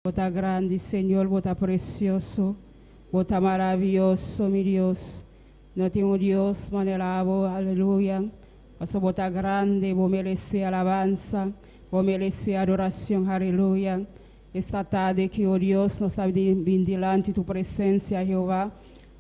Bota grande, Señor, bota precioso, bota maravilloso, mi Dios. No tengo Dios, manelabo, aleluya. Paso bota grande, vos merece alabanza, vos merece adoración, aleluya. Esta tarde que, oh Dios, nos sabe vir delante tu presencia, Jehová,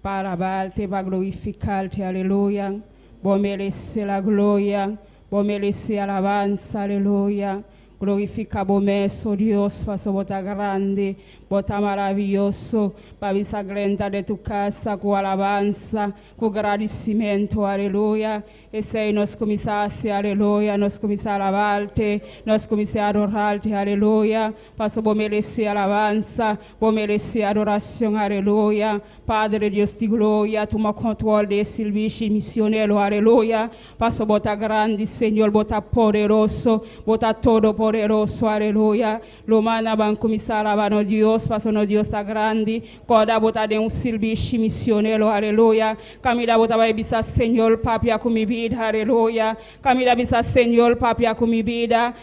para alabarte, para glorificarte, aleluya. Vos merece la gloria, vos merece alabanza, aleluya. Glorifica bomeso, Dios, paso bota grande, bota maravilloso, para esa glenda de tu casa, con alabanza, con agradecimiento, aleluya. Ese ahí nos comienza a hacer, aleluya, nos comienza a alabarte, nos comienza a adorarte, aleluya. Paso vos merece alabanza, vos merece adoración, aleluya. Padre Dios de gloria, toma control de servicio misionero, aleluya. Paso bota grande, Señor, bota poderoso, bota todo poderoso, aleluya. Lo manda van começar a alabar no Deus, passo no Deus está grande. Coda botar de serviço missioneiro, aleluya. Camila botar vai bisa Senhor, papia com mi vida, aleluya. Camila bisa Senhor, papia com mi vida.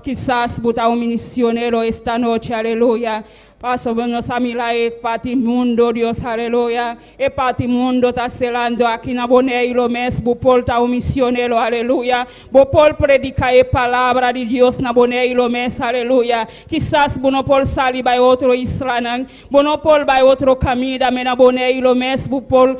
Quizás botar missioneiro esta noite, aleluya. Paso nossa família é parte mundo, Deus, aleluia. É parte mundo está selando aqui na Boneiro mesmo, por tá missioneiro, aleluia. Por predicar a palavra de Deus na Boneiro mesmo, aleluia. Quizás não por sair para outro Islã, não por para outro caminho, mas na Boneiro mesmo, por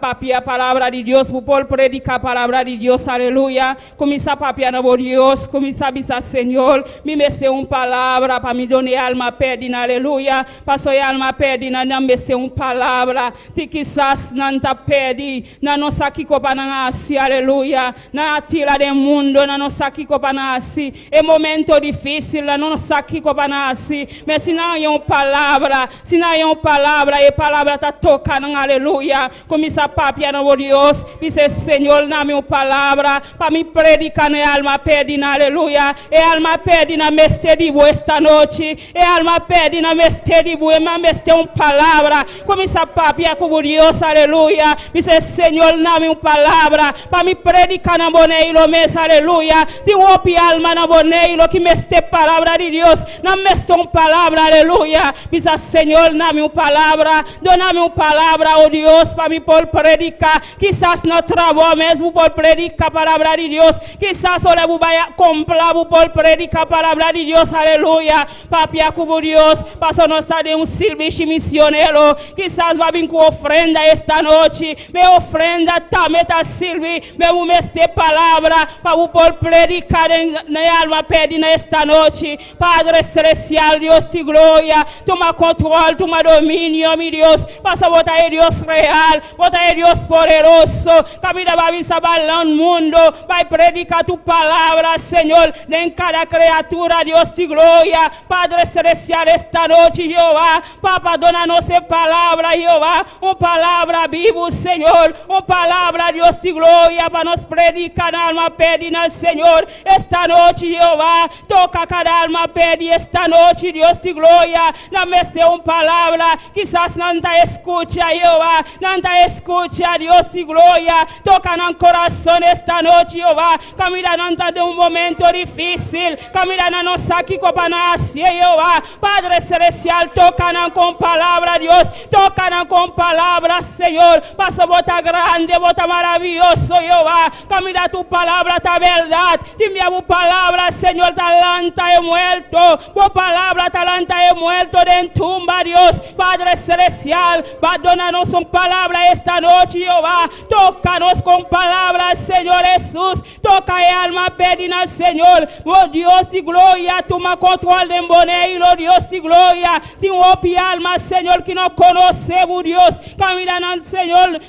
papia a palavra de Deus, por predicar a palavra de Deus, aleluia. Começar a papiar na Deus, começar a avisar Senhor, me mexer palavra para me donar alma pede, aleluia. Passou a alma pede, não mexer palavra, que quizás não tá pede, não nos aqui copa não assim, aleluia. Na tira do mundo, não nos aqui copa não assim. É momento difícil, não nos aqui copa não assim. Mas se não é uma palavra, se não é uma palavra, a palavra tá tocando, aleluia. Começa a papiar no Deus, dice Senhor, dá-me uma palavra para me predicar na alma pede, aleluia. E alma pede na mesteribo esta noite, e alma pede na mesteribo, e na mestre uma palavra. Começa a papiar com Deus, aleluia. Dice Senhor, dá-me uma palavra para me predicar na boneiro mes, aleluia. De opi alma na boneiro que mestre palavra de Deus, na mestre uma palavra, aleluia. Dice Senhor, dá-me uma palavra, dona-me uma palavra, oh Deus. Para mim por predicar, quizás no trabalho mesmo por predicar a palavra de Deus, quizás olha vai comprar por predicar a palavra de Deus, aleluia. Papia como Deus, passou nós de serviço missioneiro, quizás vai vir com ofrenda esta noite, minha ofrenda também tá servir, meu mestre palavra para por predicar na alma pede nesta noite. Padre celestial, Deus de glória, toma controle, toma domínio, meu Deus, passa a botar Deus real, bota Deus poderoso, camina vai vir sabalão mundo, vai predicar tu palavra, Senhor, em cada criatura, Deus de glória. Padre celestial, esta noite, Jeová, Papa, dona nossa palavra, Jeová, uma palavra viva, Senhor, uma palavra, Deus de glória, para nos predicar na alma pede, Senhor, esta noite, Jeová, toca cada alma pede, esta noite, Deus de glória, na mesa uma palavra, quizás não está escute, Jeová, não está escute, Deus de glória, toca no coração esta noite, Jeová, camila não está de um momento difícil, camila não sabe como nasce, Jeová, Padre celestial, toca não com palavra, Deus, toca não com palavra, Senhor, passa bota grande, bota maravilhoso, Jeová, camila tu palavra, ta verdade, ti minha palavra, Senhor, talanta é muerto, tu palavra, talanta é muerto de tumba, Deus, Padre celestial, va dona-nos uma palavra esta noite, Jeová, toca-nos com palavras, Senhor Jesus, toca a alma pedina, Senhor, oh Deus de glória, toma controle de boneiro, Deus de glória, tem opi alma, Senhor, que não conhecemos, Deus, camina não, Senhor,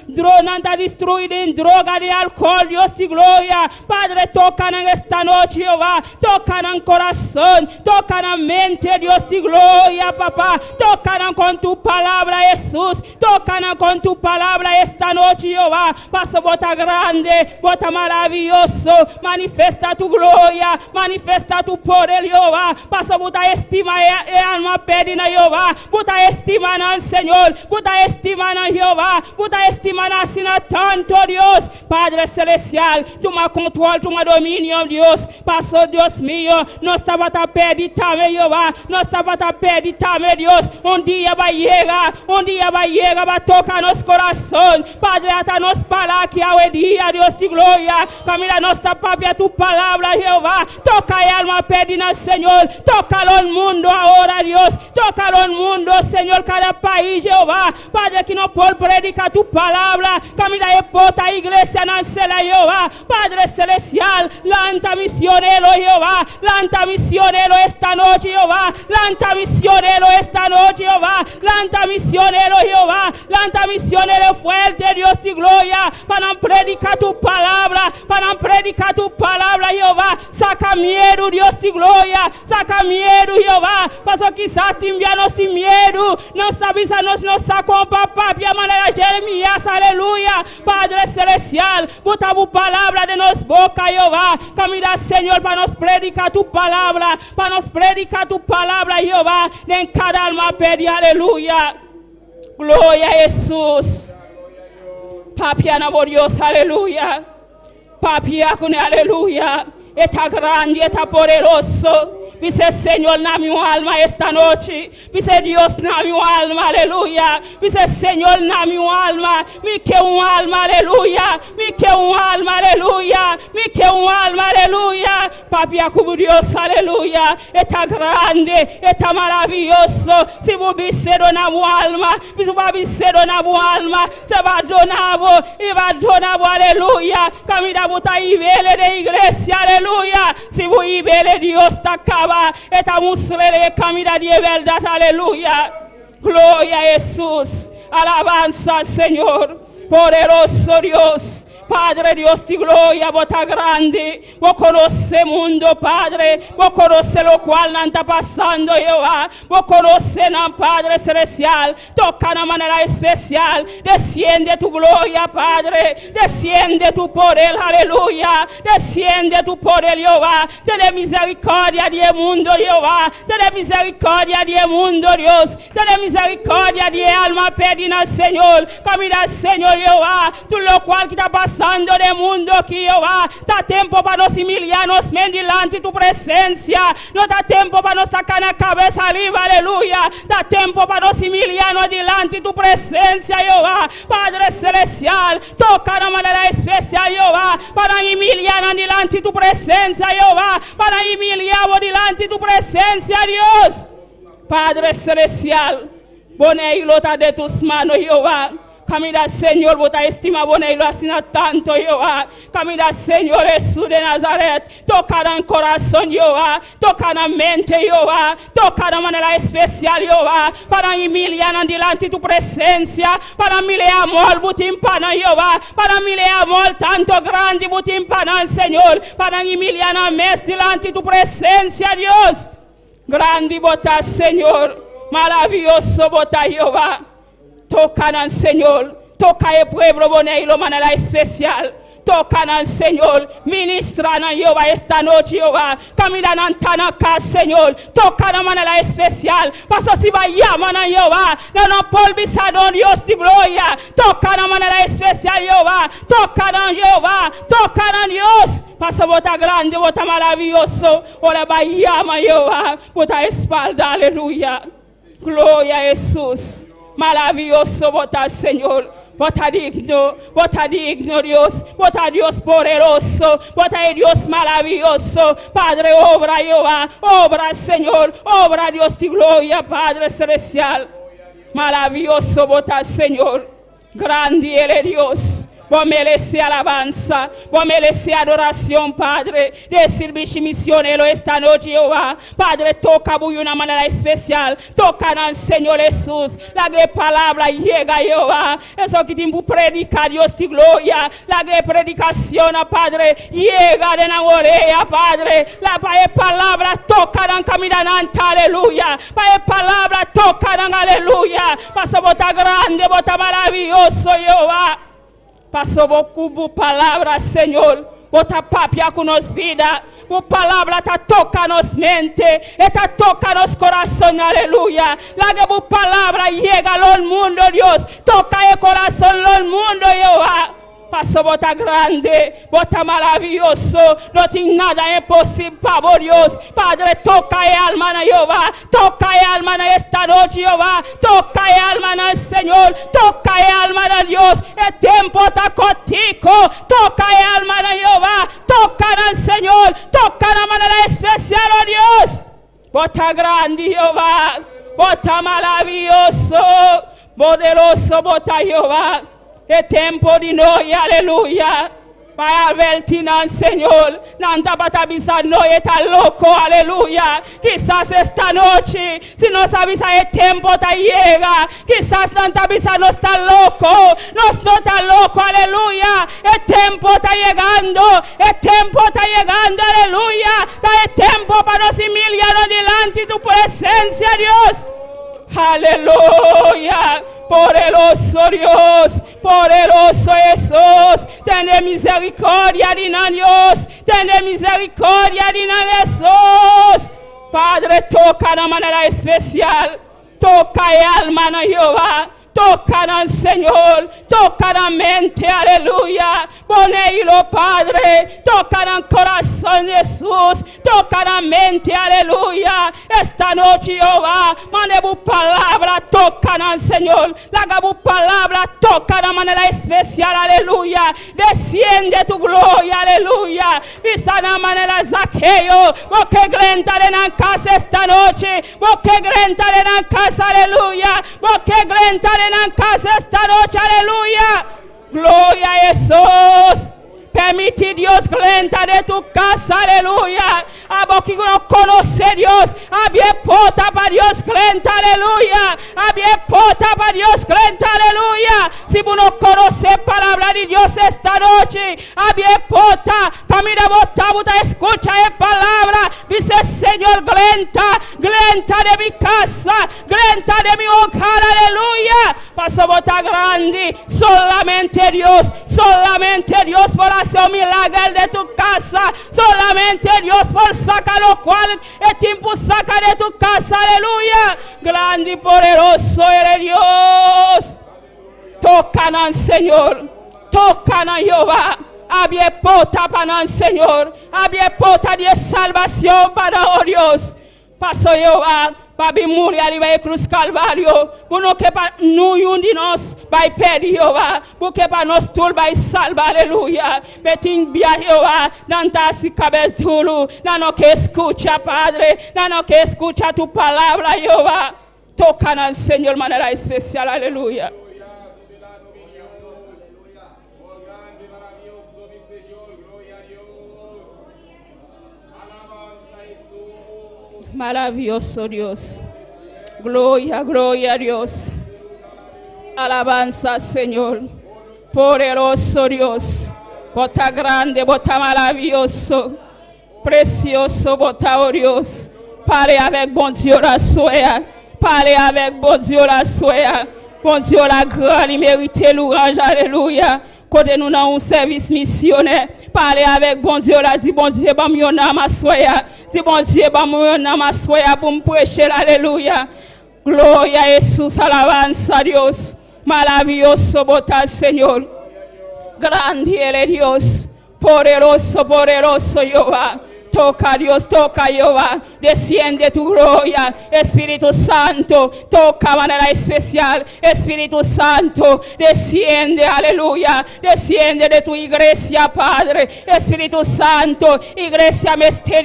não está destruída em droga de álcool, Deus de glória, Padre, toca nesta noite, Jeová, toca no coração, toca na mente, Deus de glória, papá, toca com tu palavra, Jesus, toca com tu palavra esta noite, Jeová, passa bota grande, bota maravilhoso, manifesta tu glória, manifesta tu poder, Jeová, passa bota estima alma perdida, Jehová. Bota estima en Señor. Bota estima en Jehová. Bota estima en Asina tanto, Dios. Padre celestial, tú me controlas, tú me dominas, Dios. Paso, Dios mío. No estaba tan perdida, Jehová. No estaba tan perdida, Dios. Un día va a llegar. Un día va a llegar. Va a tocar nuestro corazón. Padre, hasta nos para que hoy día, Dios de gloria. Camila nuestra papia tu palabra, Jehová. Toca el alma perdida, Señor. Tócalo el mundo ahora, Dios. Tócalo el mundo, Señor, cada país, Jehová. Padre, que no puedo predicar tu palabra. Camila y pota iglesia, nancela, Jehová. Padre celestial, lanta misionero, Jehová. Lanta misionero esta noche, Jehová. Lanta misionero esta noche, Jehová. Lanta misionero, Jehová. Lanta misionero fuerte, Dios de gloria. Para predicar tu palabra. Para predicar tu palabra, Jehová. Saca miedo, Dios de gloria. Saca miedo, Jehová. Pasó quizás te envianos sin miedo. Nos avisanos, nos sacó papá. Pia manera Jeremías, aleluya. Padre celestial, bota tu palabra de nos boca, Jehová. Camina, Señor, para nos predicar tu palabra. Para nos predicar tu palabra, Jehová. En cada alma perdida, aleluya. Gloria a Jesús. Papiana por Dios, aleluya. Papia con aleluya. Está grande, está poderoso. Dice Señor, na mi alma esta noche. Dice Dios, na mi alma, aleluya. Dice Señor, na mi alma. Mi que un alma, aleluya. Mi que un alma, aleluya. Mi que un alma, aleluya. Papia como Dios, aleluya. Está grande, está maravilloso. Si vos visero na mi alma, si vos visero na mi alma, se va a donar, y va a donar, aleluya. Camina buta y vele de iglesia, aleluya. Si vos y vele Dios te acaba. Esta muslere camina de verdad, aleluya. Gloria a Jesús. Alabanza al Señor. Poderoso Dios. Padre Dios de gloria, vos está grande. Vos conoce el mundo, Padre. Vos conoce lo cual no está pasando, Jehová. Vos conoce, Padre celestial. Toca de manera especial. Desciende tu gloria, Padre. Desciende tu poder, aleluya. Desciende tu poder, Jehová. Ten misericordia del mundo, Jehová. Ten misericordia del mundo, Dios. Ten misericordia de alma perdida, Señor. Camina, Señor, Jehová. Tú lo cual que está pasando del mundo aquí, Jehová. Da tiempo para nos humillarnos delante de tu presencia. No da tiempo para nos sacar la cabeza arriba, aleluya. Da tiempo para nos humillarnos delante de tu presencia, Jehová. Padre celestial, toca de manera especial, Jehová. Para humillarnos delante de tu presencia, Jehová. Para humillarnos delante de tu presencia, Dios. Padre celestial, pone el lota de tus manos, Jehová. Camina, Señor, bota estima buena y lo hacen tanto, Jehová. Camina, Señor Jesús de Nazaret. Toca en el corazón, Jehová. Toca en la mente, Jehová. Toca de manera especial, Jehová. Para humillar delante de tu presencia. Para mi le amor, butimpana, Jehová. Para mi le amor tanto grande, butimpana, Señor. Para humillar a mes delante de tu presencia, Dios. Grande bota, Señor. Maravilloso bota, Jehová. Tocan, Señor, toca el pueblo bonito de manera especial. Tocan, Señor, ministran, Jehová, esta noche, Jehová. Caminan acá, Señor. Tocan de manera especial. Pasa si va a llamar, Jehová. No polvizado, Dios de gloria. Tocan de manera especial, Jehová. Tocan, Jehová. Tocan, Dios. Pasa bota grande, bota maravilloso. Ahora va a llamar, Jehová. Bota espalda, aleluya. Gloria a Jesús. Maravilloso votar, Señor. Vota digno, Dios. Vota Dios poderoso. Vota Dios maravilloso. Padre, obra, Jehová. Obra, Señor. Obra, Dios de gloria, Padre celestial. Maravilloso votar, Señor. Grande Él, Dios. Vos merece alabanza, vos merece adoración, Padre. De servicio misionero esta noche, Jehová. Padre, toca de una manera especial. Toca al Señor Jesús. La que palabra llega, Jehová. Eso que tiempo predica, Dios de gloria. La que predicación, Padre, llega de la oreja, Padre. La palabra toca en caminante, aleluya. La palabra toca en aleluya. Pasa bota grande, bota maravilloso, Jehová. Pasó cubo palabras, Señor. bota papia con nos vida, tu palabra ta toca nos mente, ta toca nos corazón, aleluya. La que tu palabra llega al mundo, Dios, toca el corazón del mundo, Jehová. Paso bota grande, bota maravilloso, no tiene nada imposible para Dios. Padre, toca el alma de Jehová, toca el alma de esta noche, Jehová, toca el alma del Señor, toca el alma de Dios. El tiempo está contigo, toca el alma de Jehová, toca al Señor, toca de manera especial, oh Dios. Bota grande, Jehová, bota maravilloso, poderoso, bota Jehová. El tiempo de hoy, aleluya. Para verte, Señor. Nanta para avisar, no está loco, aleluya. Quizás esta noche, si nos avisa el tiempo te llega. Quizás Nanta avisa no está loco. No está loco, aleluya. El tiempo está llegando. El tiempo está llegando, aleluya. Da el tiempo para nos humillar delante de tu presencia, Dios. Aleluya. Poderoso Dios, poderoso Jesús, ten misericordia de Dios, ten misericordia de Jesús. Padre, toca de manera especial, toca el alma de Jehová, toca al Señor, toca la mente, aleluya. Ponelo, Padre, toca el corazón de Jesús, toca la mente, aleluya. Esta noche, Jehová, mande tu palabra, toca al Señor. La tu palabra, toca de manera especial, aleluya. Desciende tu gloria, aleluya. Visa de manera Zaqueo, porque glentar en la casa esta noche, porque glentar en la casa, aleluya, porque glentar en la casa esta noche, aleluya. Gloria a Jesús. Permite Dios glenta de tu casa, aleluya. A vos que no conoce Dios, abie porta para Dios glenta, aleluya. Abie porta para Dios glenta, aleluya. Si vos no conoces palabra de Dios esta noche, abie porta, camina vos escucha la palabra. Dice Señor, glenta, glenta de mi casa, glenta de mi hogar, aleluya. Paso bota grande, solamente Dios por hacer un milagro de tu casa, solamente Dios por sacar lo cual el tiempo saca de tu casa, aleluya. Grande y poderoso eres Dios. Tocan al Señor, tocan a Jehová. Había porta para el Señor, había porta de salvación para Dios. Pasó Jehová. Para morir ali vai cruz Calvário, porque para nenhum de nós vai perder, Jeová, porque para nós tudo vai salvar, aleluia. Betim bia Jeová, não tá se cabeça duro, não que escuta, Padre, não que escuta tu palavra, Jeová. Toca no Senhor de maneira especial, aleluia. Maravilloso Dios. Gloria, gloria a Dios. Alabanza, Señor. Poderoso Dios. Bota grande, bota maravilloso. Precioso, bota oh Dios. Parle avec bon Dieu la soya. Parle avec bon Dieu la soya. Bon Dieu la grande, il mérite louange, alléluia. Côté nous dans un service missionnaire, parler avec bon Dieu là, dit bon Dieu, bah mon âme à soya, dit bon Dieu, bah mon âme à soya pour me prêcher, alléluia. Gloria a Jesús, alabanza Dios, maravilloso bota Señor, grande eres Dios, poderoso, poderoso Jehová. Toca Dios, toca Jehová, desciende tu gloria, Espíritu Santo, toca de manera especial, Espíritu Santo, desciende, aleluya, desciende de tu iglesia, Padre, Espíritu Santo, iglesia me esté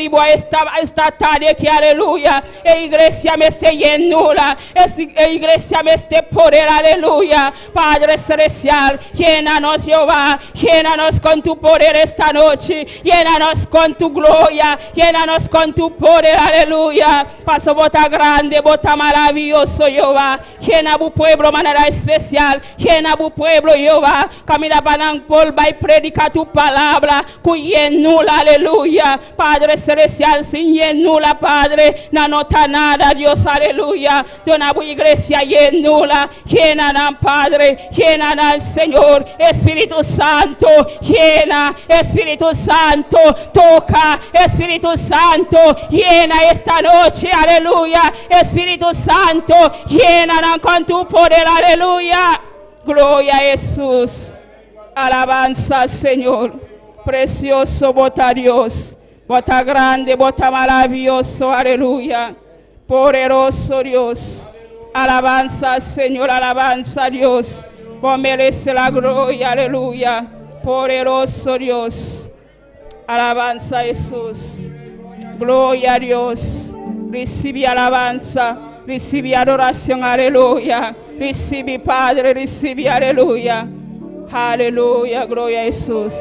esta tarde que aleluya, iglesia me esté llenura, iglesia me esté poder, aleluya, Padre celestial, llénanos Jehová, llénanos con tu poder esta noche, llénanos con tu gloria. aleluya. Llénanos con tu poder, aleluya. Paso bota grande, bota maravilloso, Jehová. Llena tu pueblo de manera especial. Llena tu pueblo, Jehová. Camina para polva y predica tu palabra. Cuyenula, aleluya. Padre celestial, sin llenula, Padre. No nota nada, Dios, aleluya. Dona tu iglesia llenula. Llena, Padre. Llena, Señor. Espíritu Santo, llena. Espíritu Santo, toca. Espíritu Santo, llena esta noche, aleluya. Espíritu Santo, llena con tu poder, aleluya. Gloria a Jesús. Alabanza al Señor. Precioso bota Dios. Bota grande, bota maravilloso, aleluya. Poderoso Dios. Alabanza al Señor, alabanza a Dios. Vos merece la gloria, aleluya. Poderoso Dios. Alabanza a Jesús. Gloria a Dios. Recibe alabanza. Recibe adoración, aleluya. Recibe, Padre, recibe, aleluya. Aleluya, gloria a Jesús.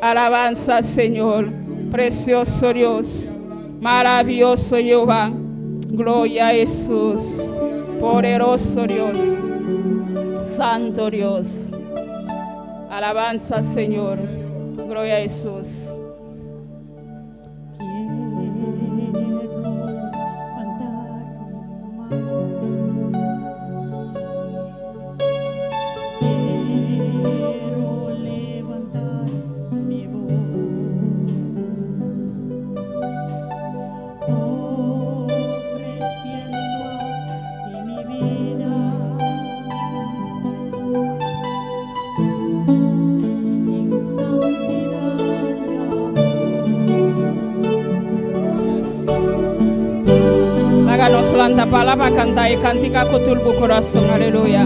Alabanza al Señor. Precioso Dios. Maravilloso Jehová. Gloria a Jesús. Poderoso Dios. Santo Dios. Alabanza al Señor. Gloria a Jesús. Háganos la palabra, cantar y cantica con tu corazón, aleluya.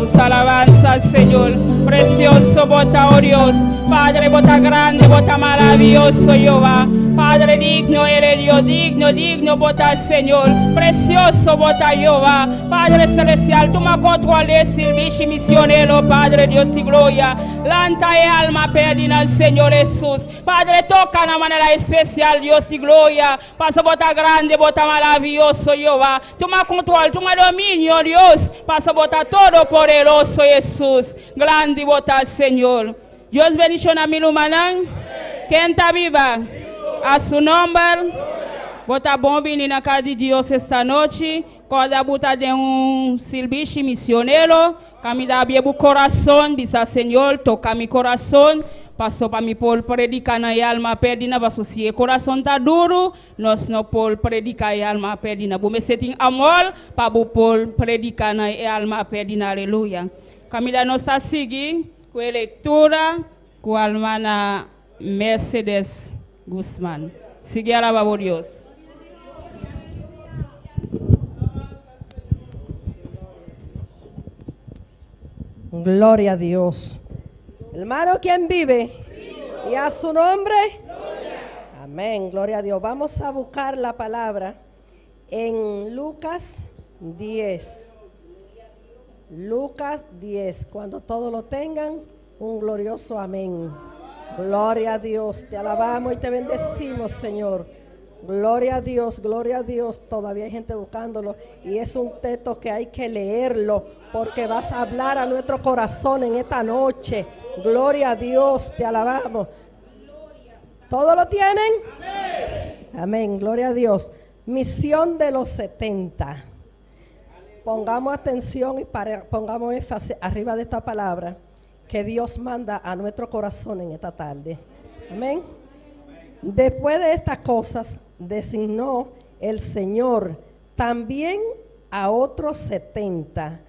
Jesús. Alabanza al Señor. Precioso bota, oh Dios. Padre, bota grande, bota maravilloso, Jehová. Padre, digno eres Dios, digno bota al Señor. Precioso bota Jehová. Padre celestial, tú me controles, servicio misionero, Padre Dios de gloria. Lanta y alma perdida al Señor Jesús. Padre, toca de manera especial, Dios de gloria. Pasa bota grande, bota maravilloso, Jehová. Tú me controles, tú me dominio, Dios. Pasa bota todo poderoso, Jesús. Grande bota al Señor. Dios bendiciones a mi humanán. ¿Quién está viva? A su nombre. Bota bom venir na casa de Dios esta noche. Corda bota de servicio misionero. Camina bien bu corazón. Bisa Señor, toca mi corazón. Pasó para mi por predicar na alma perdida. Paso si el corazón está duro. Nos no por predicar alma perdida. Bu me setin amor. Pa bu por predicar na alma perdida. Aleluya. Camila nos está seguindo. Com a leitura com a hermana Mercedes Guzmán. Sigue alabando a Dios. Gloria a Dios. Hermano, ¿quién vive? Cristo. Y a su nombre. Gloria. Amén, gloria a Dios. Vamos a buscar la palabra en Lucas 10. Lucas 10, cuando todos lo tengan, un glorioso amén. Gloria a Dios, te alabamos y te bendecimos, Señor. Gloria a Dios, todavía hay gente buscándolo y es un texto que hay que leerlo porque vas a hablar a nuestro corazón en esta noche. Gloria a Dios, te alabamos. ¿Todos lo tienen? Amén, amén, gloria a Dios. Misión de los 70. Pongamos atención y pongamos énfasis arriba de esta palabra que Dios manda a nuestro corazón en esta tarde. Amén. Después de estas cosas, designó el Señor también a otros 70,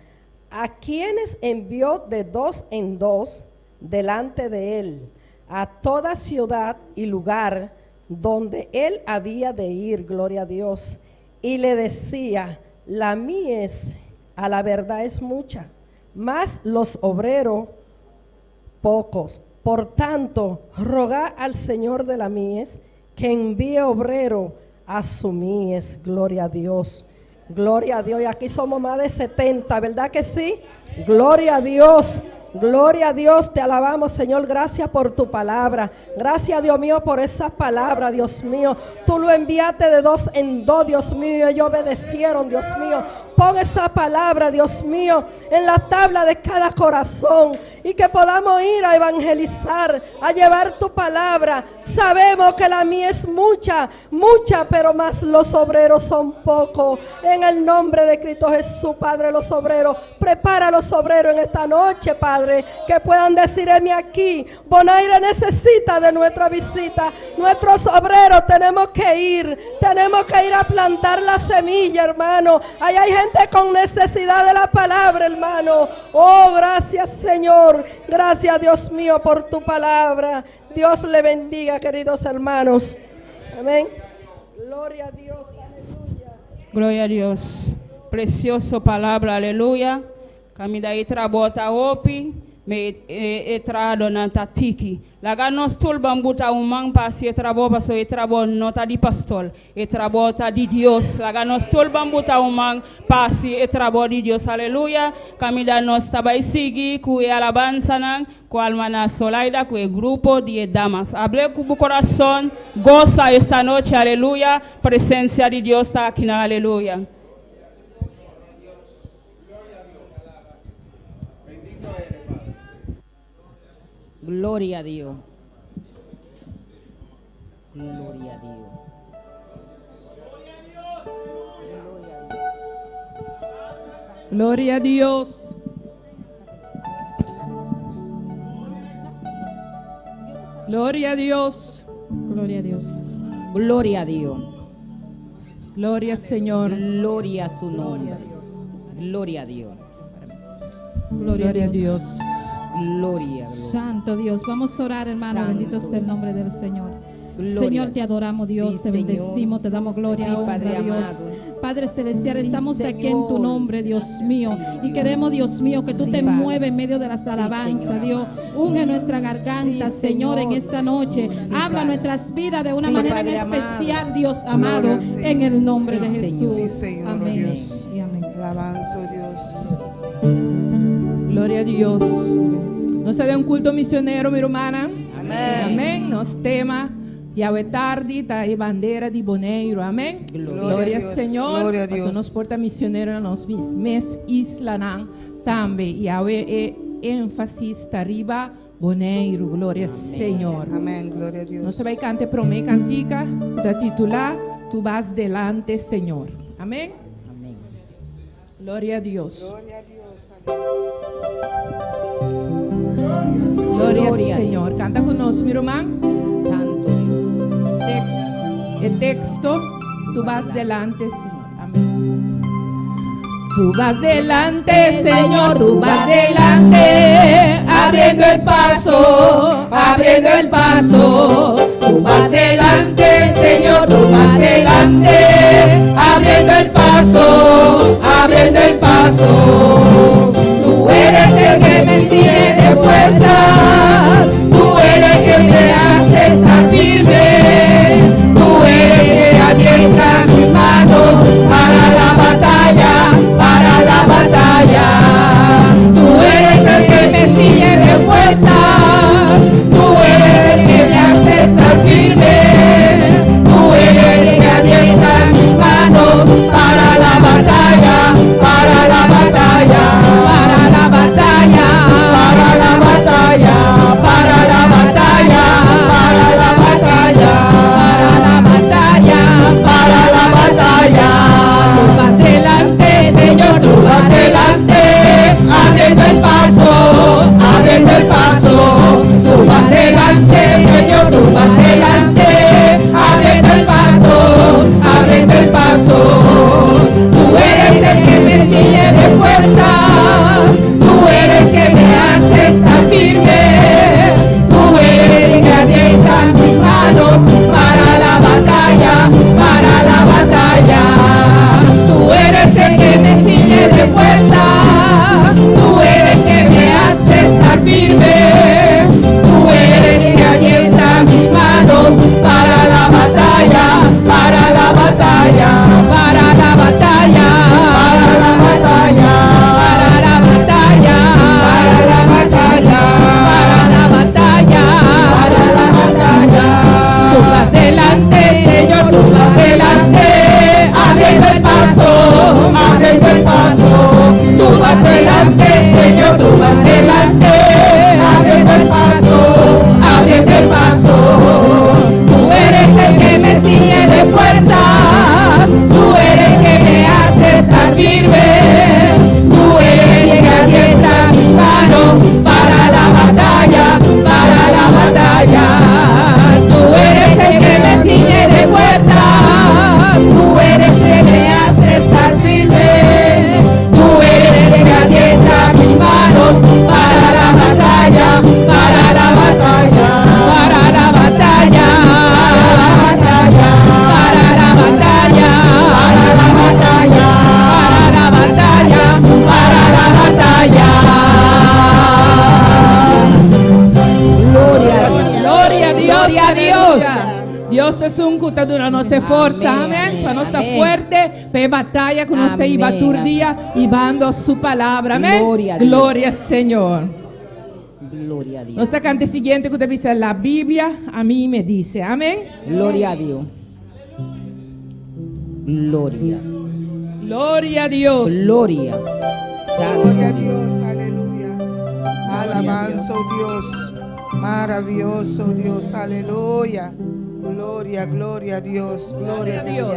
a quienes envió de 2 en 2 delante de él, a toda ciudad y lugar donde él había de ir, gloria a Dios. Y le decía: la mies a la verdad es mucha, mas los obreros pocos. Por tanto, rogad al Señor de la mies que envíe obrero a su mies. Gloria a Dios. Gloria a Dios. Y aquí somos más de 70, ¿verdad que sí? Gloria a Dios. Gloria a Dios, te alabamos, Señor, gracias por tu palabra. Gracias, Dios mío, por esa palabra, Dios mío. Tú lo enviaste de 2 en 2, Dios mío, y ellos obedecieron, Dios mío. Pon esa palabra, Dios mío, en la tabla de cada corazón y que podamos ir a evangelizar, a llevar tu palabra. Sabemos que la mía es mucha, pero más los obreros son pocos. En el nombre de Cristo Jesús, Padre, los obreros, prepara a los obreros en esta noche, Padre, que puedan decir: heme aquí. Bonaire necesita de nuestra visita. Nuestros obreros tenemos que ir a plantar la semilla, hermano. Ahí hay gente con necesidad de la palabra, hermano. Oh, gracias, Señor. Gracias, Dios mío, por tu palabra. Dios le bendiga, queridos hermanos. Amén. Gloria a Dios. Aleluya. Gloria a Dios. Precioso palabra, aleluya. Camida itra bota opi, me etra donanta tiki. Laga nos tul bambuta umang pasi etra bo paso etra bo nota di pastor. Etra bota di Dios. Laga nos tul bambuta umang pasi etra bo di Dios. Aleluya. Camida nos tabai sigi kue alabanza nang ku almana Solaida kue grupo de damas. Hable kubu corazón, goza esta noche, aleluya. Presencia de Dios está aquí, aleluya. Gloria a Dios. Gloria a Dios. Gloria a Dios. Gloria a Dios. Gloria a Dios. Gloria a Dios. Gloria, Señor. Gloria a su nombre. Gloria a Dios. Gloria a Dios. Gloria. Santo Dios, vamos a orar, hermano. Santo. Bendito sea el nombre del Señor. Gloria. Señor, te adoramos, Dios, Sí, te Señor. bendecimos, te damos gloria, Sí, honra, Padre Dios. amado. Padre Celestial, Sí, estamos aquí en tu Señor. nombre, Dios mío. Sí, Y queremos, Dios mío, que tú Sí, te Padre. mueves en medio de las alabanzas, Señor. Dios. Unge nuestra garganta, Sí, Señor, en Señor. esta noche. Sí, Habla Padre. nuestras vidas de una Sí, manera Padre en amado. especial, Dios amado, Gloria al Señor. en el nombre Sí, de Jesús. Sí, Señor, Amén. Dios. Y amén. Alabanza, oh Dios. Gloria a Dios. Nos dá um culto missionário, minha irmã. Amém. Amém. Nos tema Yahweh tarde, tá aí bandeira de Boneiro. Amém. Glória a ao Deus. Senhor. Glória a Deus. Nos porta missionário nos mes isla nan também. Yahweh é ênfase arriba Boneiro. Glória ao Senhor. Amém. Glória a Deus. Nós vai cantar para mim cantica da titular Tu vas delante, Senhor. Amém. Amém. Glória a Deus. Glória a Deus. Glória ao Glória a Senhor. Canta conosco, minha irmã. Santo Dios. El texto, tú vas delante, Señor. Amén. Tú vas delante, Señor, tú vas delante, abriendo el paso, abriendo el paso. Tú vas delante, Señor, tú vas delante, abriendo el paso, abriendo el paso. Tú eres el que me tiene fuerza, tú eres el que hace estar firme, tú eres el que adiestra mis manos para la batalla, para la batalla. Tú eres el que me sigue de fuerza, tú eres el que me hace estar firme, tú eres el que adiestra mis manos para la batalla, para la batalla, para la batalla, para la batalla, para la batalla, para la batalla, para la batalla, para la batalla. Tú vas delante, Señor, tú vas delante, abriendo el paso, abriendo el paso. Tú vas delante, Señor, tú vas delante, abriendo el paso, abriendo el paso. Tú eres el que me sigue de fuerza, tú eres que me hace estar firme, tú eres el que adiestra mis manos para la batalla, para la batalla. Tú eres el que me sigue de fuerza, tú eres que me hace estar firme, tú eres el que adiestra mis manos para la batalla, para la batalla, para la batalla, para la batalla, para la batalla, para la batalla, para la batalla, para la batalla. Tú vas delante, Señor, tú vas delante, abriendo el paso, abriendo el paso. Tú vas delante, Señor, tú vas delante, abriendo el paso, abriendo el paso. Tú eres el que me sigue de fuerza, tú eres que me hace estar firme, tú eres el que adiestra mis manos para la batalla, para la batalla. Tú eres el que me sigue de fuerza, tú eres el que me hace estar firme, tú eres el que adiestra mis manos para la batalla, para la batalla, para la batalla, para la batalla, para la batalla, para la batalla, para la batalla, Gloria a Dios. Gloria a Dios, Gloria a Dios. Deus te suncuta dura nossa força, Amém, amém? amém, Para nós estar amém. forte, para batalha que nós Amém, temos baturdia e bando sua palavra, amém? Glória a Deus. Glória, Senhor. Gloria a Dios. Nossa cante seguinte que te dice, la Biblia a mí me dice, amém? Gloria a Dios. Gloria. Glória a Deus. Gloria. Gloria a Santo Dios. Dios. Aleluya. Alabanza, oh Dios. Maravilloso Dios. Aleluya. Gloria, gloria a Dios. Gloria a Dios.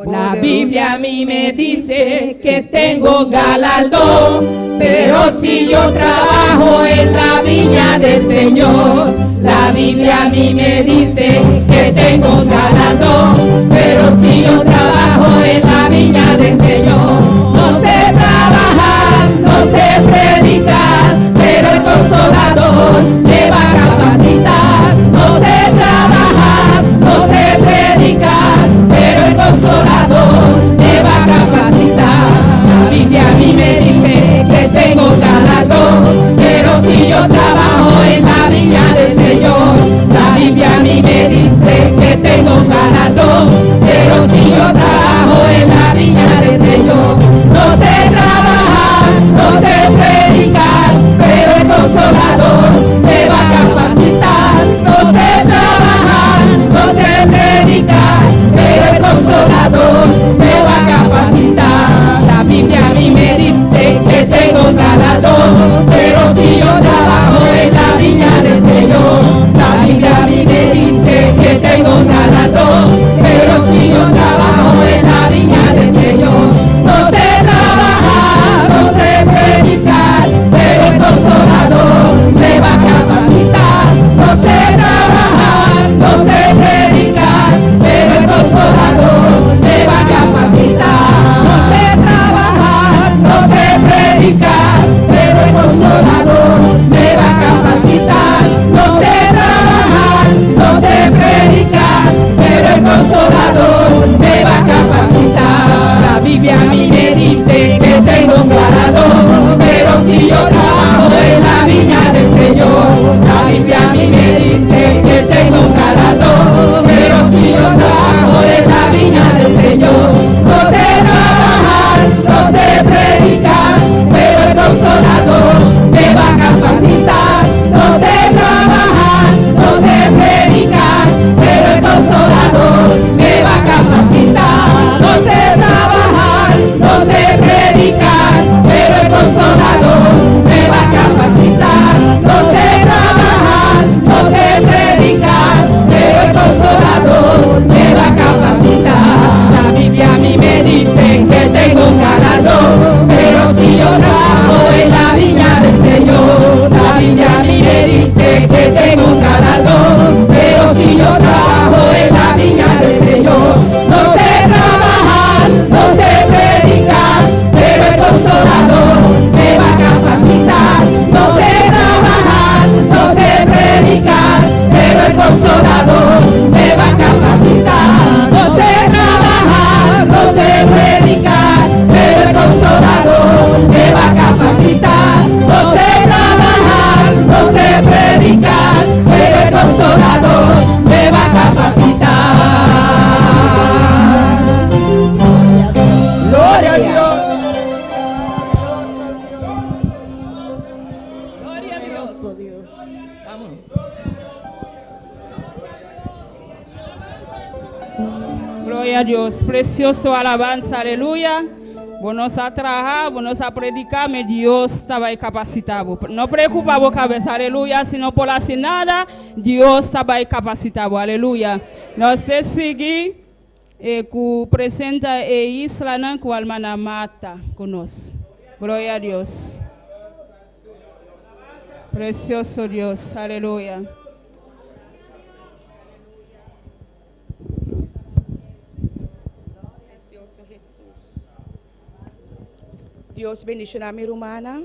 La Biblia a mí me dice que tengo galardón, pero si yo trabajo en la viña del Señor. La Biblia a mí me dice que tengo galardón, pero si yo trabajo en la viña del Señor. No sé trabajar, no sé predicar, pero el Consolador me va a capacitar. No sé trabajar, no sé predicar, pero el Consolador me no sé predicar, pero el Consolador me va a capacitar. No sé trabajar, no sé predicar, pero el Consolador me va a capacitar. La Biblia a mí me dice que tengo un galardón, pero si yo trabajo en la viña del Señor. La Biblia a mí me dice que tengo un galardón, pero si yo trabajo en la viña del Señor. No sé trabajar, no sé predicar, pero el Consolador me va a capacitar. No sé trabajar, no sé predicar, pero el Consolador me va a capacitar. No sé trabajar, no sé predicar, pero el Consolador me va a capacitar. No sé trabajar, no sé predicar, pero el Consolador me va a capacitar. La Biblia a mí me dice que tengo un galardón, pero si yo trabajo en la viña del Señor. La Biblia a mí me dice que tengo un galardón, pero si yo trabajo en la viña del Señor. No sé trabajar, no sé predicar, pero el Consolador me va a capacitar. No sé trabajar, no sé predicar, pero el Consolador me va a capacitar. No sé trabajar, no sé predicar, pero el Consolador me va a capacitar. No sé trabajar, no sé predicar, pero el Consolador me va a capacitar. La Biblia a mí me dice que tengo un galardón, pero si yo trabajo en la viña del Señor. La Biblia a mí me dice que tengo un galardón, pero si yo trabajo en la viña del Señor. No sé trabajar, no sé predicar, pero el Consolador me va a capacitar. No sé trabajar, no sé predicar, pero el Consolador me va a capacitar. No sé trabajar, no sé predicar, pero el Consolador me va a capacitar. No sé trabajar, no sé predicar, pero el Consolador me va a capacitar. Gloria a Dios. Poderoso Dios. Vamos. Gloria a Dios, precioso alabanza, aleluya. Vamos a trabajar, vamos a predicar, mas Dios estaba capacitado. No preocupa a cabeza, aleluya, sino por hacer nada, Dios estaba capacitado, aleluya. Nós seguimos que presenta Isla não com alma na mata conosco. Glória a Deus. Precioso Deus, aleluya. Dios bendicioná a mi hermana,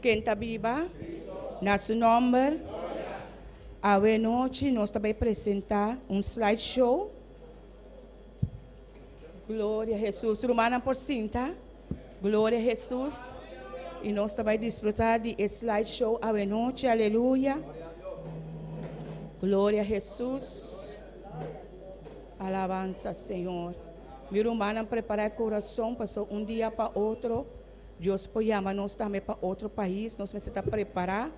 que está viva, na su nombre. A noite nós também apresentar slideshow. Glória a Jesus. Hermana por cinta. Glória a Jesus. E nós também desfrutar de slideshow a noite. Aleluia. Glória a Jesus. Alabanza, Senhor. Mi hermana preparar o coração, passou dia para outro. Deus pode chamar-nos também para outro país. Nós precisamos preparar.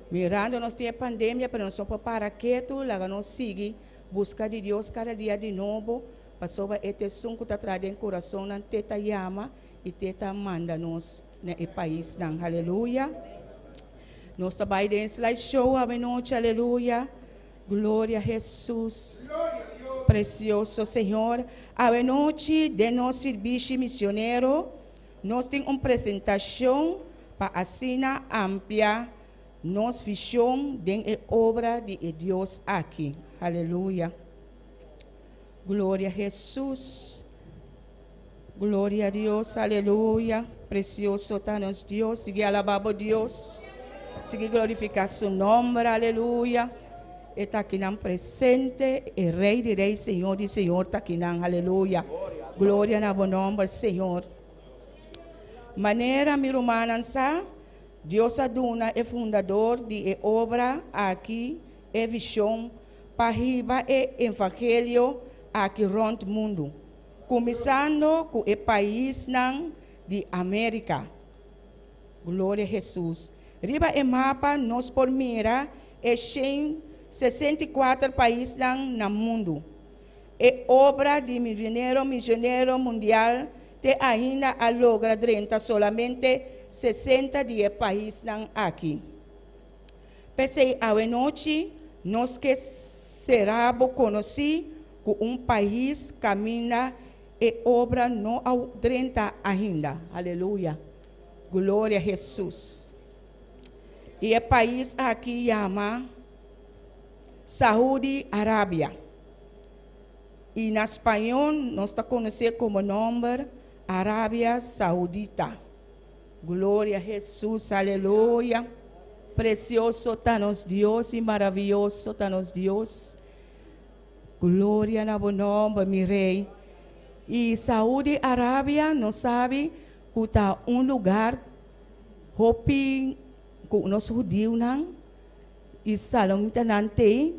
Mirando, nós temos pandemia, mas nós somos para quieto, lá nós seguimos, buscar de Deus cada dia de novo. Passou este som que está trazendo coração, não teta chama e teta manda-nos no país. Aleluia. Nós trabalhamos em slideshow a noite, aleluia. Glória a Jesus. Precioso Senhor. A noite de nosso serviço missionário, nós temos uma apresentação para assina ampla, nossa visão de obra de Deus aqui. Aleluia. Glória a Jesus. Glória a Deus. Aleluia. Precioso está nosso Deus. Siga alabar a Deus. Siga glorificar seu nome. Aleluia. Está aqui não presente. O Rei de Reis, Senhor de Senhor está aqui não. Aleluia. Glória na bom nome, Senhor. Maneira, minha irmã, Deus aduna é fundador de obra aqui, é visão, para riba é evangelho aqui rond mundo. Começando com o país de América. Glória a Jesus. Riba e mapa, nós por mira, é 64 países no mundo. É obra de missionário mundial, que ainda logra 30, solamente 60 de países aqui. Pensei, a noite, nós que será conhecido que país caminha e obra não ao 30 ainda. Aleluia. Glória a Jesus. E o país aqui chama Saúde Arábia. E na espanhol, nós está conhecido como nome Arábia Saudita. Glória a Jesus, aleluia. Precioso está nos Deus e maravilhoso está nos Deus. Glória na bom nome, meu rei. E Saúde Arábia, não sabe que está lugar hopi com os judeus não e salomita nante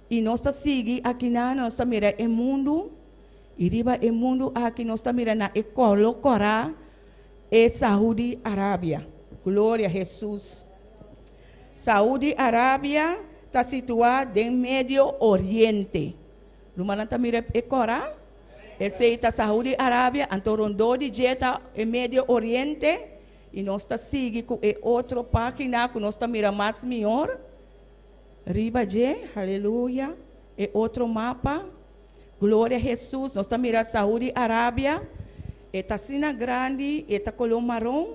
e nós está seguindo aqui nós está mira o mundo e riba o mundo aqui nós está mira na escola Corá e Saúde Arábia. Glória a Jesus. Saúde Arábia está situada em Médio Oriente. Lumana está mira e Corá. Esse está Saúde Arábia, Antorondô de Jeta em Médio Oriente. E nós está seguindo com outra página que nós está mira mais melhor. Riba de, aleluia. E outro mapa. Glória a Jesus. Nós está mira Saúde Arábia. Está sina grande, está color marrom.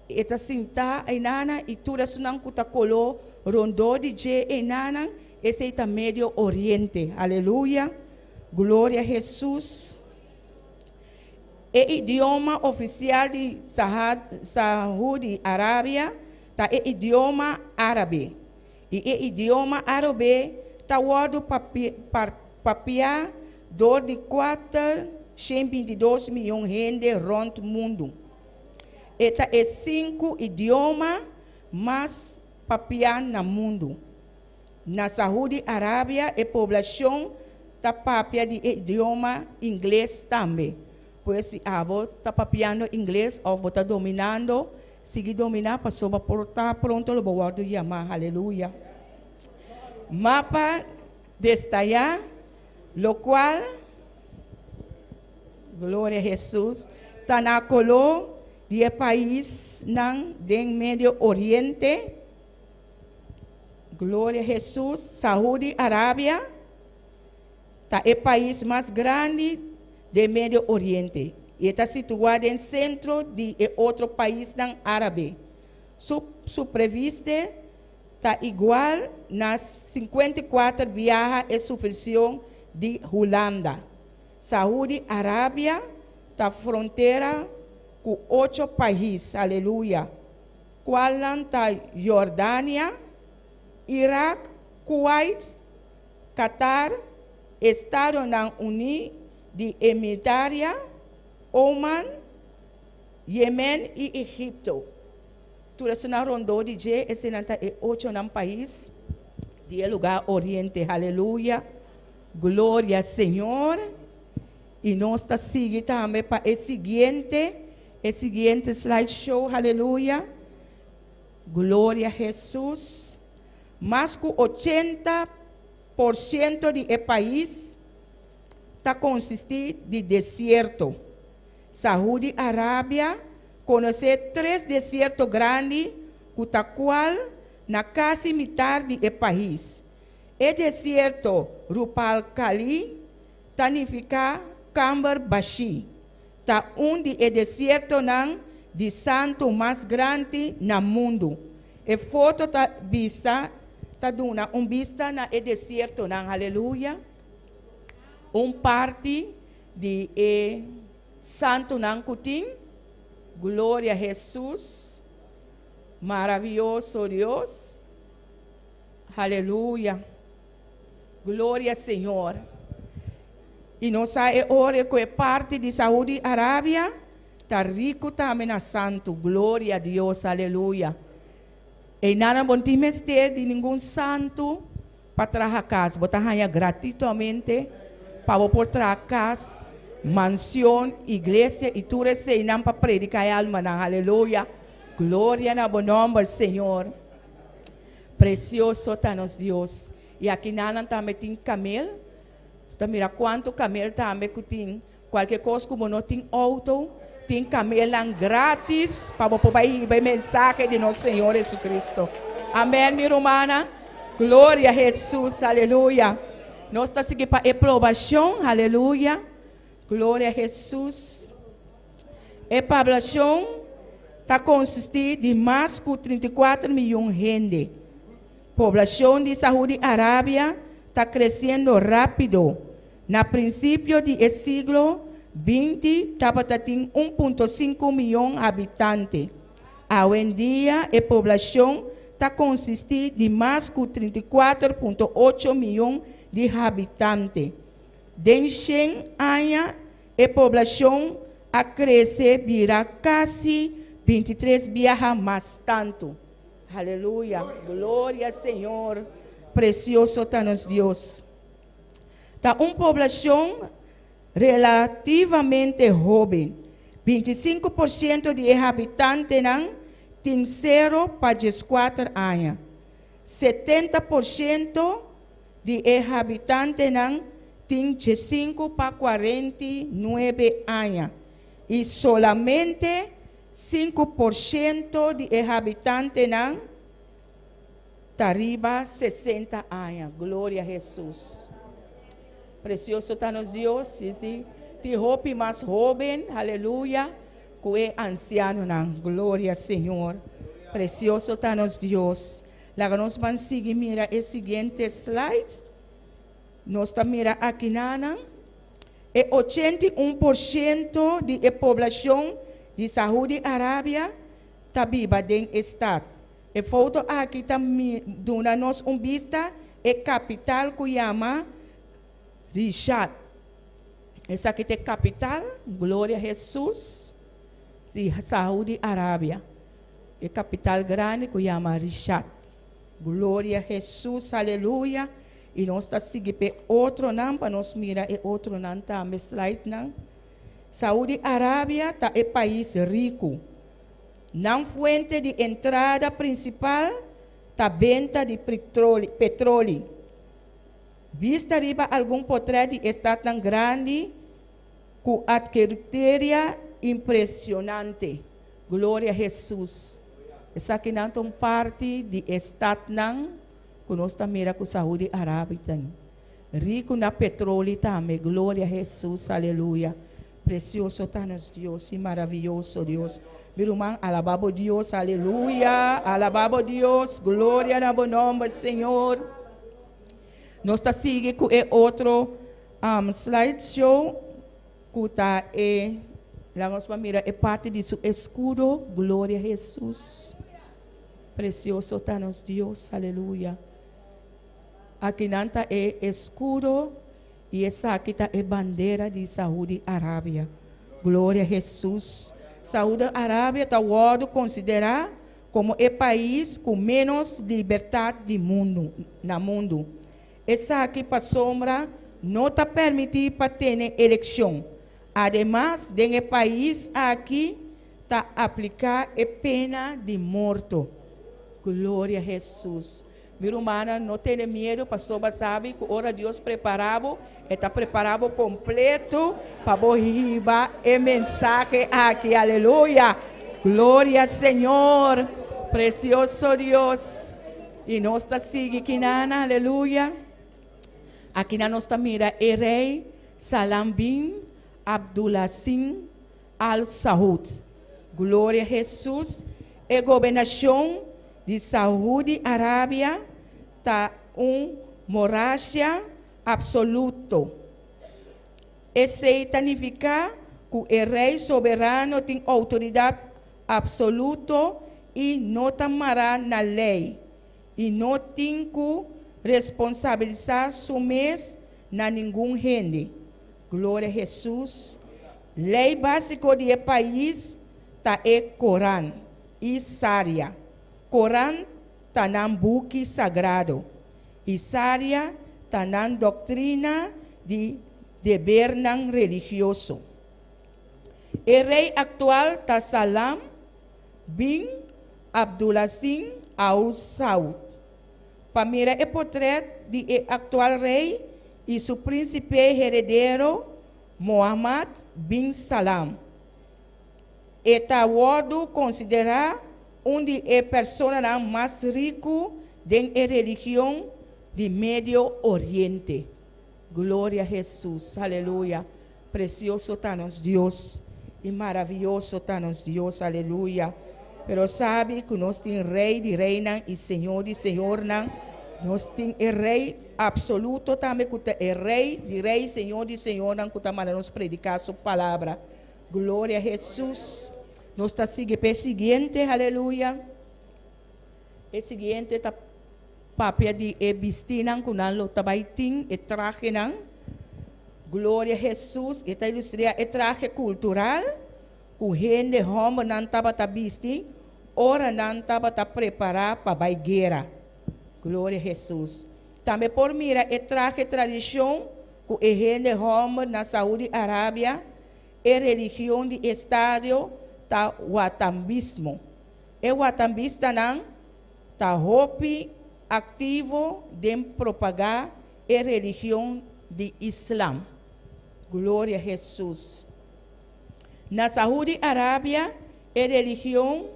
Está sinta enana e tudo isso não está color rondô de je enana. Esse está Médio Oriente. Aleluia. Glória a Jesus. O idioma oficial de Saúde Arábia está o idioma árabe. E o idioma árabe está o papia de 422 milhões de gente rond mundo. Eta é 5 idiomas mais papia no mundo. Na Saúde Arábia, a população está papia de idioma inglês também. Pois se abo está papiando inglês ou está dominando, seguir dominar, passou para estar pronto, o vou chamar, aleluia. Mapa desta aí, lo qual, glória a Jesus, está na colô de país do Médio Oriente. Glória a Jesus, Saúde Arábia, está o país mais grande do Médio Oriente. E está situado no centro de outro país árabe. Sua prevista está igual nas 54 viagens e subversão de Holanda. Saúde Arábia está fronteira com 8 países, aleluia. Qual está Jordânia, Iraque, Kuwait, Qatar, Estados Unidos de Emiratária, Oman, Yemen e Egipto. Tudo isso na rondô de G, esse não está 8 países de lugar oriente, aleluia. Glória ao Senhor. E nós está seguindo também para o seguinte slideshow, aleluia. Glória a Jesus. Mais que 80% do país está consistindo de deserto. Saúde Arábia conhece 3 desertos grandes, cuja qual na quase metade do país. O deserto Rupal Khali significa Camber Bashi. Está de deserto de santo mais grande no mundo. E foto está vista, está dando vista na deserto aleluia. Parte de santo Nancutim. Glória a Jesus. Maravilhoso Deus. Aleluia. Glória ao Senhor. E nós ora que é parte de Saúde Arábia. Está rico também na santo. Glória a Deus. Aleluia. E nada bom time ter de nenhum santo para trazer casa. Botar gratuitamente para por trazer casa, mansão, igreja e tudo isso não para predicar a alma. Aleluia. Gloria na bom nombre, Senhor. Precioso está nos Deus. E aqui nada também tem camel. Você mira quanto camel também que tem. Qualquer coisa como não tem auto, tem camel grátis para poder ir mensagem de nosso Senhor Jesus Cristo. Amém, minha irmã. Glória a Jesus, aleluia. Nós estamos seguindo para a aprovação, aleluia. Glória a Jesus. A população está consistindo de mais de 34 milhões de gente. A população de Saúde Arábia está crescendo rápido. No princípio do século XX, estava tendo 1,5 milhão de habitantes. Hoje em dia, a população está consistindo de mais de 34,8 milhões de habitantes. Em 100 anos, a população a crescer virá quase 23 vezes mais tanto. Aleluia. Glória ao Senhor. Precioso está nos Deus. Está uma população relativamente jovem. 25% de habitantes têm 0 para 14 anos. 70% de habitantes têm 5 para 49 anos. E solamente 5% de habitantes está arriba 60 anos. Glória a Jesus. Precioso está nos Deus. Te roupa mais jovem, aleluia, que é anciano. Glória ao Senhor. Precioso está nos Deus. Lá nós vamos seguir, mira o seguinte slide. Nós estamos mira aqui, e 81% de população de Saúde Arábia está viva dentro do estado. E foto aqui está dando-nos vista e capital que chama Riyadh. Essa aqui é a capital, glória a Jesus, de Saúde Arábia. É a capital grande que chama Riyadh. Glória a Jesus, aleluia. E nós estamos seguindo outro nome, para nós mirar outro nome também, slide não. Saúde Arábia está é país rico. Na fonte de entrada principal está venda de petróleo. Vista arriba algum portrait de estado tão grande com arquitetura impressionante. Glória a Jesus. Essa aqui não é parte de estado não. Nós também com Saúde Arábia. Rico na petróleo também. Glória a Jesus. Aleluia. Precioso está nos Deus e maravilhoso Deus. Meu irmão, alabado Deus. Aleluia. Alabado Deus. Glória no bom nome do Senhor. Nós estamos seguindo com outro slideshow. Que está lá nós vamos mirar é parte de seu escudo. Glória a Jesus. Precioso está nos Deus. Aleluia. Aqui nanta é escudo e essa aqui está é bandeira de Saúde Arábia. Glória a Jesus. Saúde Arábia está considerada como o país com menos liberdade no mundo. Essa aqui para sombra não está permitida para ter eleição. Ademais, dentro do país aqui está aplicar a pena de morte. Glória a Jesus. Minha irmã, não tenha medo, pastor, sabe que ora Deus preparado, está preparado completo para receber a mensagem aqui, aleluia. Glória ao Senhor, precioso Deus. E nós estamos seguindo aqui, aleluia. Aqui nós estamos mirando o rei Salam bin Abdulaziz Al Saud. Glória a Jesus. A governação de Saúde Arábia está monarquia absoluto. Isso significa que o rei soberano tem autoridade absoluta e não tamará na lei. E não tem que responsabilizar sumês na nenhum gente. Glória a Jesus. Lei básica do país está é Corão e Sária. Corão está na book sagrado e Sária está na doutrina de dever religioso. O rei atual está Salam bin Abdulaziz Al Saud. Para mirar o portrait do atual rei e seu príncipe herdeiro, Mohammed bin Salam. Está considerado de pessoas mais ricas da religião do Médio Oriente. Glória a Jesus, aleluia. Precioso está nos Deus e maravilhoso está nos Deus, aleluia. Pero sabe que nós temos rei de reina e senhor de senhor, nós temos o rei absoluto também, que é rei de rei, senhor de senhor, que está mandando nos predicar sua palavra. Glória a Jesus. Nós está seguindo o seguinte, aleluia. O seguinte está papel de vestir, que nós também temos, e traje, glória a Jesus. Está ilustrando o traje cultural. O gente homem não estava vestir, ora não estava preparado para a guerra. Glória a Jesus. Também por mira o traje tradição que o gente homem na Saúde Arábia, a religião de Estado, tá o watambismo. O watambista não tá hopi ativo de propagar a religião de Islã. Glória a Jesus. Na Saúde Arábia, a religião,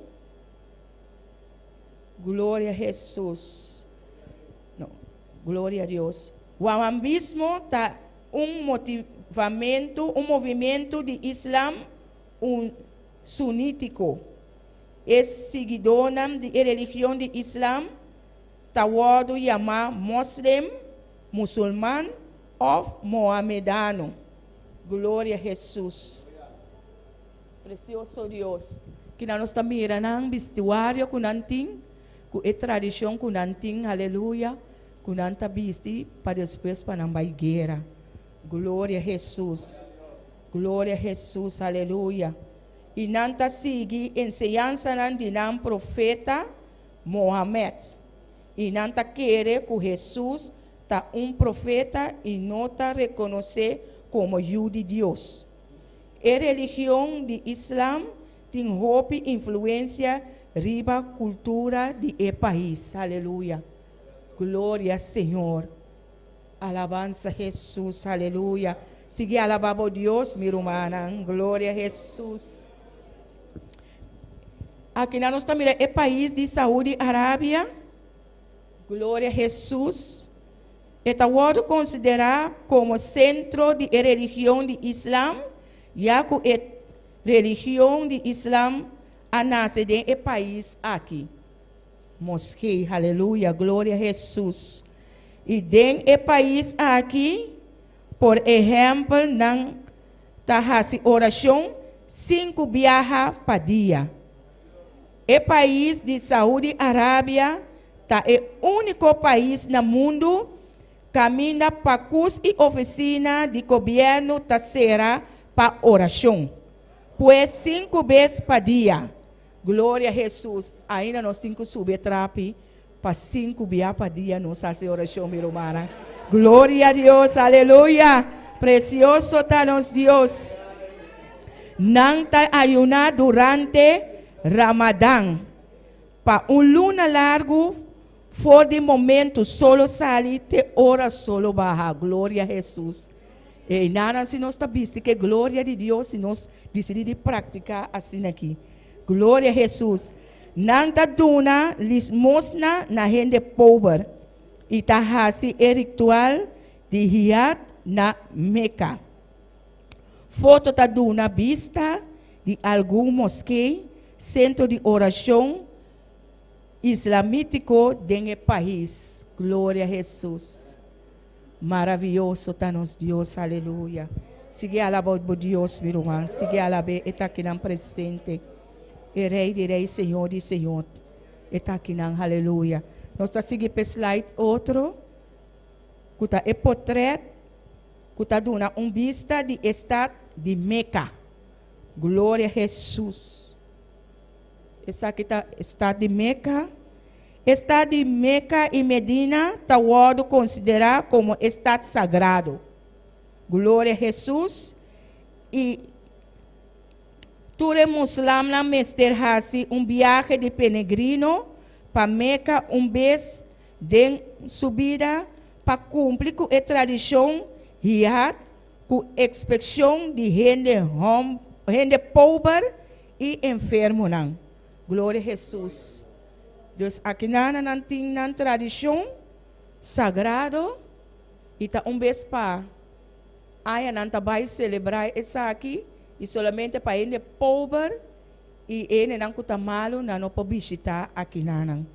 glória a Jesus. Não, glória a Deus. O wahhabismo está movimento de Islã sunítico. É seguidor da religião de Islã, está chamado muçulmano ou mohamedano. Glória a Jesus. Precioso Deus, que nós estamos mirando o vestuário que nós temos, a tradição que nós temos, aleluia, que nós estamos vestindo para depois para não vai guerra. Glória a Jesus, glória a Jesus, aleluia. E nós estamos seguindo a ensinança de um profeta Mohammed. E nós estamos querendo que Jesus está profeta e não está reconhecer como filho de Deus. A religião de Islã tem influência riba cultura do país. Aleluia. Glória ao Senhor. Alabança a Jesus. Aleluia. Sigue alabando a Deus, minha irmã. Glória a Jesus. Aqui nós estamos mirando o país de Saúde Arábia. Glória a Jesus. Está considerado como centro de religião de Islã. Já que a religião de Islã nasce no país aqui. Mosquei, aleluia, glória a Jesus. E dentro do país aqui, por exemplo, não está fazendo oração 5 viagens por dia. O país de Saúde Arábia está o único país no mundo que caminha para curso e oficina de governo terceira para oração. Pois 5 vezes por dia. Glória a Jesus. Ainda nós temos que subir trape para 5 vezes por dia nós fazemos oração, meu irmão. Glória a Deus, aleluia. Precioso está nosso Deus. Não está ayunar durante Ramadã. Para luna largo, for de momento, solo salir, te ora solo baja. Glória a Jesus. E nada se nós está visto que glória de Deus se nós decidimos praticar assim aqui. Glória a Jesus. Não está dando limosna na gente pobre. E está fazendo o ritual de Hajj na Meca. Foto está dando vista de algum mosque, centro de oração islamítico do país. Glória a Jesus. Maravilhoso está nosso Deus, aleluia. Sigue alabando a Deus, meu irmão. Sigue alabando, está aqui na presente. E Rei de Rei, Senhor de Senhor. Está aqui na aleluia. Nós estamos seguindo para slide outro. Que está o portrait. Que está dando vista de estado de Meca. Glória a Jesus. Esse aqui está estado de Meca. Estado de Meca e Medina está considerado como estado sagrado. Glória a Jesus. E Ture muslim na mester hasi viaje de peregrino para Meca vez de subida para cumprir com a tradição hiat com expectação de gente pobre e enfermo não. Glória a Jesus. Deus aqui não tem na tradição sagrado e tá vez para aí não tá vai celebrar essa aqui e somente para gente pobre e ele não está malo não pode visitar aqui não.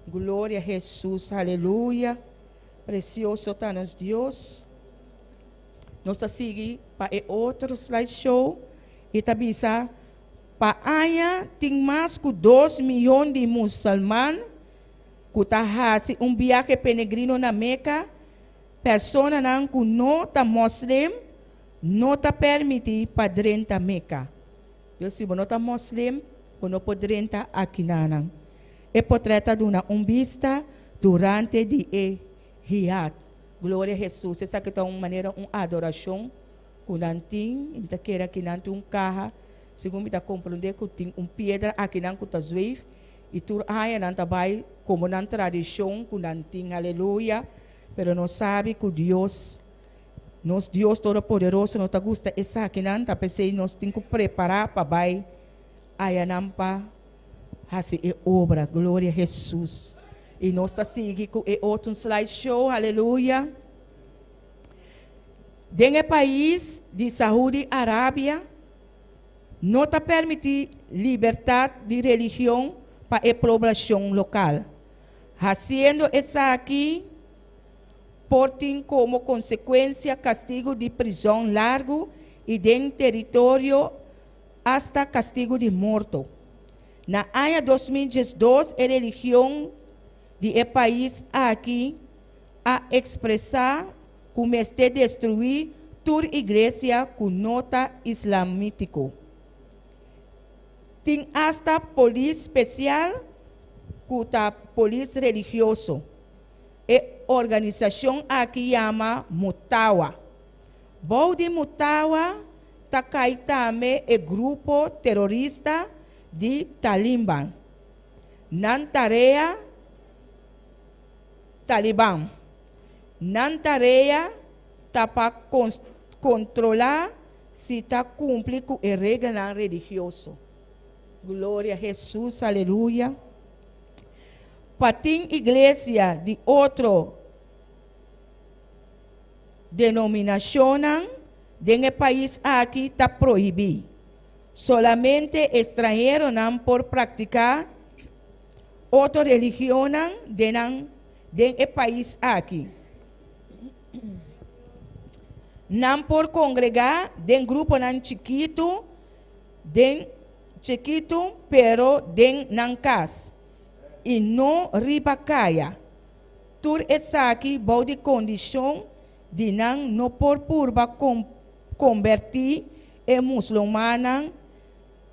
Glória a Jesus, aleluia. Precioso está nos Deus. Nós está seguindo para outro slideshow e tá bisa para aí tem mais que 2 milhões de muçulmanos que tá fazendo viagem peregrino na Meca. Pessoas não que não tá muslim não está permitido para entrar na Meca. Eu se não está muslim, não pode entrar aqui não. E potreta de uma vista durante de hiat. Glória a Jesus. Essa que é uma maneira, uma adoração. Quando tem, então quer que não tem carro, segundo me dá compreender que tem pedra aqui não está zuiv e tu aí não está vai como na tradição que não tem, aleluia. Pero não sabe que Deus, nosso Deus todo-poderoso, não está gosta essa aqui não está pensando nós temos que preparar para vai aí não para fazer obra. Glória a Jesus. E nós está seguindo com outro slideshow, aleluia. Dentro do país de Saúde Arábia, não está permitido liberdade de religião para a população local. Fazendo isso aqui, tem como consequência castigo de prisão largo e de território hasta castigo de morte. Na ano 2012, a religião de país aqui a expressar como este destruir toda igreja com nota islamítico. Tem hasta polícia especial com a polícia religioso. E organização aqui chama Mutawa. Bom de Mutawa tá cai também o grupo terrorista de Talibã. Nan tarefa Talibã. Nan tarefa tá para controlar se está cumprir com a regra religiosa. Glória a Jesus, aleluia. Para ter igreja de outra denominação, dentro do país aqui está proibido. Solamente estrangeiros não por praticar outra religião dentro do país aqui. Não por congregar dentro grupo chiquito, pero dentro casa. E não ribacaia. Tur essa aqui boa de condição de não por purba convertir em muçulmana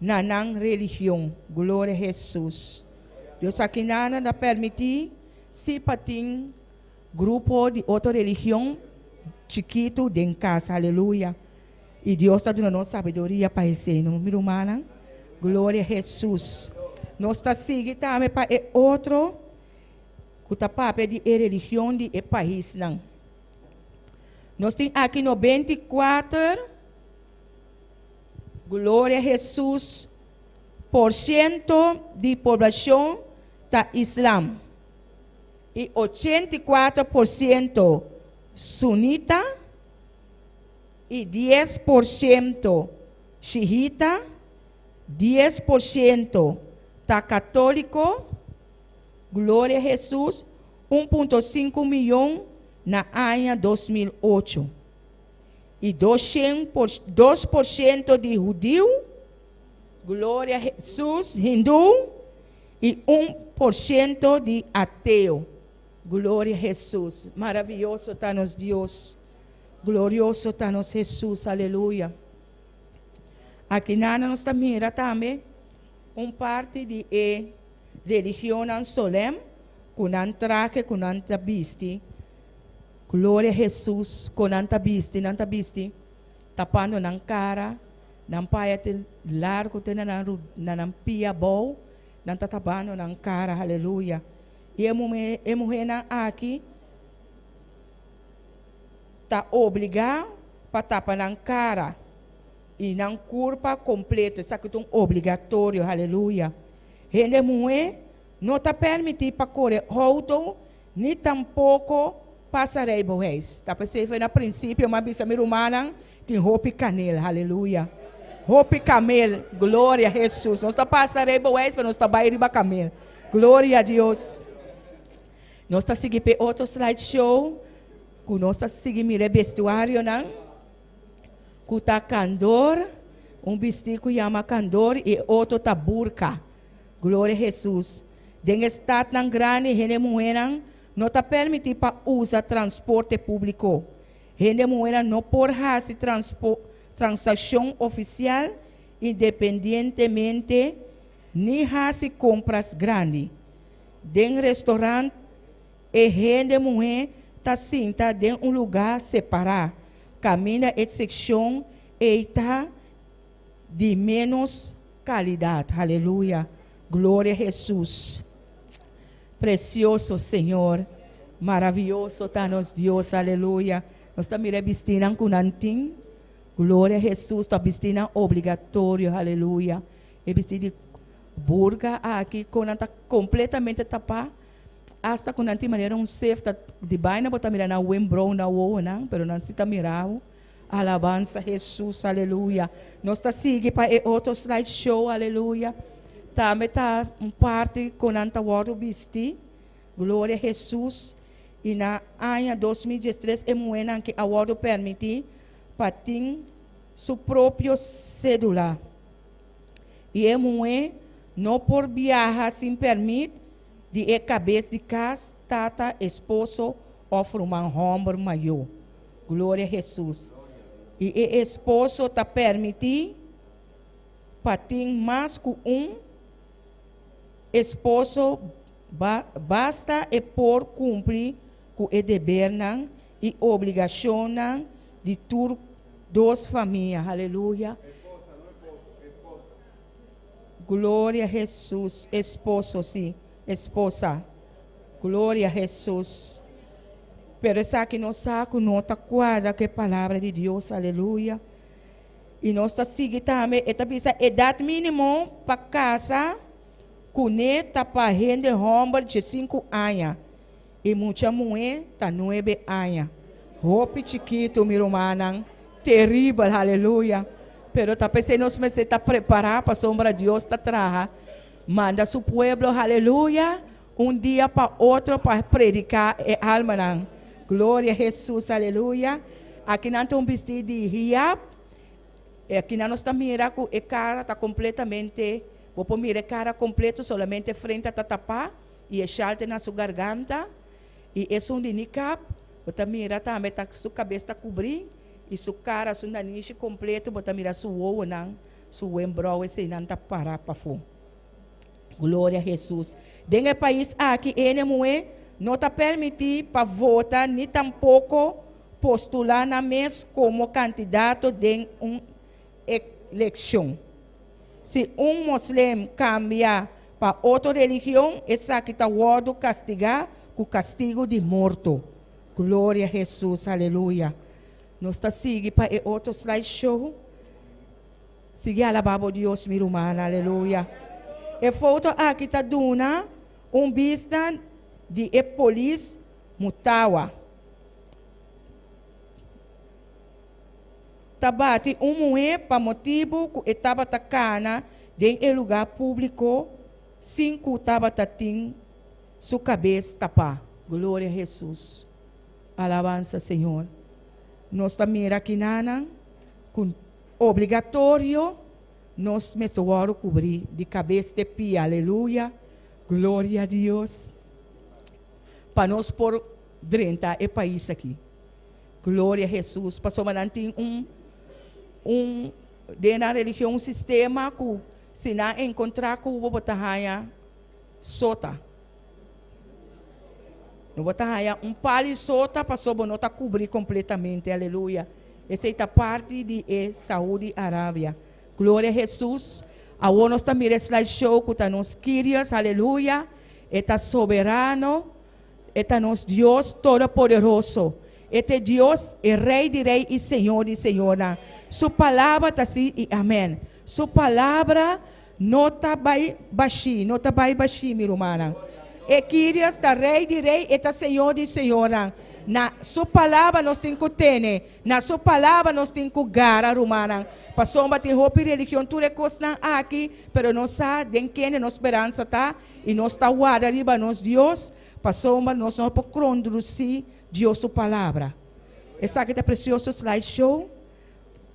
na religião. Glória a Jesus. Deus aqui não permitir se patim grupo de outra religião chiquito de casa. Aleluia. E Deus está dando nossa sabedoria para esse número humano. Glória a Jesus. Nós está seguindo também para outro que está papel de religião de país não. Nós temos aqui 94, glória a Jesus, % de população da Islã e 84% sunita e 10% xiita, 10% tá católico, glória a Jesus, 1,5 milhão na ano 2008. E 2% de judeu, glória a Jesus, hindu, e 1% de ateu. Glória a Jesus. Maravilhoso está nos Deus. Glorioso está nos Jesus. Aleluia. Aqui nós também também parte de religião solene, com traje, com viste. Glória a Jesus, com viste, tapando na cara, Nan paia te largo te nan pia bom, nan tatabano nan cara, aleluia. E emu rena aqui tá obrigar para tapar nan cara e nan curva completo, isso aqui é obrigatório, aleluia. Rende mulher não tá permitir para correr rodo, nem tampouco passarei boés. Tá para ser no princípio, uma bisa mirumana tem roupa canela, aleluia. Roupa camel, glória a Jesus. Nós tá passarei boés, mas nós tá bairiba camel. Glória a Deus. Nós tá seguindo outro slideshow, que nós tá seguindo vestuário, não? Que tá candor, vestido que chama candor e outro tá burca. Glória a Jesus. Den estado nan grande, gente mulher não tá permitido para usar transporte público. Gente mulher não pode fazer transação oficial, independentemente, nem fazer compras grandes. Den restaurante, e gente mulher tá sentada em lugar separado. Camina em secção e está de menos qualidade. Aleluia. Glória a Jesus. Precioso Senhor. Maravilhoso está nosso Deus. Aleluia. Nós estamos vestindo com nantim. Glória a Jesus. Está vestindo obrigatório. Aleluia. E vestido de burga aqui com nanta completamente tapado. Hasta com nantim maneira safe de baina botar mirar na wembro na wo não, pero não se tá mirado. Alabança Jesus. Aleluia. Nós está seguindo para outro slideshow. Aleluia. Também está parte com nanta word vesti. Glória a Jesus. E na ano 2013 é muito que a word permite para ter seu próprio cédula. E é muito não por viajar sem permite de cabeça de casa, tata, esposo, ofre um homem maior. Glória a Jesus. E o esposo está permitido para ter mais que esposo, basta e por cumprir com o dever e obrigação de ter duas famílias. Aleluia. Glória a Jesus. Esposo, sim. Esposa. Glória a Jesus. Pero essa aqui não sabe, não está quadra que é a palavra de Deus. Aleluia. E nós está seguindo também, a idade mínima para casa, cuneta para gente homem de 5 anos. E muita mulher está 9 anos. Roupa chiquito, meu irmão, terrível, aleluia. Pero está pensando, nós está preparado para a sombra de Deus, está atrás. Manda seu pueblo, aleluia, dia para outro para predicar a alma. Glória a Jesus, aleluia. Aqui não tem vestido de hijab. Aqui não está mirando com a cara, está completamente, vou mirar a cara completa, solamente frente a tapar e a chalte na sua garganta. E é um de niqab, você mira também, tá, sua cabeça está cobrir, e sua cara, sua nariz completo, você mira sua ovo, sua embro, esse não está parado para fora. Glória a Jesus. Dentro do país aqui, ele não está permitido para votar, nem tampouco postular na mesa como candidato de uma eleição. Se muçulmano cambia para outra religião, esse aqui está o castigar com castigo de morto. Glória a Jesus, aleluia. Nós está seguindo para outro slideshow. Siga a alabar a Deus, meu irmão, aleluia. E foto aqui está dando vista de polícia Mutawa. Tabate mulher para motivo que estava atacando em lugar público, 5 estava tem sua cabeça tapada. Glória a Jesus. Alabança, Senhor. Nós também aqui nana com obrigatório. Nós mesmo cobrir de cabeça de pia, aleluia, glória a Deus. Para nós por dentro é país aqui, glória a Jesus. Passou mas tem dentro da religião um sistema que se não encontrar com o botarraia sota, no botarraia pali sota passou não está cobrir completamente, aleluia. Essa é a parte de Saúde Arábia. Glória a Jesus. Agora nós também slideshow que está nos queridos, aleluia. Está soberano, está nos Deus todo-poderoso. Este Deus é Rei de Rei e Senhor de Senhora. Sua palavra está assim e amém. Sua palavra não está baixinho, meu irmão. E queridos, está Rei de Rei e está Senhor de Senhora. Na sua palavra nós temos que ter, na sua palavra nós temos que gara, romana. Passou uma roupa religião, tudo é coisa aqui, pero nós sabemos quem é nossa esperança tá e nós está guarda riba nos Deus. Passou uma nós não podemos conduzir Deus sua palavra. Essa aqui é precioso slideshow.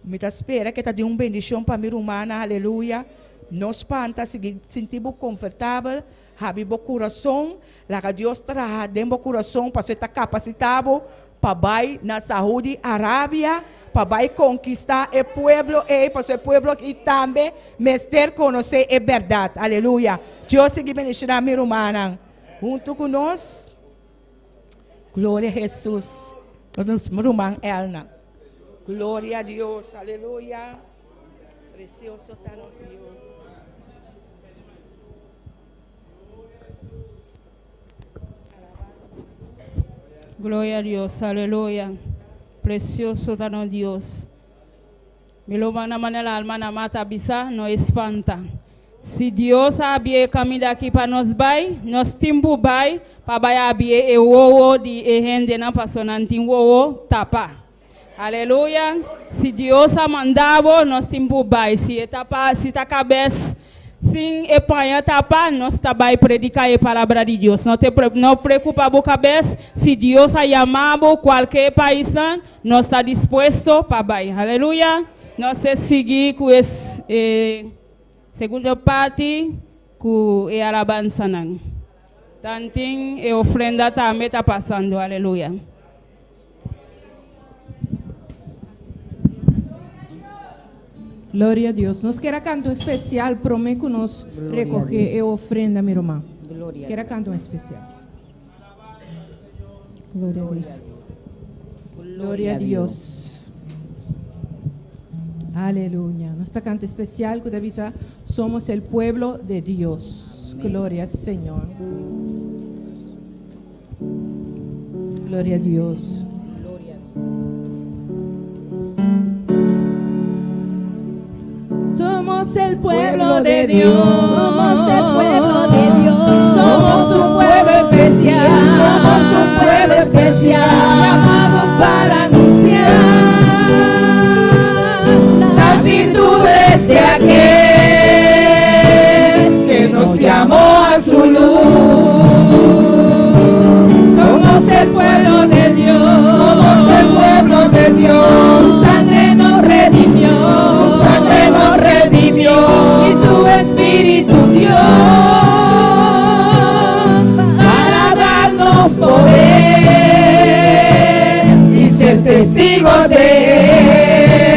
Me tá espera que está de bendição para minha humana, aleluia. Nos panta sentimos confortável, have bom coração, lá que Deus traz dentro do coração para ser capacitado para vai na Saúde Arábia, para vai conquistar o pueblo e para ser pueblo e também mestre conhecer a verdade, aleluia. Deus siga bendicionar minha irmã, junto com nós. Glória a Jesus. Minha irmã Elna. Glória a Deus, aleluia. Precioso está nosso Deus. Glória a Deus, aleluia. Precioso está nosso Deus. Me lo van a manela alma na mata bisa, no espanta. Se Deus abrir caminho daqui para nós vai, nós tempo vai, para vai abrir e o de rende na passonante o tapa. Aleluia. Se Deus a mandava, nós tempo vai. Se tá cabeça sim e panha tapa, nós tá vai predicar a palavra de Deus. Não preocupa a cabeça. Se Deus a chamava qualquer país, nós está disposto para vai. Aleluia. Nós seguir com esse segunda parte com a alabança. Tanto a ofrenda também está passando. Aleluia. Glória a Deus. Nós queremos canto especial, prometo que nós recoger a ofrenda, minha irmã. Nós queremos canto um especial. Glória a Deus. Glória a Deus. Aleluya. Nuestra canta especial que avisa, somos el pueblo de Dios. Gloria al Señor. Gloria a Dios. Somos el pueblo de Dios. Somos el pueblo de Dios. Somos un pueblo especial. Somos un pueblo especial. Llamados para anunciar las virtudes de aquel que nos llamó a su luz. Somos el pueblo de Dios. Somos el pueblo de Dios. Su sangre nos redimió. Su sangre nos redimió. Y su espíritu dio para darnos poder Y ser testigos de Él.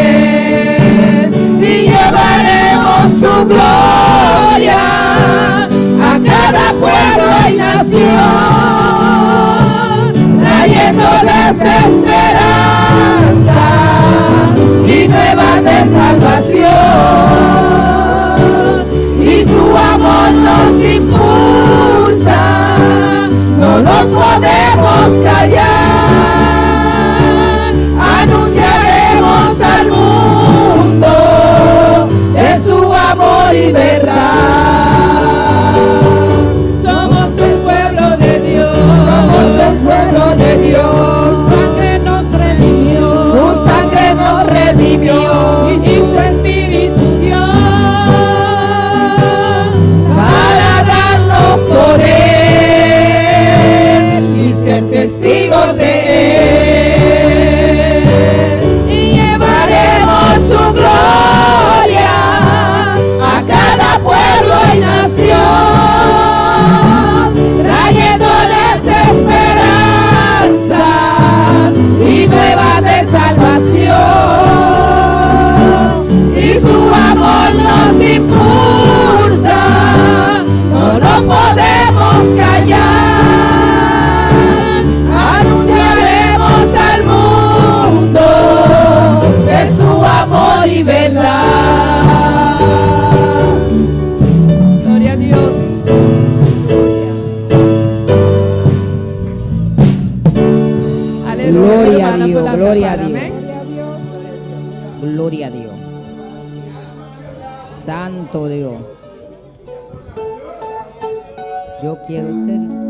y llevaremos su gloria a cada pueblo y nación, trayéndoles esperanza y nuevas de salvación. Y su amor nos impulsa, no nos podemos callar, anunciaremos al mundo de su amor y verdad. Somos el pueblo de Dios. Somos el pueblo de Dios. Su sangre nos redimió. Su sangre nos redimió. Y su espíritu dio para darnos poder Y ser testigos Gloria a Padre. Dios. Amén. Gloria a Dios. Santo Dios. Yo quiero ser.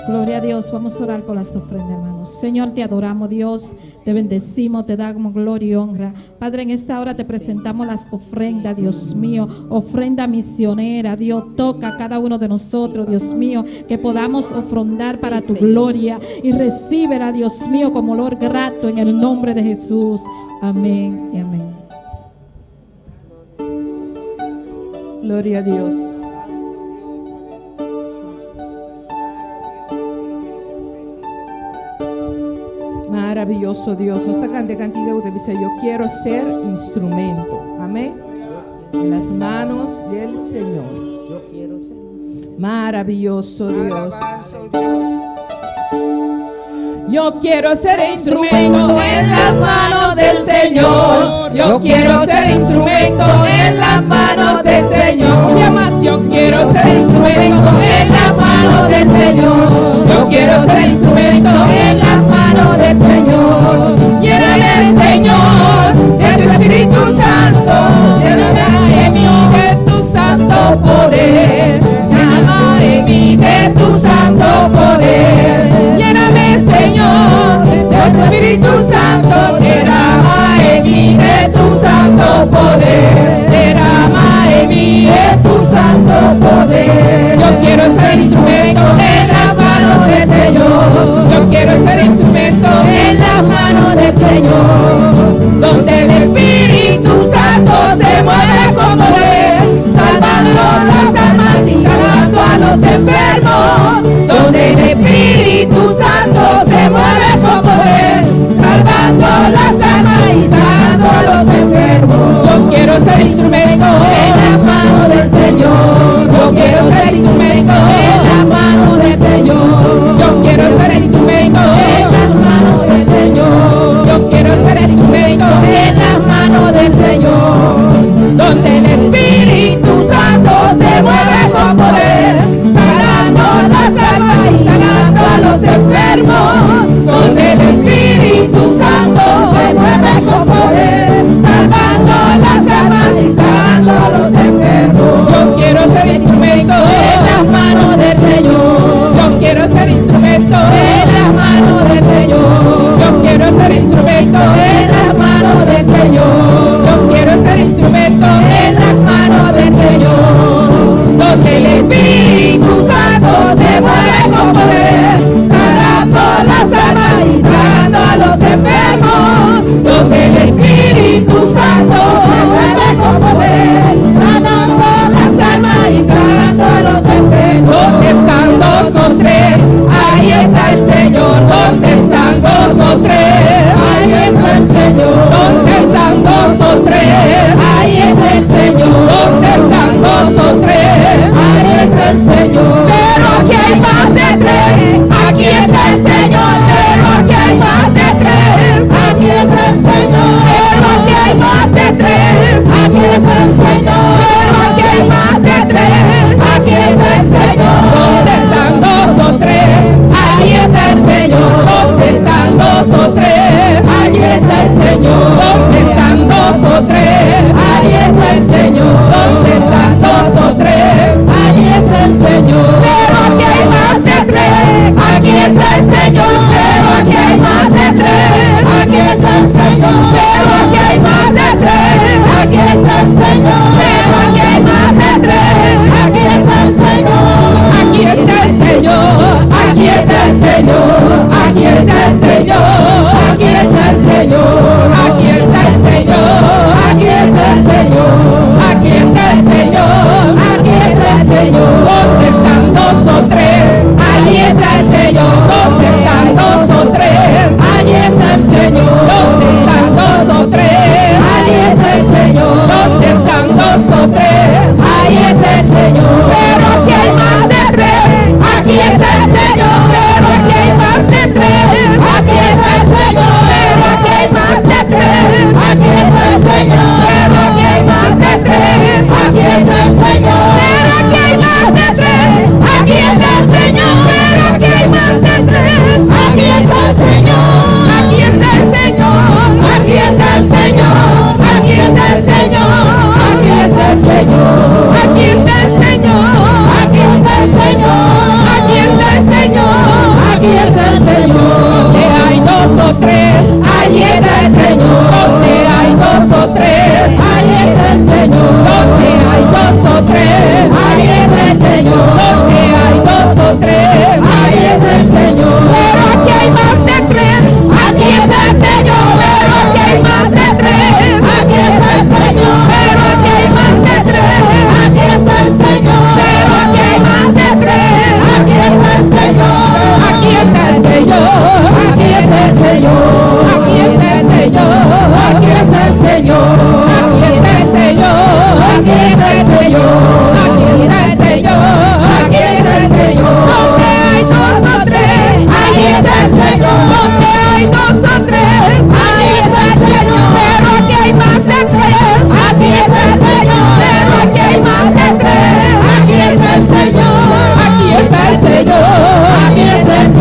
Gloria a Dios, vamos a orar por las ofrendas, hermanos. Señor, te adoramos, Dios, te bendecimos, te damos gloria y honra. Padre, en esta hora te presentamos las ofrendas, Dios mío, ofrenda misionera. Dios, toca a cada uno de nosotros, Dios mío, que podamos ofrendar para tu gloria y recíbela, Dios mío, como olor grato en el nombre de Jesús. Amén y amén. Gloria a Dios. Maravilloso Dios. Esta cantidad usted dice, yo quiero ser instrumento. Amén. En las manos del Señor. Yo quiero ser. Maravilloso Dios. Alabanza, Dios. Yo quiero ser instrumento en las manos del Señor. Yo quiero ser instrumento en las manos del Señor. ¿Qué más? Yo quiero ser instrumento en las manos del Señor. Yo quiero ser instrumento en las manos del Señor. Lléname, Señor, de tu Espíritu Santo. Lléname de mí de tu santo poder. Lléname de mí de tu santo poder. Lléname, Señor, de tu Espíritu Santo. Derrama en mí de tu santo poder. Derrama en mí de tu santo poder. Yo quiero ser instrumento en las manos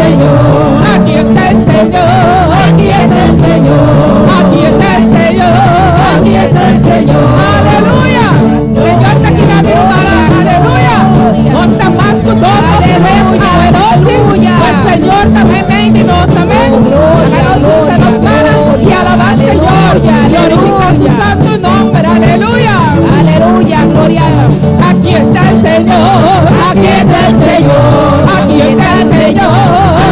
Señor, aquí está el Señor, aquí está el Señor, aquí está el Señor, aquí está el Señor. Aleluya. Señor, te quiero mi hermana, aleluya. Nós estamos mais com nós, aleluya. O Señor também vem de nós, amém. Agora nós nos para e alabar Señor, glorificar su santo nombre, aleluya. Aleluya, gloria. Aquí está el Señor, aquí está el Señor, aquí está el Señor,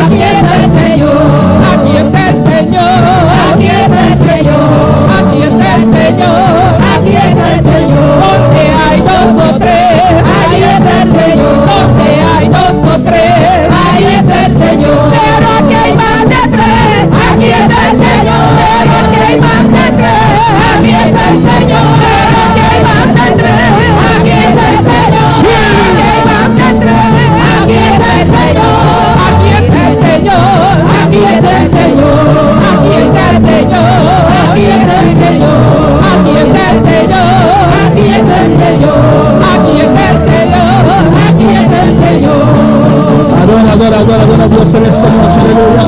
aquí está el Señor, aquí está el Señor, aquí está el Señor, aquí está el Señor, aquí está el Señor. Donde hay dos o tres, ahí está el Señor. Donde hay dos o tres, ahí está el Señor. Pero aquí hay más de tres, aquí está el Señor. Pero aquí hay más de tres, aquí está el Señor. Pero aquí hay más de tres, aquí está el Señor. Aquí hay más de tres, aquí está el Señor. Aquí está el Señor, aquí está el Señor. Aquí está el Señor, aquí está el Señor. Aquí está el Señor, aquí está el Señor. Aquí está el Señor, aquí está el Señor. Adora, adora, adora, adora a Dios en esta noche, aleluya.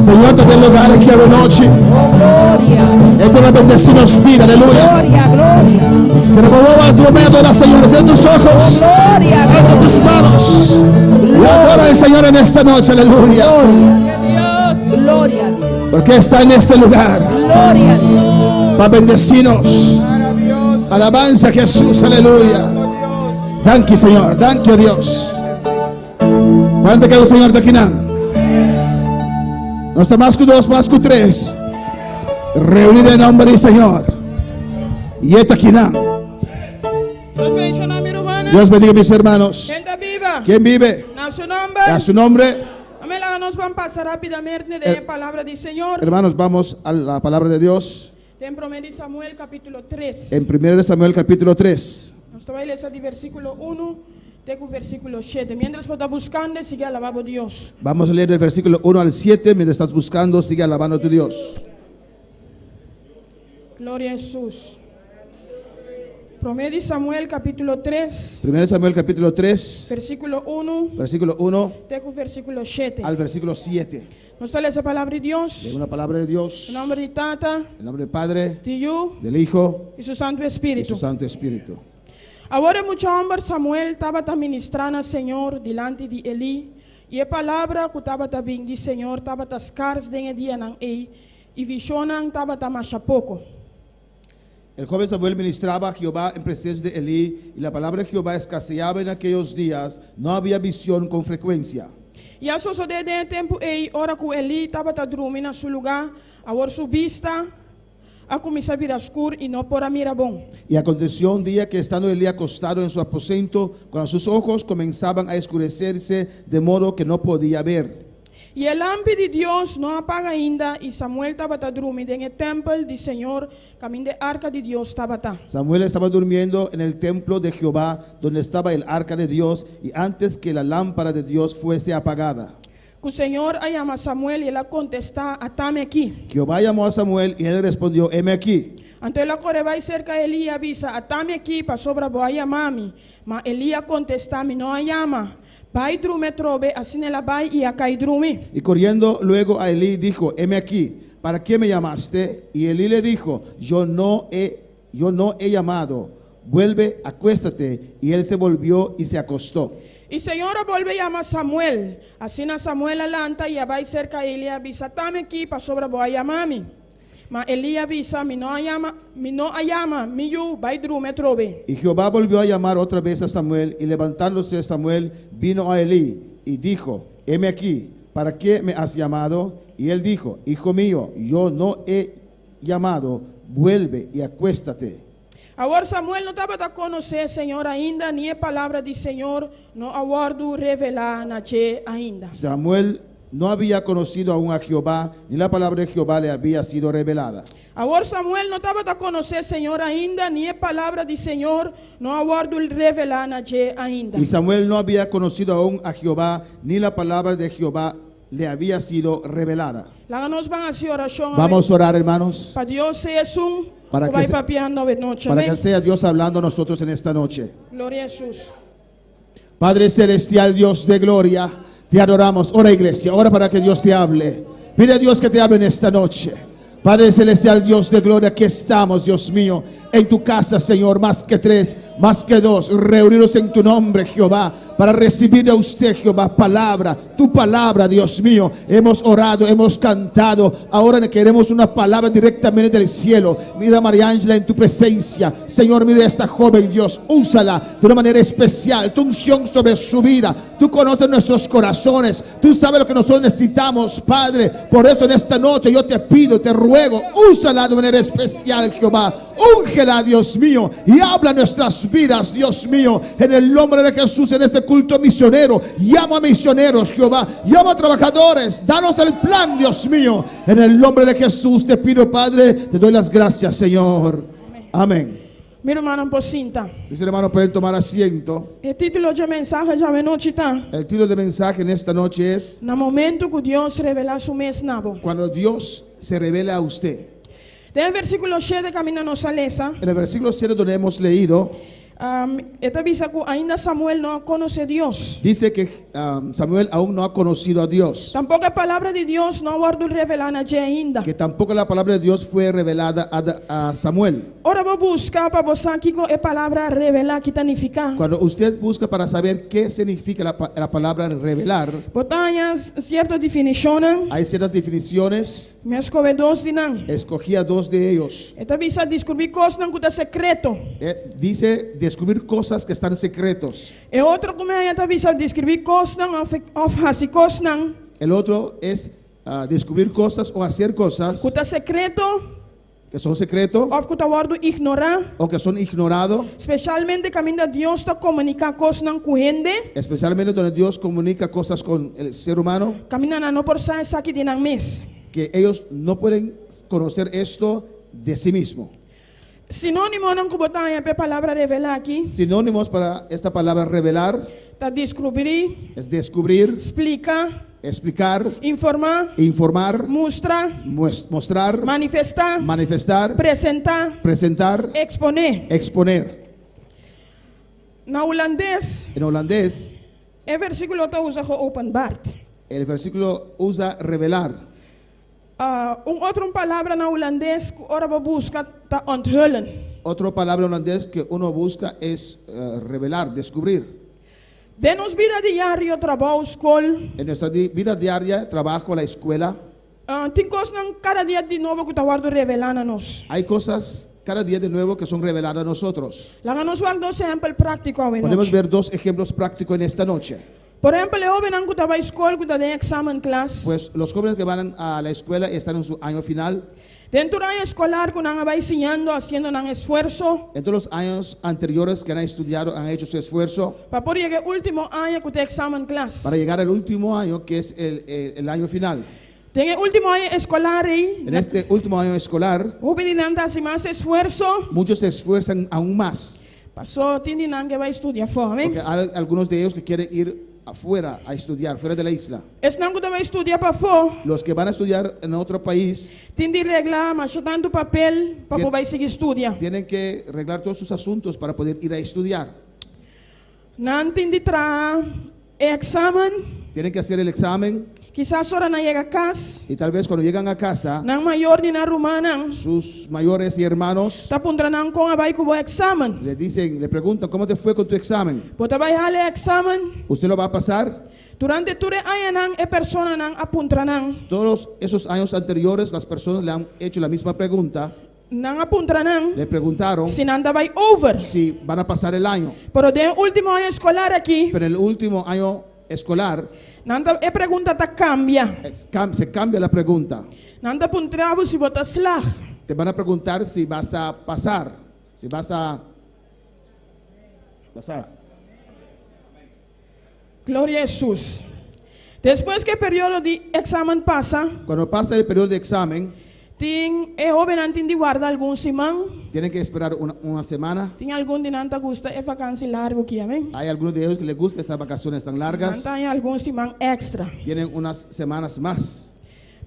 Señor, te doy lugar aquí a la noche. Él te va a bendecir, nos pide, aleluya. Gloria, gloria. Se removas de momento, la Señor, cierra tus ojos, alza tus manos y adora al Señor en esta noche, aleluya. Gloria a Dios. Porque está en este lugar Gloria a Dios. para bendecirnos. Maravilloso. Alabanza a Jesús, aleluya. Thank you, Señor, thank you, Dios. ¿Cuánto queda el Señor de Aquinán? No está más que dos, más que tres. Reunido en nombre del Señor. Y esta Aquinán. Dios bendiga, mi hermana. Dios bendiga, mis hermanos. ¿Quién está viva? ¿Quién vive? A su nombre. A su nombre. Amén. Nos vamos a pasar rápidamente de la palabra del Señor. Hermanos, vamos a la palabra de Dios. En 1 Samuel capítulo 3. En 1 Samuel capítulo 3. Nos va a leer de versículo 1 de versículo 7. Mientras está buscando, sigue alabando a Dios. Vamos a leer del versículo 1 al 7. Mientras estás buscando, sigue alabando a tu Dios. Gloria a Jesús. 1 Samuel capítulo 3. 1 Samuel capítulo 3. Versículo 1. Versículo 1 de versículo 7. al versículo 7. Nos trae esa palabra de Dios. De una palabra de Dios. En nombre de Tata. En nombre del Padre. De Hijo. Del Hijo. Y su Santo Y Espíritu. su Santo Espíritu. Agora mucho hombre Samuel estaba ministrando al Señor delante de Eli. Y la palabra que estaba también del Señor estaba las caras de día nan ei. Y visionan estaba más poco. El joven Samuel ministraba a Jehová en presencia de Elí, y la palabra de Jehová escaseaba en aquellos días. No había visión con frecuencia. E a suceder de tempo ei, ora que Eli estava dormindo em seu lugar, agora sua vista a começar a virar escuro e não por a mirar bom. Y aconteció un día que estando Elí acostado en su aposento, cuando sus ojos comenzaban a escurecerse de modo que no podía ver. E a lâmpada de Deus não apaga ainda, e Samuel estava dormindo em templo do Senhor, caminho da arca de Deus estava. Samuel estaba durmiendo en el templo de Jehová, donde estaba el arca de Dios, y antes que la lámpara de Dios fuese apagada. Que o Senhor chama a Samuel e ele contesta, atame aqui. Jehová llamó a Samuel y él respondió, heme aquí. Então ele corre vai cerca de Eli e avisa, atame aqui para sobra boa chamar-me. Mas Eli contesta-me, não a chama. Vai drume trobe, assim ela vai e a cai drume. Y corriendo luego a Elí dijo, heme aquí, ¿para qué me llamaste? Y Elí le dijo, yo no he llamado, vuelve, acuéstate. Y él se volvió y se acostó. E Senhor volve a chamar Samuel. Assim Samuel alanta e vai cerca de ele e avisa, atame aqui para sobra boa chamar-me. Mas Eli avisa, me não a llama, me vai drume trobe. Y Jehová volvió a llamar otra vez a Samuel, y levantándose Samuel vino a Elí y dijo, heme aquí, ¿para qué me has llamado? Y él dijo, hijo mío, yo no he llamado, vuelve y acuéstate. Agora Samuel não estava a conhecer Senhor ainda, nem a palavra do Senhor não aguardo revelar na che ainda. Samuel no había conocido aún a Jehová, ni la palabra de Jehová le había sido revelada. Agora Samuel não estava a conhecer Senhor ainda, nem a palavra do Senhor não aguardo revelar na che ainda. Y Samuel no había conocido aún a Jehová, ni la palabra de Jehová le había sido revelada. Vamos a orar, hermanos, para Dios sea para que sea Dios hablando a nosotros en esta noche. Gloria a Jesús. Padre celestial, Dios de gloria, Te adoramos. Ora, iglesia, ora para que Dios te hable. Pide a Dios que te hable en esta noche. Padre celestial, Dios de gloria, aquí estamos, Dios mío, en tu casa, Señor, más que 3, más que 2, reunidos en tu nombre, Jehová, para recibir de usted, Jehová, palabra, tu palabra, Dios mío. Hemos orado, hemos cantado, ahora queremos una palabra directamente del cielo. Mira a María Ángela en tu presencia, Señor, mira a esta joven, Dios, úsala de una manera especial, tu unción sobre su vida. Tú conoces nuestros corazones, tú sabes lo que nosotros necesitamos, Padre. Por eso en esta noche yo te pido, te ruego, úsala de manera especial, Jehová. Úngela, Dios mío, y habla nuestras vidas, Dios mío, en el nombre de Jesús. En este culto misionero, llama a misioneros, Jehová, llama a trabajadores, danos el plan, Dios mío, en el nombre de Jesús. Te pido, Padre, te doy las gracias, Señor. Amén. Mi hermano Pocinta. Mis hermanos, pueden tomar asiento. El título de mensaje ya me nochita. El título de mensaje en esta noche es: Na momento que Dios revela su mes nabo. cuando Dios se revela a usted. En el versículo 7 camina nos alesa. En el versículo 7 donde hemos leído, Esta visa que ainda Samuel no conoce a Dios. dice que Samuel aún no ha conocido a Dios, Tampoco la palabra de Dios no ha sido revelada ainda. que tampoco la palabra de Dios fue revelada a Samuel. Ahora voy a buscar para vos aquí con la palabra revelar que significa. Cuando usted busca para saber qué significa la palabra revelar, Botanha ciertas definiciones. hay ciertas definiciones. Me escoge dos dinan. Escogí a 2 de ellos. Esta visa descubrir cosas que están secreto. Dice descubrir cosas que están secretos. E outro como é esta visa descrever cosas of hasi cosas El otro es descubrir cosas o hacer cosas que está secreto que son secretos of que está guardo ignorar. o que son ignorados, Especialmente caminho de Deus está comunicar cosas com gente. especialmente donde Dios comunica cosas con el ser humano, Caminho não por sair aqui de nang mes. que ellos no pueden conocer esto de sí mismo. Sinônimo não que botar a palavra revelar aqui. Sinónimos para esta palabra revelar Tá descobrir, es descubrir, explicar, explicar, informar, informar, mostrar, mostrar, manifestar, manifestar, presentar, presentar, exponer. exponer. Na holandês, En holandés, é versículo está usa geopenbaard. el versículo usa revelar. Outra palavra na holandês que ora vou buscar tá onthullen. Otra palabra holandés que uno busca es revelar, descubrir. De nos vida diário, trabalho, escola, En nuestra vida diaria, trabajo, la escuela, tem coisas cada dia de novo que está guardo revelando a nós. hay cosas cada día de nuevo que son reveladas a nosotros. Lá nós vamos dar exemplo prático a Podemos ver 2 ejemplos prácticos en esta noche. Por exemplo, eu venho que estava escola, que está em exame classe. Pues los jóvenes que van a la escuela y están en su año final, Dentro do ano escolar, que não vai ensinando, haciendo um esforço, en todos los años anteriores que han estudiado, han hecho su esfuerzo para poder chegar ao último ano que tem exame classe. para llegar al último año, que es el año final. Tem o último ano escolar aí, En este último año escolar, o pedindo assim mais esforço, muchos se esfuerzan aún más, passou tem que vai estudar fora, porque hay algunos de ellos que quieren ir afuera a estudiar, fuera de la isla. Esse não que vai estudar para fora. Los que van a estudiar en otro país Tem de reglar, mas tanto papel para poder seguir estudar. tienen que arreglar todos sus asuntos para poder ir a estudiar. Não tem de trazer exame, Tienen que hacer el examen quizás ahora não chega a casa, y tal vez cuando llegan a casa, não maior nem na rumana, sus mayores y hermanos está apontando com a vai com o exame. le preguntan, ¿cómo te fue con tu examen? Bota vai hale exame, ¿Usted lo va a pasar? durante todo o ano a persona não apontarão, Todos esos años anteriores las personas le han hecho la misma pregunta, não apontarão, le preguntaron se não vai over. si van a pasar el año, Pero de último ano escolar aqui, pero en el último año escolar não a pergunta tá cambia. se cambia la pregunta. Não tá apontando se bota slag. Te van a preguntar si vas a pasar, si vas a pasar. Glória a Jesus. Depois que o período de exame passa, Cuando pasa el periodo de examen, é jovem não tem de guardar algum semana, tienen que esperar una semana. tem algum de não tá gosta é vacância largo aqui, amém? Hay algunos de ellos que les gustan estas vacaciones tan Não largas, tem algum semana extra. tienen unas semanas más,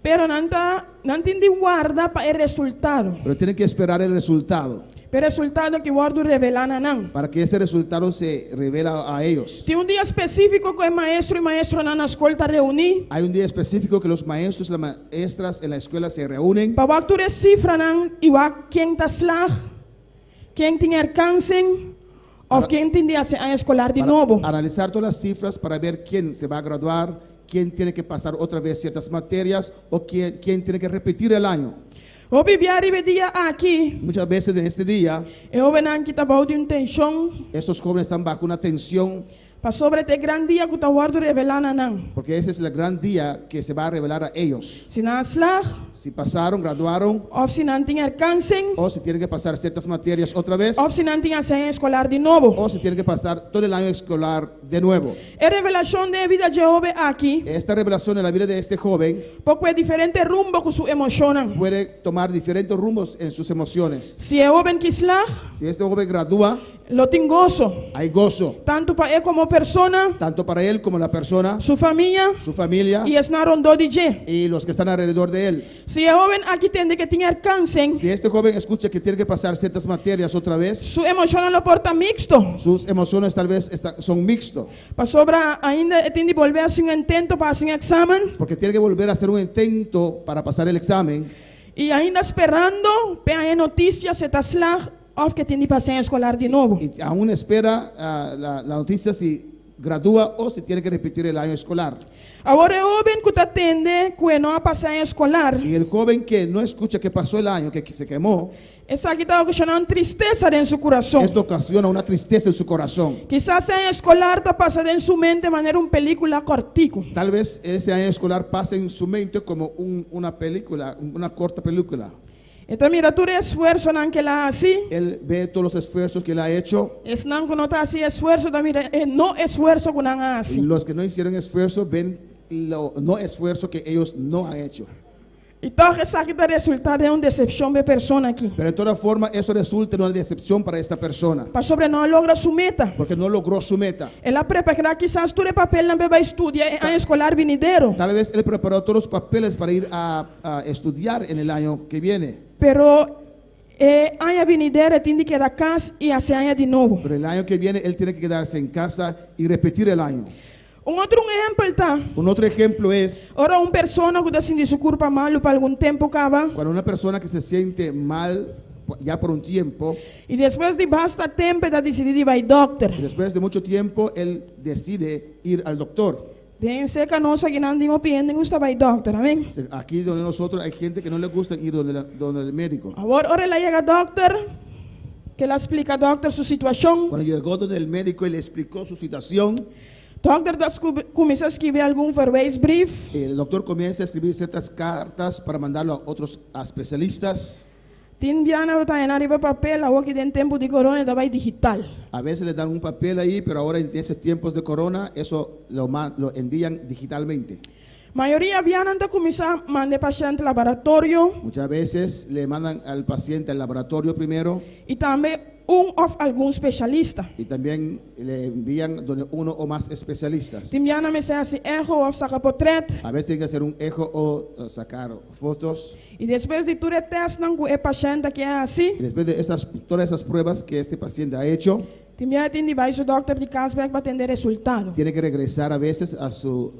Pero não tem de guardar para o resultado. pero tienen que esperar el resultado. pero resultado que guardo revelana nan. para que este resultado se revela a ellos. Tem dia específico que o maestro e maestra na escola tá reunir. Hay un día específico que los maestros y las maestras en la escuela se reúnen Para waktu de cifra nan iwa quem tá slag, quem tem alcance, ou quem tem dia se a escolar de novo. para analizar todas las cifras para ver quién se va a graduar, quién tiene que pasar otra vez ciertas materias o quién tiene que repetir el año. O bibiari be dia aqui, Muchas veces en este día, eu venan kita bau de intenção, estos jóvenes están bajo una tensión para sobre te gran dia que tá guardo revelana nan. porque ese es el gran día que se va a revelar a ellos. Se na slag, Si pasaron, graduaron ou se não tem alcance, o si tienen que pasar ciertas materias otra vez ou se não tem a escolar de novo. o si tienen que pasar todo el año escolar de nuevo. A revelação de vida de Jeová aqui, Esta revelación en la vida de este joven pouco é diferente rumbo que su emocionan. puede tomar diferentes rumbos en sus emociones. Se Jeová que slag, Si este joven gradúa, lo tem gozo, hay gozo, tanto para ele como persona, tanto para él como la persona, su familia su familia e es na rondo de je. y los que están alrededor de él. Se Jeová aqui tem que tem alcance, Si este joven escucha que tiene que pasar ciertas materias otra vez, su emocional lo porta mixto. sus emociones tal vez son mixtos, Para sobra ainda tem de volver a hacer um intento para hacer examen porque tiene que volver a hacer un intento para pasar el examen e ainda esperando para notícia se tá slag of que tem de passar escolar de novo. y aún espera la noticia si gradúa o si tiene que repetir el año escolar. Agora Jeová que tá atende que não a passar escolar, Y el joven que no escucha que pasó el año, que se quemó, essa aqui está ocasionando tristeza em seu coração. esto ocasiona una tristeza en su corazón. Quizás a escolar está passando em sua mente de maneira película cortico. Tal vez ese año escolar pase en su mente como una película, una corta película. Então mira, todo esforço não que ela assim, Él ve todos los esfuerzos que él ha hecho. es não que não está assim esforço, então mira, no esforço que não assim. Los que no hicieron esfuerzo ven lo no esfuerzo que ellos no han hecho. Então essa aqui está resultado de uma decepção de pessoa aqui. Pero de todas formas, eso resulta en una decepción para esta persona, Para sobre não logra sua meta. porque no logró su meta. Ela prepara quizás todo papel não vai estudar em escolar venideiro. Tal vez él preparó todos los papeles para ir a estudiar en el año que viene. Pero año venideiro tem de quedar casa e fazer año de novo. Pero el año que viene él tiene que quedarse en casa y repetir el año. Outro exemplo está. Un otro ejemplo es Ora uma pessoa que está sentindo seu corpo mal por algum tempo cava cuando una persona que se siente mal ya por un tiempo e depois de bastante tempo está decidido ir ao doctor. y después de mucho tiempo él decide ir al doctor. Tem seca nossa que não tem opinião, não gusta vai doctor, amém? Aquí donde nosotros hay gente que no le gusta ir donde el médico. Agora ora ela chega ao doctor, que ela explica ao doctor sua situação. Cuando llegó donde el médico y le explicó su situación, Doctor começa a escrever algum verwijsbrief. el doctor comienza a escribir ciertas cartas para mandarlo a otros especialistas. Tem biana botar em arriba papel, agora que tem tempo de corona, da vai digital. A veces le dan un papel ahí, pero ahora en esos tiempos de corona, eso lo envían digitalmente. Maioria biana anda começar a mandar paciente laboratório Muchas veces le mandan al paciente al laboratorio primero e também of algum especialista. y también le envían donde uno o más especialistas. Tem biana me se erro of saca portrait. A veces tienen que hacer un eco o sacar fotos. E depois de tudo teste não é paciente que é assim. Y después de todas esas pruebas que este paciente ha hecho, Tem biana tem de vai o doctor de casa para atender resultado. tiene que regresar a veces a su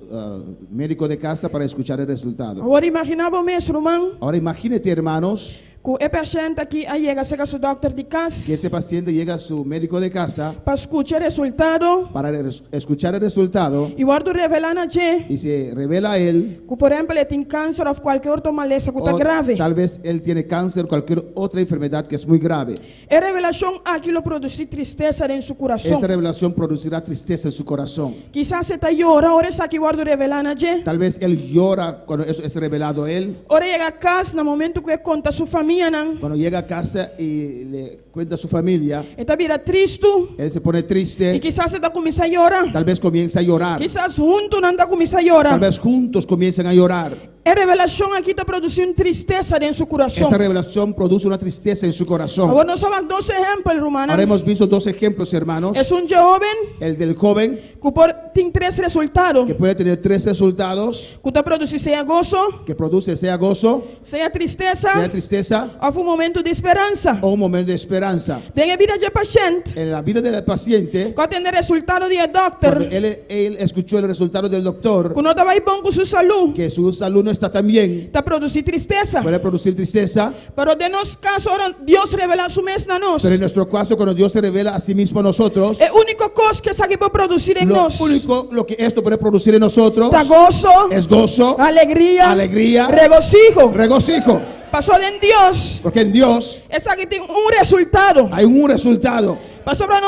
médico de casa para escuchar el resultado. Agora imaginava mesmo, irmão, Ahora imagínate, hermanos, que o paciente aqui aí chega a seu doctor de que casa este paciente llega a su médico de casa para escutar resultado para escuchar el resultado e guardo revelar na je y se revela a él, que por exemplo ele tem câncer ou qualquer outra maleza que está o grave. tal vez él tiene cáncer o cualquier otra enfermedad que es muy grave. A revelação aquilo produz tristeza em seu coração. Esta revelación producirá tristeza en su corazón. Quizás você está llorando, ora essa que guardo revelar na je. Tal vez él llora cuando eso es revelado a él. Ora chega a casa no momento que conta sua família não. Cuando llega a casa y le cuenta a su familia, Está vira triste él se pone e triste, quizás você está começando a chorar. tal vez comienza a llorar, Quizás junto não está começando a tal chorar. vez juntos comienzan a llorar. revelación aquí te produce una tristeza en su corazón. Esta revelación produce una tristeza en su corazón. Ahora nos vamos dos ejemplos, hermano. Ahora hemos visto dos ejemplos, hermanos. Es un joven El del joven que tiene tres resultados. que puede tener tres resultados, Que te produce sea gozo, que produce sea gozo, sea tristeza, sea tristeza o un momento de esperanza. o un momento de esperanza. En la vida del paciente, En la vida del paciente, cuando tiene el resultado del cuando doctor, él escuchó el resultado del doctor, que no estaba bien con su salud, que su salud no está tan bien, te produce tristeza. puede producir tristeza. Pero de nos caso, ahora Dios revela su mes a nos. Pero en nuestro caso, cuando Dios se revela a sí mismo a nosotros, La única cosa que sabe puede producir en lo nos único lo que esto puede producir en nosotros está gozo, es gozo, alegría, alegría, regocijo. regocijo. Pasó de en Dios, Porque en Dios es que tiene un resultado. hay un resultado. Pasó para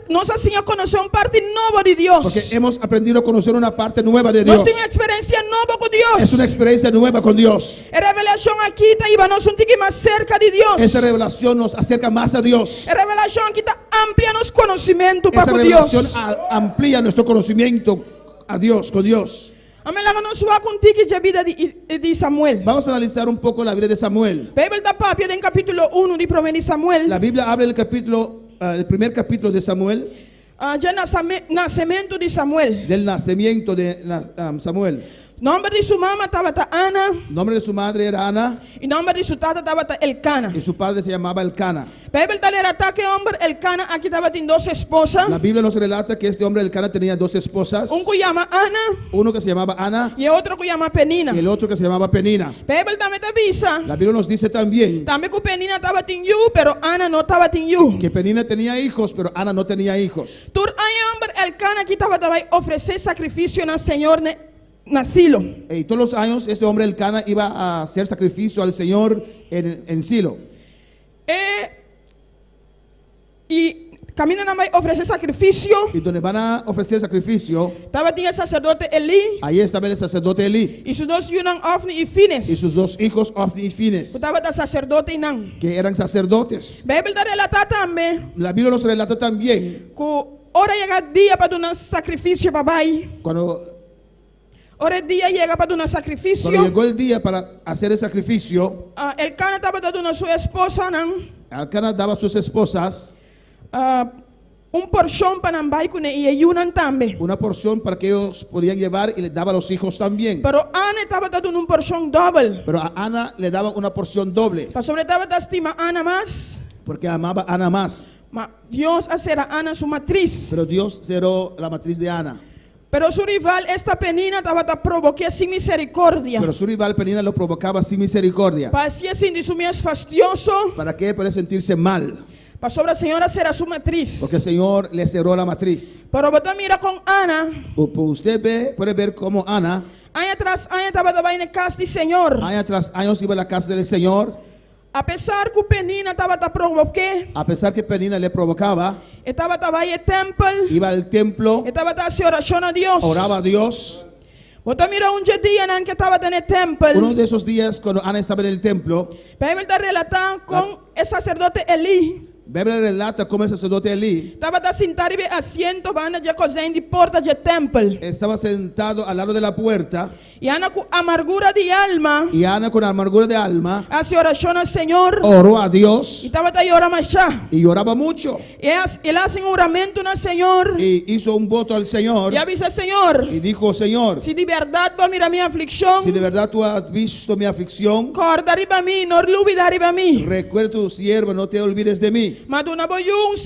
nos enseña a conocer un parte nueva de Dios. Porque hemos aprendido a conocer una parte nueva de Nos Dios. tiene experiencia nueva con Dios. Es una experiencia nueva con Dios. La revelación aquí te iba nos un tique más cerca de Dios. Esta revelación nos acerca más a Dios. La revelación aquí te amplia nos conocimiento Esta para revelación Dios. amplía nuestro conocimiento a Dios, con Dios. Amén. La nos va con tique de vida de Samuel. Vamos a analizar un poco la vida de Samuel. Biblia da papia en capítulo 1 de Primero Samuel. La Biblia habla del capítulo, el primer capítulo de Samuel, Ya nacimiento de Samuel. del nacimiento de Samuel. Nombre de su mamá estaba Ana. El nombre de su madre era Ana Y nombre de su tata estaba Elcana. y su padre se llamaba Elcana. Biblia da relata que hombre Elcana aquí estaba teniendo dos esposas. La Biblia nos relata que este hombre Elcana tenía dos esposas, Un que llama Ana uno que se llamaba Ana y otro que llama Penina. y el otro que se llamaba Penina. Biblia también te avisa. La Biblia nos dice también También que Penina estaba en you, pero Ana no estaba en you. que Penina tenía hijos, pero Ana no tenía hijos. Tú hay hombre Elcana aquí estaba a ofrecer sacrificio al Señor Silo. Y todos los años este hombre Elcana iba a hacer sacrificio al Señor en Silo. Y caminan a ofrecer sacrificio. Y donde van a ofrecer sacrificio, Estaba el sacerdote Elí ahí estaba el sacerdote Elí y sus dos yunan Ofni y Fines. y sus dos hijos Ofni y Fines, Estaba el sacerdote Inán. que eran sacerdotes. Biblia da relata también La Biblia nos relata también que ahora llega el día para un sacrificio, papá. cuando Ahora el día llega para un Cuando sacrificio. llegó el día para hacer el sacrificio, Elcana estaba dando a su esposa Elcana daba a sus esposas un porción para Nambai y ayunan también. una porción para que ellos podían llevar y le daba a los hijos también. Pero Ana estaba dando un porción doble. Pero a Ana le daban una porción doble, Para sobre estaba estima Ana más. porque amaba a Ana más. Dios hacer a Ana su matriz. Pero Dios cerró la matriz de Ana. Pero su rival, esta Penina, estaba provocando sin misericordia. Pero su rival Penina lo provocaba sin misericordia. Parecía sin disumir fastidioso. ¿Para qué? Para sentirse mal. Para sobre la señora será su matriz. Porque el Señor le cerró la matriz. Pero vos mira con Ana. Usted puede ver cómo Ana, Año tras año estaba en el casa del Señor. año tras año iba a la casa del Señor. A pesar que Penina estaba provocando, A pesar que Penina le provocaba, estaba en el templo. iba al templo, Estaba haciendo oración a Dios. oraba a Dios. Vos mira un día en que estaba en el templo. Uno de esos días cuando Ana estaba en el templo, Biblia está relatando con el sacerdote Elí. Biblia relata cómo el sacerdote Elí Estaba sentado en asiento para la cocina de puerta del templo. estaba sentado al lado de la puerta, Y Ana con amargura de alma y Ana con amargura de alma hace oración al Señor. oró a Y Dios estaba llorando más allá. y lloraba mucho Y él hace un juramento al Señor. y hizo un voto al Señor Y avisa al Señor. y dijo: Señor, Si de verdad va a mirar mi aflicción, si de verdad tú has visto mi aflicción, corda arriba a mí, no olvida arriba a mí. recuerda tu siervo, no te olvides de mí, Manduna voy un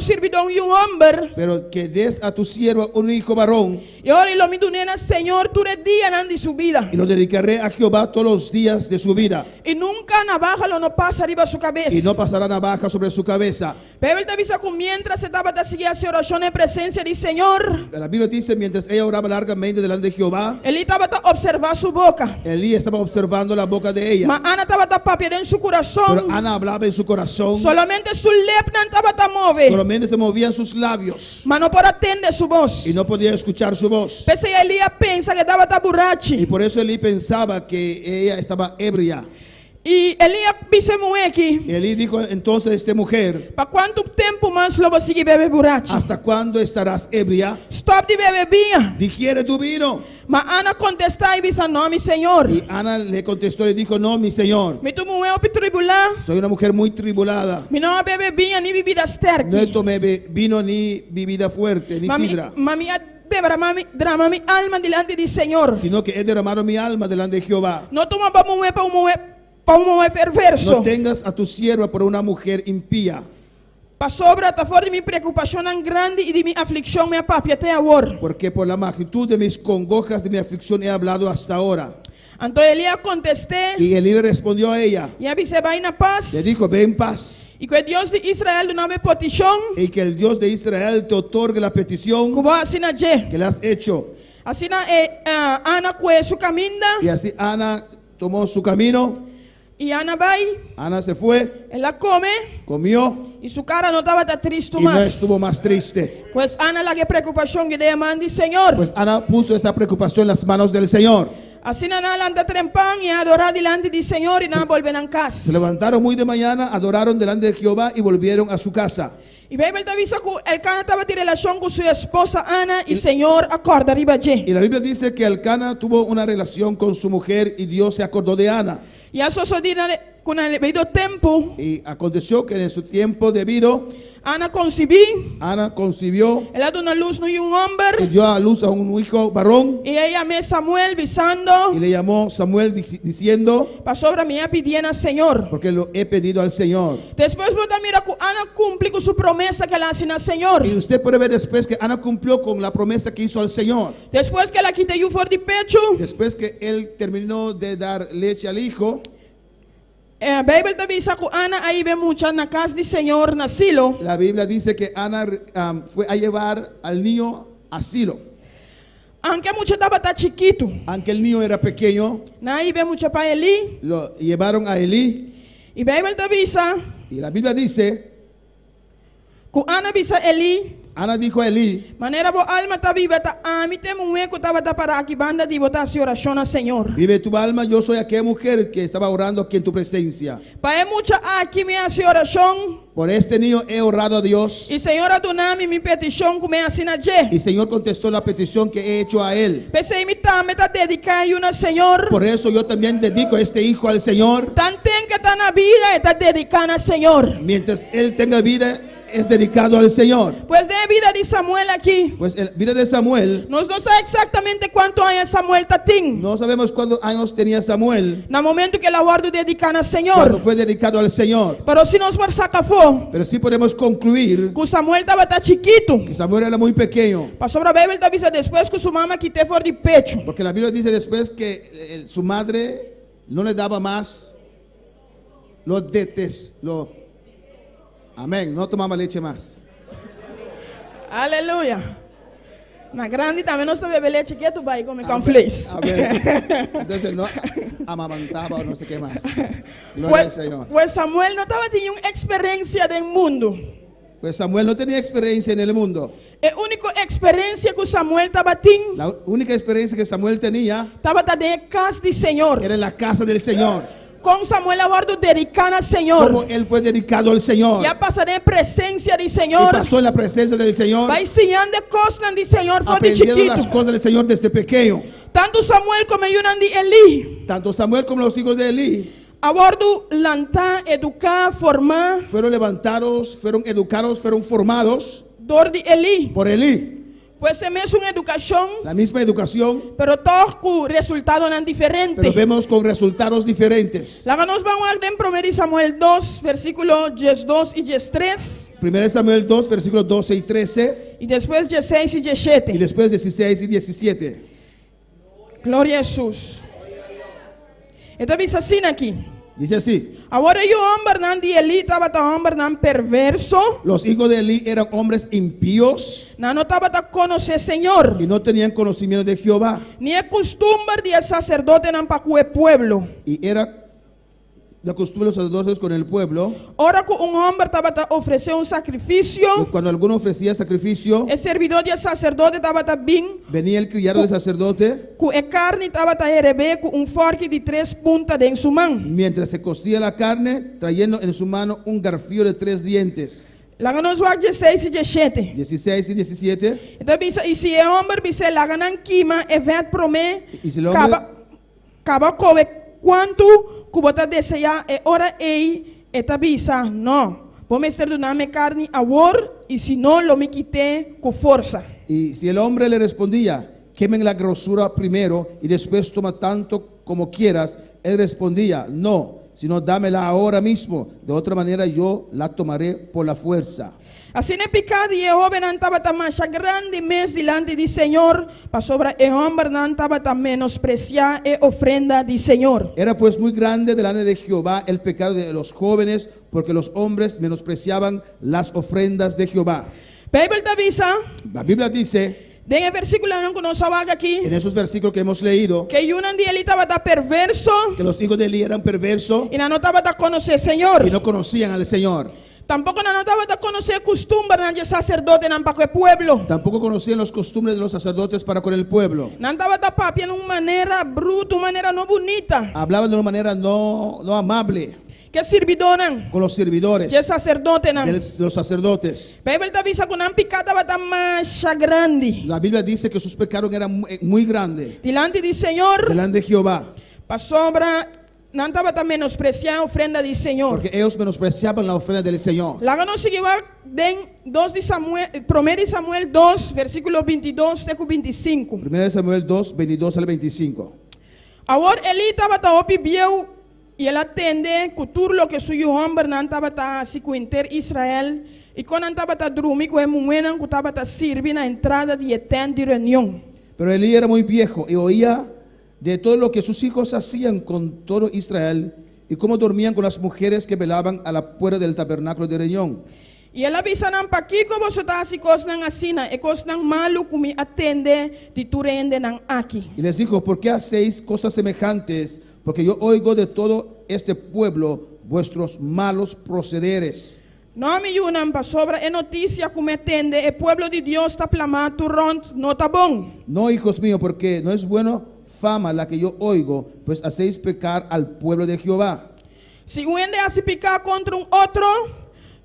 servidor y un hombre. pero que des a tu siervo un hijo varón, Y ahora lo midunena, Señor, tú eres día de su vida. y lo dedicaré a Jehová todos los días de su vida, Y nunca navaja lo no pasa arriba a su cabeza. y no pasará navaja sobre su cabeza. Pero él te avisa que mientras estaba siguiendo hacer oración en presencia del Señor, La Biblia dice: mientras ella oraba largamente delante de Jehová, él estaba observando su boca. Elí estaba observando la boca de ella. Mas Ana estaba papier en su corazón. Pero Ana hablaba en su corazón. Solamente su lepna estaba mover. Solamente se movían sus labios Mas no por atender su voz. y no podía escuchar su voz. Pese a Elías pensa que estaba Y borracho. por eso Elí pensaba que ella estaba ebria. E Elia disse aqui, Y Elí dijo entonces a esta mujer, para quanto tempo mais lo vou seguir beber borracho? ¿hasta cuándo estarás ebria? Stop de beber vinho. Digiere tu vino. Mas Ana contestou e disse, não, meu senhor. Y Ana le contestó y dijo, no, mi señor, Me tomou eu para tribular. soy una mujer muy tribulada. Me não bebe vinho nem bebida sterk. No tomé vino ni bebida fuerte, ni sidra, Mami derrama mi alma delante do Senhor. sino que he derramado mi alma delante de Jehová. Não toma para um perverso. No tengas a tu sierva por una mujer impía, Para sobre a fora de minha preocupação tão grande e de minha aflição, minha papi até agora. porque por la magnitud de mis congojas, de mi aflicción he hablado hasta ahora. Então Elia contesté Y Elí le respondió a ella, e disse, vai na paz. le dijo, ve en paz, E que o Deus de Israel do nome petição, y que el Dios de Israel te otorgue la petición que vou assinar je. que le has hecho. Assina Ana com su caminda. Y así Ana tomó su camino, E Ana vai, Ana se fue, ela come comió e sua cara não estava triste y no mais. estuvo más triste. Pois Ana la que preocupação que demanda de Senhor. Pues Ana puso esa preocupación en las manos del Señor. Assim ela anda trempando e adorar delante do Senhor e não volver em Se casa. levantaron muy de mañana, adoraron delante de Jehová y volvieron a su casa. E a Bíblia avisa que el Cana estava em relação com sua esposa Ana e Senhor acorda arriba Y de. la Biblia dice que Elcana tuvo una relación con su mujer y Dios se acordó de Ana. E a sucedida com o devido tempo, Y aconteció que en su tiempo debido, Ana concebeu, Ana concibió ela deu na luz no um homem y dio a luz a un hijo varón e ela chamou Samuel y visando le llamó Samuel diciendo, para sobre minha pedindo ao Senhor. porque lo he pedido al Señor. Depois você mira que Ana cumpre com sua promessa que ela assina ao Senhor. Y usted puede ver después que Ana cumplió con la promesa que hizo al Señor. Depois que ela quita o for de pecho, Después que él terminó de dar leche al hijo, a Bíblia avisa que Ana aí vem muito na casa do Senhor, na Silo. la Biblia dice que Ana fue a llevar al niño a Silo. Aunque muito estava chiquito, Aunque el niño era pequeño, aí vem muito para Eli. lo llevaron a Elí. E a Bíblia avisa Y la Biblia dice, que Ana avisa Eli. Ana dijo a Elí, Maneira boa alma está viva, está a mim tem um eco estava para aqui banda de botar a oração ao Senhor. vive tu alma, yo soy aquella mujer que estaba orando aquí en tu presencia. Para muita aqui minha oração. Por este niño he orado a Dios. E Senhor adonami minha petição como é assim na je. Y Señor contestó la petición que he hecho a él. Pensei me tá dedicar a uma Senhor. Por eso yo también dedico a este hijo al Señor. Tan tem que está na vida e está dedicando ao Senhor. Mientras él tenga vida, es dedicado al Señor. Pois de vida de Samuel aqui. Pues la vida de Samuel, Nós não sabemos exatamente quanto anos Samuel tem. no sabemos cuántos años tenía Samuel No momento que ele guarda dedicando ao cuando Senhor. fue dedicado al Señor. Pero se nós for sacafó, Pero sí podemos concluir que Samuel estava chiquito. que Samuel era muy pequeño. Pastor a Bíblia avisa depois que sua mama quitou fora de pecho. Porque la Biblia dice después que su madre no le daba más, amén, no tomaba leche más. Aleluia. Na grande também nós estamos bebendo leite que tu vai comer com flex. Amén. Entonces no amamantaba o no sé qué más. Gloria al Señor. Pues Samuel não estava tendo experiência do mundo. Pues Samuel no tenía experiencia en el mundo. A única experiência que Samuel estava tendo, La única experiencia que Samuel tenía estava dentro da casa do Senhor. era en la casa del Señor. Com Samuel agora dedicado ao Senhor. Como él fue dedicado al Señor. Já passarei em presença do Y Senhor. pasó en la presencia del Señor, Vai ensinando coisas do Senhor fora de aprendiendo las chiquito. cosas del Señor desde pequeño. Tanto Samuel como Yunandi Eli. Tanto Samuel como los hijos de Elí Abordo lantar, educar, formar. fueron levantados, fueron educados, fueron formados Dor de Eli. por Elí. Pues é mesmo uma educação, La misma educación, pero todo com resultado não diferente. pero vemos con resultados diferentes. Lá nós vamos a ler em 1 Samuel 2, versículo 12 e 13. 1 Samuel 2, versículos 12 y 13, E depois 16 e y 17. después 16 y 17. Glória a Jesus. Então diz assim aqui. Dice así: Agora o homem não de Eli estava um homem não perverso. los hijos de Elí eran hombres impíos Não estava a conhecer Senhor. y no tenían conocimiento de Jehová. Ni é costume de sacerdote não para o pueblo. Y era la costumbre de los sacerdotes con el pueblo. Ora que homem estava a oferecer sacrifício, Cuando alguno ofrecía sacrificio, o servidor de sacerdote estava a vir, venía el criado del sacerdote. que a carne estava a receber com forque de 3 pontas em sua mão. Mientras se cocía la carne, trayendo en su mano un garfio de 3 dientes. Lá nos vai 16 e 17. 16 y 17. Então, e se o homem disse lá não queima, evento promê, Y si el hombre, acaba com quanto que você deseja é hora aí, eta bisa não. Vou me do nome carne a war e se não lo me quite com força. y si el hombre le respondía, quemen la grosura primero y después toma tanto como quieras, él respondía, no, sino dámela ahora mismo, de otra manera yo la tomaré por la fuerza. Assim é pecado e o homem não estava a mancha grande mês delante do Senhor, para sobre o homem não estava a menospreciar a ofrenda do Senhor. Era pues muy grande delante de Jehová el pecado de los jóvenes, porque los hombres menospreciaban las ofrendas de Jehová. A Bíblia avisa, La Biblia dice, em versículo que nós falamos aqui, en esos versículos que hemos leído, que um dia ele estava perverso que los hijos de Eli eran perversos e não estava a conhecer o Senhor. y no conocían al Señor. Tampoco não estava a conhecer a costumbre de sacerdote não para o povo. Tampoco conocían los costumbres de los sacerdotes para con el pueblo. Não estava a papiar de uma maneira bruta, uma maneira não bonita. Hablaban de una manera no amable Que servidor não, con los servidores, que sacerdote não. de los sacerdotes. A Bíblia avisa que não pecado estava mancha grande La Biblia dice que sus pecados eran muy grandes delante do Senhor. delante de Jehová, Para sobra, não estava a menospreciar a ofrenda do Senhor. porque ellos menospreciaban la ofrenda del Señor. Lá nos seguiu em 1 de Samuel 2, versículo 22 até 25. 1 Samuel 2, 22 al 25. Agora ele estava a opibieu e ele atende que tudo o que suyo homem não estava a se conter Israel e quando não estava a dormir com ele momento que estava a servir na entrada de eterno de reunião. Pero Elí era muy viejo y oía de todo lo que sus hijos hacían con todo Israel y cómo dormían con las mujeres que velaban a la puerta del tabernáculo de reunión. E ela avisa não para aqui como você está assim coisas não assim, é coisas não malo que me atende de tu rende não aqui. Y les dijo, ¿por qué hacéis cosas semejantes? Porque yo oigo de todo este pueblo vuestros malos procederes. Não me unam para sobre a notícia que me atende, o povo de Deus está clamando rond, não está bom. No, hijos míos, porque no es bueno fama la que yo oigo, pues hacéis pecar al pueblo de Jehová. Se um ende a se picar contra outro,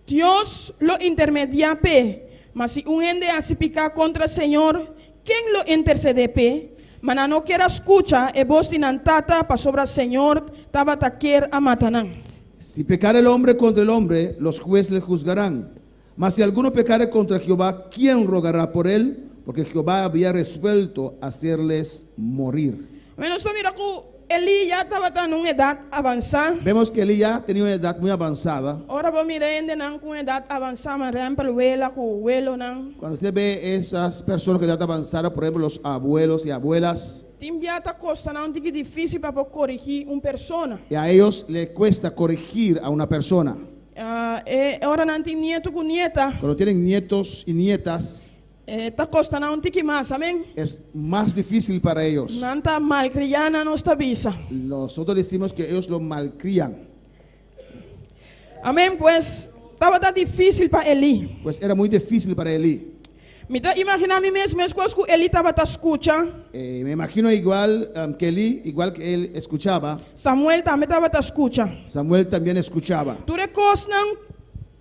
Deus lo intermedia pe. Mas se um ende a se picar contra o Senhor, quem lo intercede pe? Mas não quer escutar, e voz de nantata para sobre o Senhor, estava a querer a matar. Si pecare el hombre contra el hombre, los jueces le juzgarán. Mas si alguno pecare contra Jehová, ¿quién rogará por él? Porque Jehová había resuelto hacerles morir. Bueno, só mira que Eli já estava em uma idade avançada. Vemos que Elí ya tenía una edad muy avanzada. Ora vou mirar ainda não com idade avançada, mas não pelo ela com o abuelo não. Cuando usted ve esas personas que edad avanzada, por ejemplo, los abuelos y abuelas, Timbia está costando um tique difícil para corrigir uma pessoa. y a ellos les cuesta corregir a una persona. Ora não tem nieto com nieta. Cuando tienen nietos y nietas, Está costando um tique mais, amém? es más difícil para ellos. Não está mal criada, não está visa. Nosotros decimos que ellos lo malcrían. Amém? Pues estava difícil para Eli. Pues era muy difícil para Elí. Me dá imaginar a mim mesmo coisas que Eli estava a escutar. Me imagino igual que Elí, igual que él escuchaba, Samuel também estava a escutar. Samuel también escuchaba. Tu recostam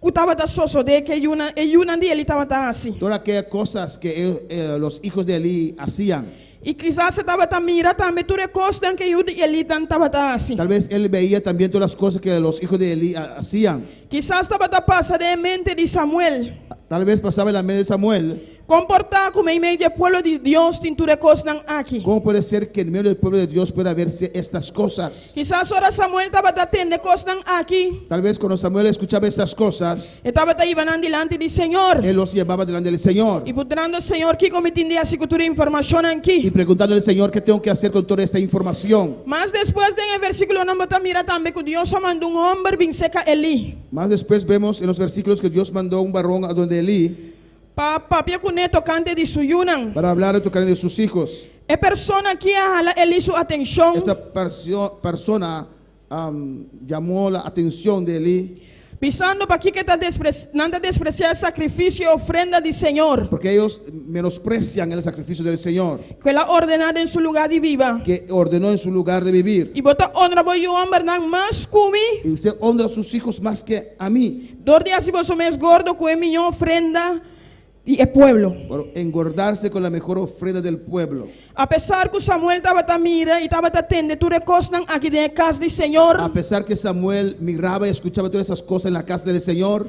que estava a sosode que uma dia ele estava assim. Todas aquellas cosas que los hijos de Elí hacían. E quizás estava a mirar também tu recostam que Eli estava assim. Tal vez él veía también todas las cosas que los hijos de Elí hacían. Quizás estava a passar de mente de Samuel. Tal vez pasaba en la mente de Samuel. Comportar como em meio do povo de Deus, tem tu recostam aqui. ¿Cómo puede ser que en medio del pueblo de Dios pueda verse estas cosas? Quizás ora Samuel estava a atender costas aqui. Tal vez cuando Samuel escuchaba estas cosas, Estava a ir delante do Senhor. él los llevaba delante del Señor. E perguntando ao Senhor que como tinha a cultura informação Y aqui. preguntándole al Señor qué tengo que hacer con toda esta información. Mas depois tem o versículo não botar mira também que Deus mandou homem vir seca Eli. Más después vemos en los versículos que Dios mandó un varón a donde Elí Para papia com neto cante de suyunan. para hablar y tocar de sus hijos. É persona que jala Eli sua atenção. Esta persona llamó la atención de Elí, Pisando para aqui que está nada despreciar sacrifício e ofrenda do Senhor. porque ellos menosprecian el sacrificio del Señor, Que ela ordenada em seu lugar de viva. que ordenó en su lugar de vivir. E bota honra para o homem não mais comi. Y usted honra a sus hijos más que a mí, Dor dia se você mais gordo com a minha ofrenda e é pueblo. por engordarse con la mejor ofrenda del pueblo. Apesar que Samuel estava a mira e estava atendendo, tu recostam aqui na casa do Senhor. A pesar que Samuel miraba y escuchaba todas esas cosas en la casa del Señor,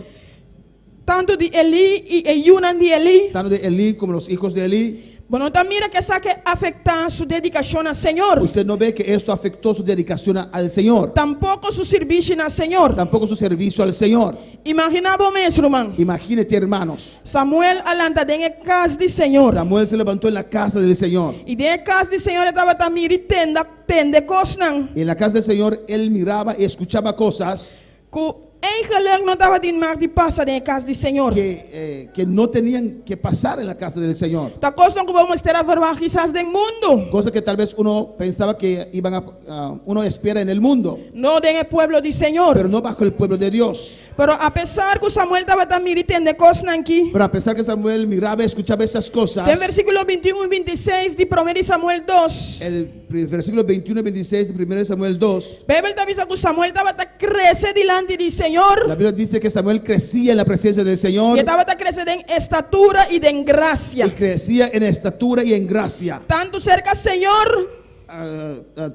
Tanto de Eli e Yunan de Eli. tanto de Elí como los hijos de Elí, Bueno, mira que essa que afeta sua dedicação ao Senhor. usted no ve que esto afectó su dedicación al Señor, Tampouco seu serviço ao Senhor. tampoco su servicio al Señor. Imagina vos mesmo, irmão. Imagínate, hermanos, Samuel alanta na casa do Senhor. Samuel se levantó en la casa del Señor. E na casa do Senhor estava a mira e tende cosnan. Y en la casa del Señor él miraba y escuchaba cosas Que eigenlijk não estava de mar de passar na casa do Senhor. que no tenían que pasar en la casa del Señor. Da cosnan que vamos ter a verbar quizás do mundo. Cosas que tal vez uno pensaba que uno espera en el mundo, Não no pueblo do Senhor. pero no bajo el pueblo de Dios. Pero apesar que Samuel estava a mira e tende cosnan aqui. Pero a pesar que Samuel miraba y escuchaba esas cosas, Tem versículo 21 e 26 de 1 Samuel 2. el versículo 21 y 26 de 1 Samuel 2, A Bíblia avisa que Samuel estava a crescer diante do la Senhor. Biblia dice que Samuel crecía en la presencia del Señor E estava a crescer em estatura e em graça. y crecía en estatura y en gracia, Tanto cerca do Senhor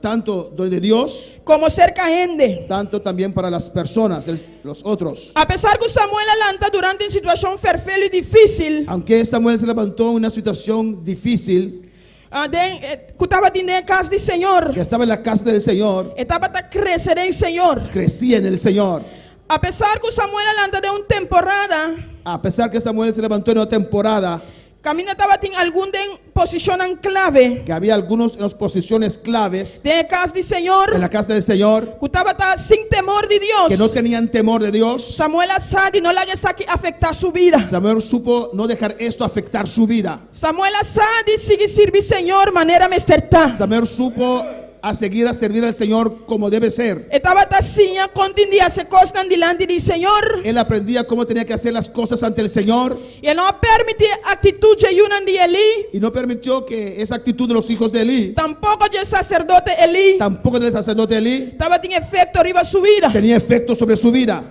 tanto de Dios, como cerca a gente. tanto también para las personas, los otros. Apesar que Samuel alanta durante uma situação perfeita e difícil, Aunque Samuel se levantó en una situación difícil, que estava dentro da casa do Senhor, que estaba en la casa del Señor, estava a crescer em Senhor. crecía en el Señor. Apesar que Samuel alanta de uma temporada, A pesar que Samuel se levantó en una temporada caminha estava em algum posição clave que había algunos en las posiciones claves da casa do Senhor, en la casa del Señor que estava sem temor de Deus. que no tenían temor de Dios. Samuel sabe não laga aqui afetar sua vida. Samuel supo no dejar esto afectar su vida. Samuel sabe seguir servir Senhor maneira mesterta. Samuel supo a seguir a servir al Señor como debe ser. Estava assim, continua se costan delante do Senhor. Él aprendía cómo tenía que hacer las cosas ante el Señor E não permite atitude Yunan de Eli, y no permitió que esa actitud de los hijos de Elí, tampouco de sacerdote Eli, tampoco del sacerdote Elí, estava em efeito arriba sua vida. tenía efecto sobre su vida.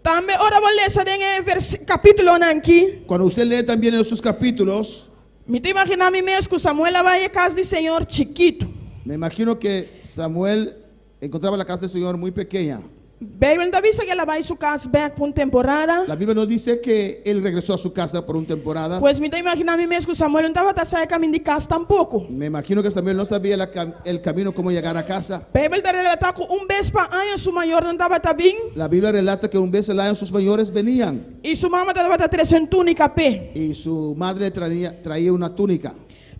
Também ora vou ler esse capítulo aqui. Cuando usted lee también en esos capítulos, Me te imaginar a mim mesmo que Samuel vai à casa do Senhor chiquito. me imagino que Samuel encontraba la casa del Señor muy pequeña. Bíblia não avisa que ela vai a sua casa back por uma temporada. La Biblia no dice que él regresó a su casa por una temporada. Pois me te imaginar a mim mesmo que Samuel não estava a sair caminho de casa tampouco. Me imagino que Samuel no sabía el camino cómo llegar a casa. Bíblia relata que vez para ano sua maior não estava bem. La Biblia relata que un vez al año sus mayores venían E sua mamãe estava trazendo túnica pé. y su madre traía una túnica.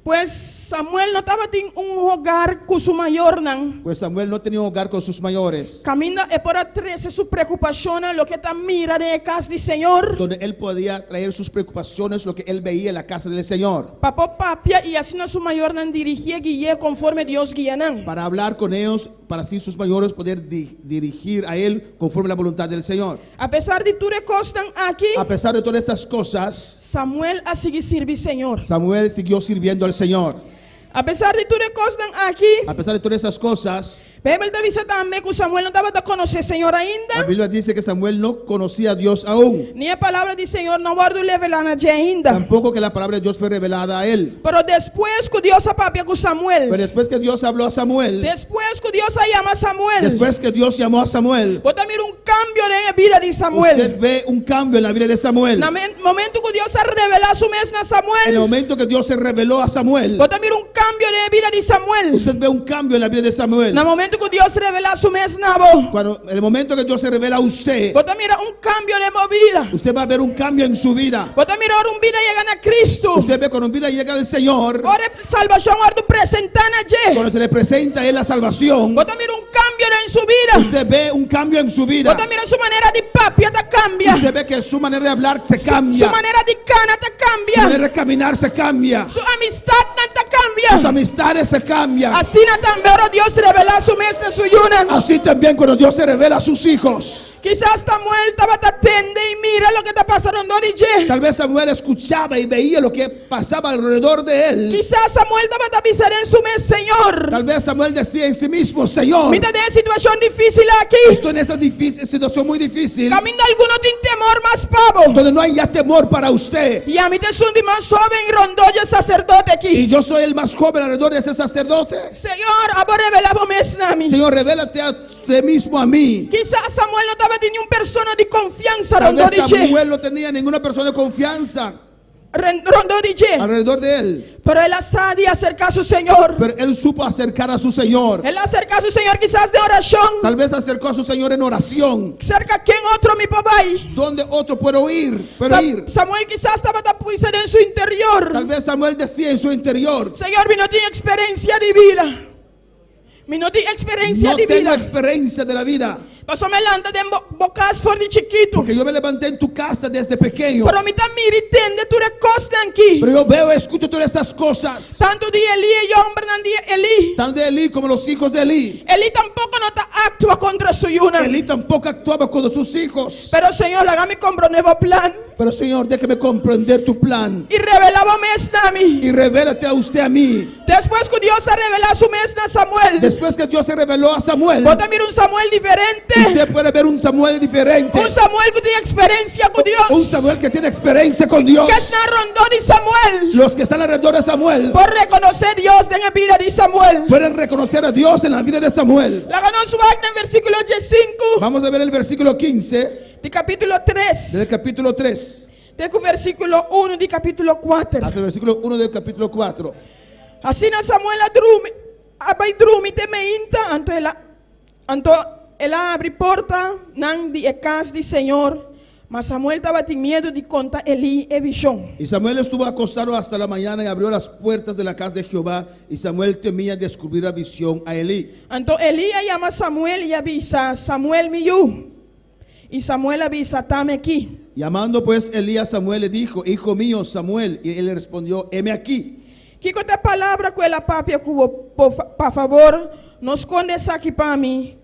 Pues Samuel não estava em hogar com sua maior não. Pues Samuel no tenía un hogar con sus mayores, Camina é para trazer sua preocupação lo que está mira de casa do Senhor. donde él podía traer sus preocupaciones, lo que él veía en la casa del Señor, Papá papia e assim sua maior não dirigia guia conforme Deus guia não. para hablar con ellos, para así sus mayores poder dirigir a él conforme la voluntad del Señor. Apesar de tudo costan aqui, A pesar de todas estas cosas, Samuel a seguir servir Senhor. Samuel siguió sirviendo al Señor. Apesar de tudo costan aqui, A pesar de todas esas cosas, Bíblia avisa também que Samuel não estava a conhecer Senhor la ainda. Biblia dice que Samuel no conocía a Dios aún, Nem a palavra do Senhor não guardo revelar ainda. tampoco que la palabra de Dios fue revelada a él. Pero depois que Deus apapia com Samuel, Pero después que Dios habló a Samuel, depois que Deus chama a Samuel, después que Dios llamó a Samuel, você mira cambio na vida de Samuel. usted ve un cambio en la vida de Samuel. No momento que Deus a revelar su mesmo a En el Samuel, momento que Dios se reveló a Samuel, você mira cambio na vida de Samuel. usted ve un cambio en la vida de Samuel. No momento que Deus revela su mesmo na voz, Cuando en el momento que Dios se revela a usted, você mira cambio na minha vida. usted va a ver un cambio en su vida. Você mira vida llegando a Cristo. Usted ve cuando vida llega al Señor, Ora salvação ora tu presentar na je. cuando se le presenta a él la salvación, Você mira cambio em sua vida. usted ve un cambio en su vida. Você mira sua maneira de papi ta cambia. Usted ve que su manera de hablar se Su cambia, maneira de cana ta su cambia. manera de caminar se cambia, Su amistad não ta cambia. amistades se cambian. Así también ahora Dios revela su mestre su yuna. Así también cuando Dios se revela a sus hijos. Quizás Samuel estaba atende y mira lo que está pasando en DJ. Tal vez Samuel escuchaba y veía lo que pasaba alrededor de él. Quizás Samuel estaba avisando en su mes, Señor. Tal vez Samuel decía en sí mismo, Señor, Mira de situación difícil aquí. estoy en esta situación muy difícil, Camina alguno tiene temor más pavo. donde no hay ya temor para usted. Y a mí te es un más joven rondó ya sacerdote Y aquí. yo soy el más joven alrededor de ese sacerdote. Señor, ahora revelamos mes a mí. Señor, revélate a usted mismo a mí. Quizás Samuel no estaba teniendo una persona de confianza Tal rondó vez DJ. Samuel no tenía ninguna persona de confianza Rondó DJ. alrededor de él. Pero él asadi acerca a su Señor. Pero él supo acercar a su Señor. Él acerca a su Señor quizás de oración. Tal vez acercó a su Señor en oración. Cerca a quien otro mi papá. ¿Dónde otro puedo ir? Ir. Samuel quizás estaba tapuizado en su interior. Tal vez Samuel decía en su interior, Señor, mi no tiene experiencia de vida. Mi no tiene experiencia no de tengo vida. experiencia de la vida. Pasó me levanta de bocas for de chiquito. Porque yo me levanté en tu casa desde pequeño. Pero mi tamiri tende tu recosta aquí. Pero yo veo, escucho todas estas cosas. Tanto de Elí y yo hombre de Elí. Tanto de Elí como los hijos de Elí. Elí tampoco no está actúa contra su yuna. Elí tampoco actuaba con sus hijos. Pero Señor, hágame comprar un nuevo plan. Pero Señor, déjame comprender tu plan. Y revelaba mesna a mí. Y revélate a usted a mí. Después que Dios se reveló su mesna a Samuel. Después que Dios se reveló a Samuel, Vos también un Samuel diferente. usted puede ver un Samuel diferente. Un Samuel que tiene experiencia con Dios. Un Samuel que tiene experiencia con Dios. Que está rondón de Samuel. Los que están alrededor de Samuel Por reconocer Dios en la vida de Samuel. pueden reconocer a Dios en la vida de Samuel. La ganó su acta en versículo 5. Vamos a ver el versículo 15 De capítulo 3. del capítulo 3 Del versículo 1 de capítulo 4. hasta el versículo 1 del capítulo 4. Así na Samuel abai te me inta anto ela abre porta nan di casa di Señor. Mas Samuel estaba sin miedo de contar Elí e visión. Y Samuel estuvo acostado hasta la mañana y abrió las puertas de la casa de Jehová. Y Samuel temía descubrir la visión a Elí. Anto Elí llama a Samuel y avisa, Samuel miyu. Y Samuel avisa, tame aquí. Llamando pues Elí a Samuel le dijo, hijo mío Samuel. Y él le respondió, heme aquí. Que esta palabra que la papia cubo, por favor, nos esconde aquí para mí.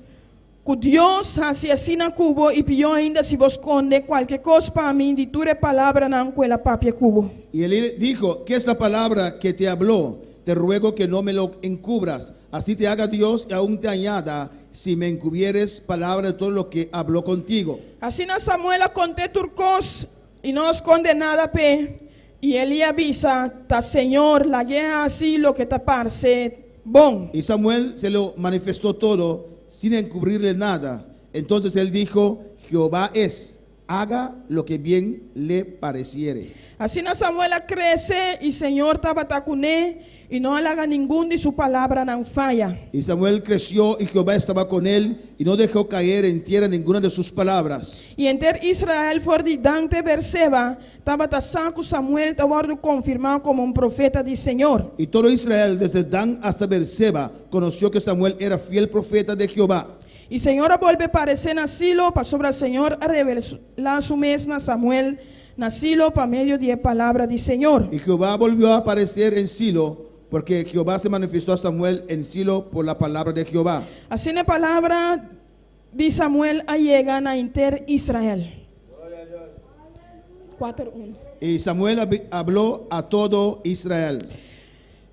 Que Dios hace así na cubo y pidió ainda si vos esconde cualquier cosa para mí, di tu palabra na que la papia cubo. Y Elí dijo, ¿qué es la palabra que te habló? Te ruego que no me lo encubras. Así te haga Dios y aún te añada si me encubieres palabra de todo lo que habló contigo. Así na Samuel conté turcos y no esconde nada pe. Y Elí avisa, ta Señor, la guerra así lo que te parece bon. Y Samuel se lo manifestó todo sin encubrirle nada. Entonces él dijo, Jehová es, haga lo que bien le pareciere. Así na Samuel crece y Señor estaba tacuné y no le haga ningún de su palabra nan falla. Y Samuel creció y Jehová estaba con él y no dejó caer en tierra ninguna de sus palabras. Y enter Israel for de Dante Berseba estaba tasaco Samuel estaba confirmado como un profeta del Señor. Y todo Israel desde Dan hasta Berseba conoció que Samuel era fiel profeta de Jehová. Y Señor vuelve a aparecer en Silo para sobre el Señor a revelar su mesna Samuel na Silo para medio de palabra del Señor. Y Jehová volvió a aparecer en Silo, porque Jehová se manifestó a Samuel en Silo por la palabra de Jehová. Así la palabra de Samuel llegan a inter Israel. 4:1. Y Samuel habló a todo Israel.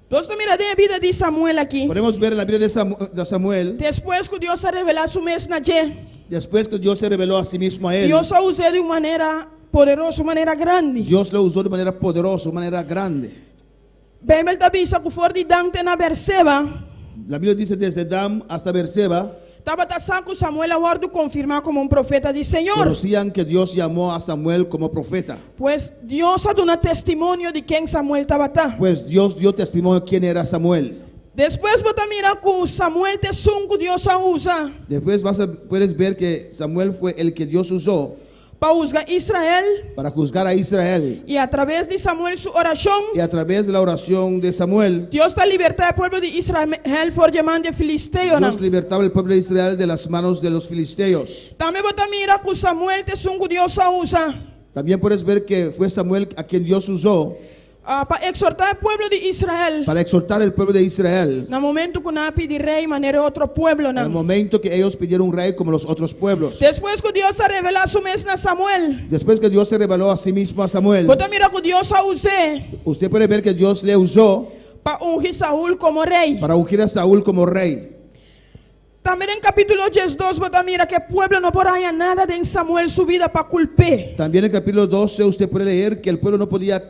Entonces mira de vida de Samuel aquí. Podemos ver en la vida de Samuel, Después que Dios se reveló su mesna, después que Dios se reveló a sí mismo a él, Dios lo usó de una manera poderosa, una manera grande. Dios lo usó de manera poderosa, de manera grande. Bem avisa que for de Dante na Berseba, La Biblia dice desde Dan hasta Berseba, estaba tasando Samuel a guardo confirmado como un profeta del Señor. conocían que Dios llamó a Samuel como profeta. Pues Dios ha dado testimonio de quién Samuel estaba. Pues Dios dio testimonio de quién era Samuel. Después vos mirar que Samuel te sunco Dios a usa Después puedes ver que Samuel fue el que Dios usó para juzgar Israel. para juzgar a Israel. Y a través de Samuel su oración, Y a través de la oración de Samuel, Dios está libertando al pueblo de Israel por llamar de filisteo. Dios libertaba al pueblo de Israel de las manos de los filisteos. También vos mirar que Samuel te sunco Dios a usa También puedes ver que fue Samuel a quien Dios usó para exhortar al pueblo de Israel. para exhortar al pueblo de Israel. No momento que no pide rey manera otro pueblo. En el momento que ellos pidieron un rey como los otros pueblos. Después que Dios ha revelado su mes a Samuel. Después que Dios se reveló a sí mismo a Samuel. Bota mira que Dios ha usado Usted puede ver que Dios le usó para ungir Saúl como rey. para ungir a Saúl como rey. También en capítulo 2, bota mira que el pueblo no podrá hallar nada de en Samuel su vida para culpar. También en el capítulo 12 usted puede leer que el pueblo no podía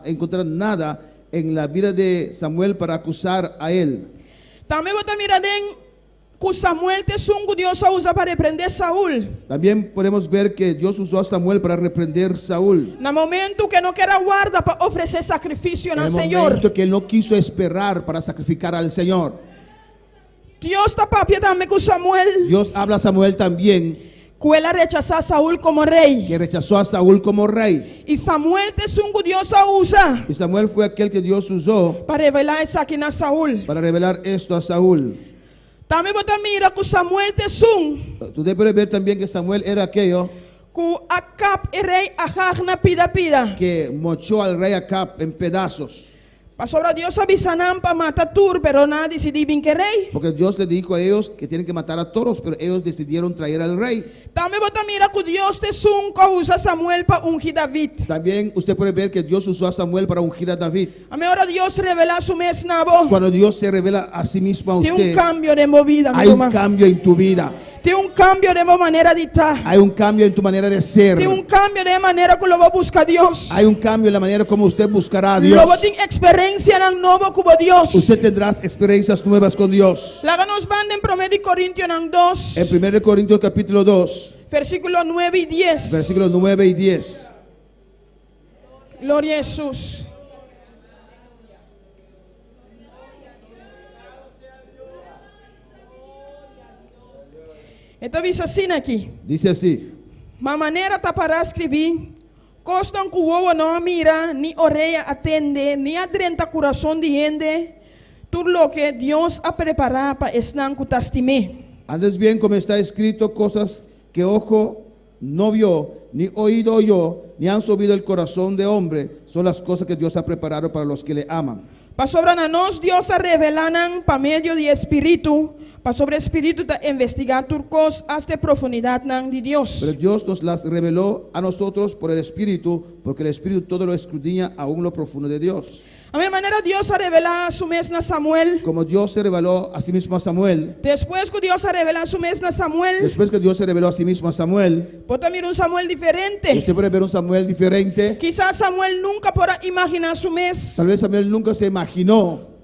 encontrar nada en la vida de Samuel para acusar a él. También bota mira que Samuel te sungu Dios usa para reprender Saúl. También podemos ver que Dios usó a Samuel para reprender a Saúl. En el momento que no quiera guarda para ofrecer sacrificio En al el Señor. momento que él no quiso esperar para sacrificar al Señor. Dios está papi también con Samuel. Dios habla a Samuel también Que él rechazó a Saúl como rey. que rechazó a Saúl como rey. Y Samuel te sungu Dios usa Y Samuel fue aquel que Dios usó para revelar esa aquí a Saúl. para revelar esto a Saúl. También bota mira que Samuel te sun. Tú puedes ver también que Samuel era aquello Que Acab el rey Ajagna pida. que mochó al rey Acab en pedazos. Pasó Dios avisanan para matar tur, pero nadie decidió bien que rey. Porque Dios le dijo a ellos que tienen que matar a todos, pero ellos decidieron traer al rey. También bota mira que Dios te sun que usa Samuel para ungir David. También usted puede ver que Dios usó a Samuel para ungir a David. A mí ahora Dios revela su mes nabo. Cuando Dios se revela a sí mismo a Tiene un usted, cambio de movida, mi hay un mamá. cambio en tu vida. Tiene un cambio de manera de estar. Hay un cambio en tu manera de ser. Tiene un cambio de manera que lo va a buscar Dios. Hay un cambio en la manera como usted buscará a Dios. Lo va a tener experiencia en nuevo como Dios. Usted tendrá experiencias nuevas con Dios. La nos van en 1 Corintios 2, En 1 Corintios capítulo 2, versículos 9 y 10. versículos 9 y 10. Gloria a Jesús. Esta dice así aquí. Dice así: Ma maneira tá para escrever, costam que o não mira, ni orella atende, ni adrenta coração de gente, tudo lo que Dios ha preparado para estar que tastime. Antes bien, como está escrito, cosas que ojo no vio, ni oído oyó, ni han subido el corazón de hombre, son las cosas que Dios ha preparado para los que le aman. Para sobre nós, Dios ha revelado para medio de espíritu, para sobre espíritu de investigar turcos hasta profundidad de Dios. Pero Dios nos las reveló a nosotros por el Espíritu, porque el Espíritu todo lo escudriña aún lo profundo de Dios. A mi manera Dios ha revelado su mes a Samuel. Como Dios se reveló a sí mismo a Samuel, Después que Dios ha revelado su mes a Samuel, después que Dios se reveló a sí mismo a Samuel, pode mirar un Samuel diferente. usted puede ver un Samuel diferente. Quizás Samuel nunca podrá imaginar su mes. Tal vez Samuel nunca se imaginó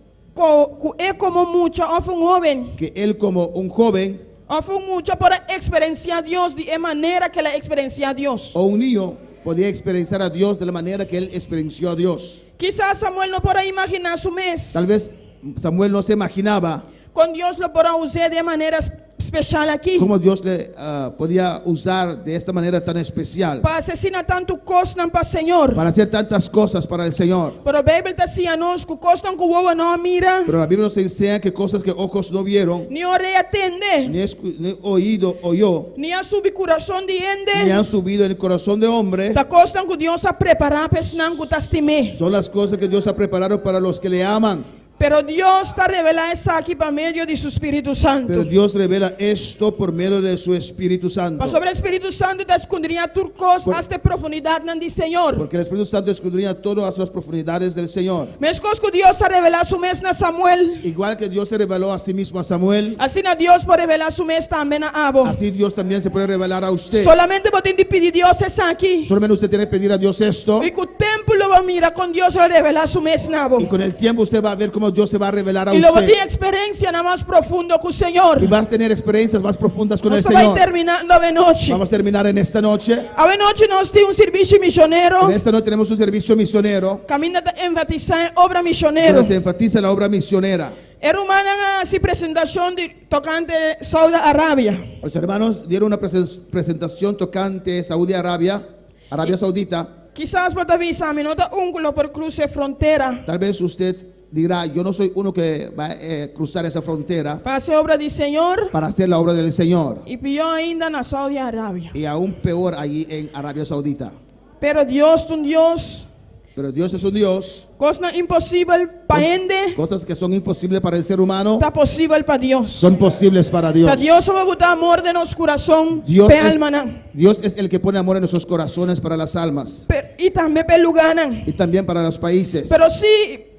É como mucho, o fue un joven, que él como un joven o fue mucho para experienciar a Dios de manera que la experiencia a Dios. o un niño podía experienciar a Dios de la manera que él experienció a Dios. Quizás Samuel no podrá imaginar su mes. Tal vez Samuel no se imaginaba Con Dios lo podrá usar de manera especial aquí. cómo Dios le podía usar de esta manera tan especial Para asesinar tanto cosas para el Señor. para hacer tantas cosas para el Señor. Pero la Biblia está diciendo que cosas que uno no mira, Pero la Biblia nos enseña que cosas que ojos no vieron, ni orella atende, ni oído oyó, ni a su corazón de ni gente. han subido en el corazón de hombre, Las cosas que Dios ha preparado para que tastime. son las cosas que Dios ha preparado para los que le aman. Pero Dios está revelando eso aquí por medio de su Espíritu Santo. Pero Dios revela esto por medio de su Espíritu Santo. Para sobre el Espíritu Santo está escudriñando turcos hasta profundidad del Señor. Porque el Espíritu Santo escudriña todo hasta las profundidades del Señor. Mescos que Dios ha revelado su mes a Samuel. Igual que Dios se reveló a sí mismo a Samuel, Así na Dios puede revelar su mes también a Abo. así Dios también se puede revelar a usted. Solamente puede pedir Dios es aquí. Solamente usted tiene que pedir a Dios esto, Y que el tiempo lo va a mirar con Dios va a revelar su mes a Abo. y con el tiempo usted va a ver cómo Dios se va a revelar a Y lo va a usted. tener experiencia nada más profundo con el Señor. Y vas a tener experiencias más profundas con No el se va a ir Señor. terminando de noche. Vamos a terminar en esta noche. A noche nos tiene un servicio misionero. En esta noche tenemos un servicio misionero Camina a enfatizar en obra misionero. donde se enfatiza la obra misionera. Era una así presentación de tocante Saudi Arabia. Los hermanos dieron una presentación tocante Saudi Arabia, Arabia Saudita. Quizás para avisar, mi nota unglo por cruce frontera. Tal vez usted dirá, yo no soy uno que va a cruzar esa frontera Para hacer obra del Señor. para hacer la obra del Señor. Y pidió ainda en Saudi Arabia. Y aún peor allí en Arabia Saudita. Pero Dios, un Dios Pero Dios es un Dios. Cosas impossíveis para gente, Cosas que son imposibles para el ser humano está posible para Dios. son posibles para Dios. Está Dios va a botar amor de nuestro corazón, Dios pe es, alma nan. Dios es el que pone amor en nuestros corazones para las almas Y también pe lugar nan. y también para los países. Pero si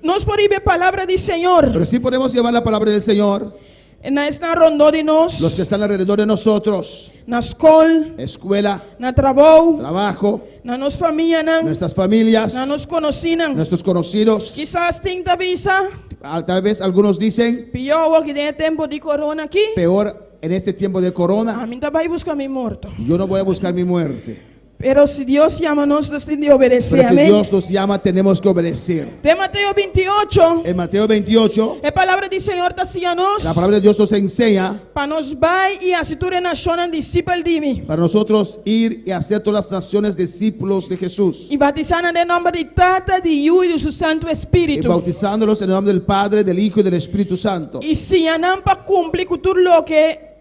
nos podemos ver palabra del Señor, Pero sí podemos llevar la palabra del Señor. na está rondó de nos, Los que están alrededor de nosotros, na escola, escuela, na trabajo, trabajo, na nos familia nan, nuestras familias, na nos conocinan. nuestros conocidos. Quizás tinta visa, Tal vez algunos dicen pior que tiene tiempo de corona aquí. peor en este tiempo de A corona. mí también busca mi muerto. Yo no voy a buscar mi muerte. Pero si Dios llama, nos tiene que obedecer. Pero si Amén. Dios nos llama, tenemos que obedecer. De Mateo 28, En Mateo 28, la palabra del Señor te hacía nos, la palabra de Dios nos enseña para nos va y así tú naciones discípulos de mí. para nosotros ir y hacer todas las naciones discípulos de Jesús. Y bautizando en el nombre de Tata, de Hijo y de su Santo Y Espíritu. bautizándolos en el nombre del Padre, del Hijo y del Espíritu Santo. Y si andan para cumplir con todo lo que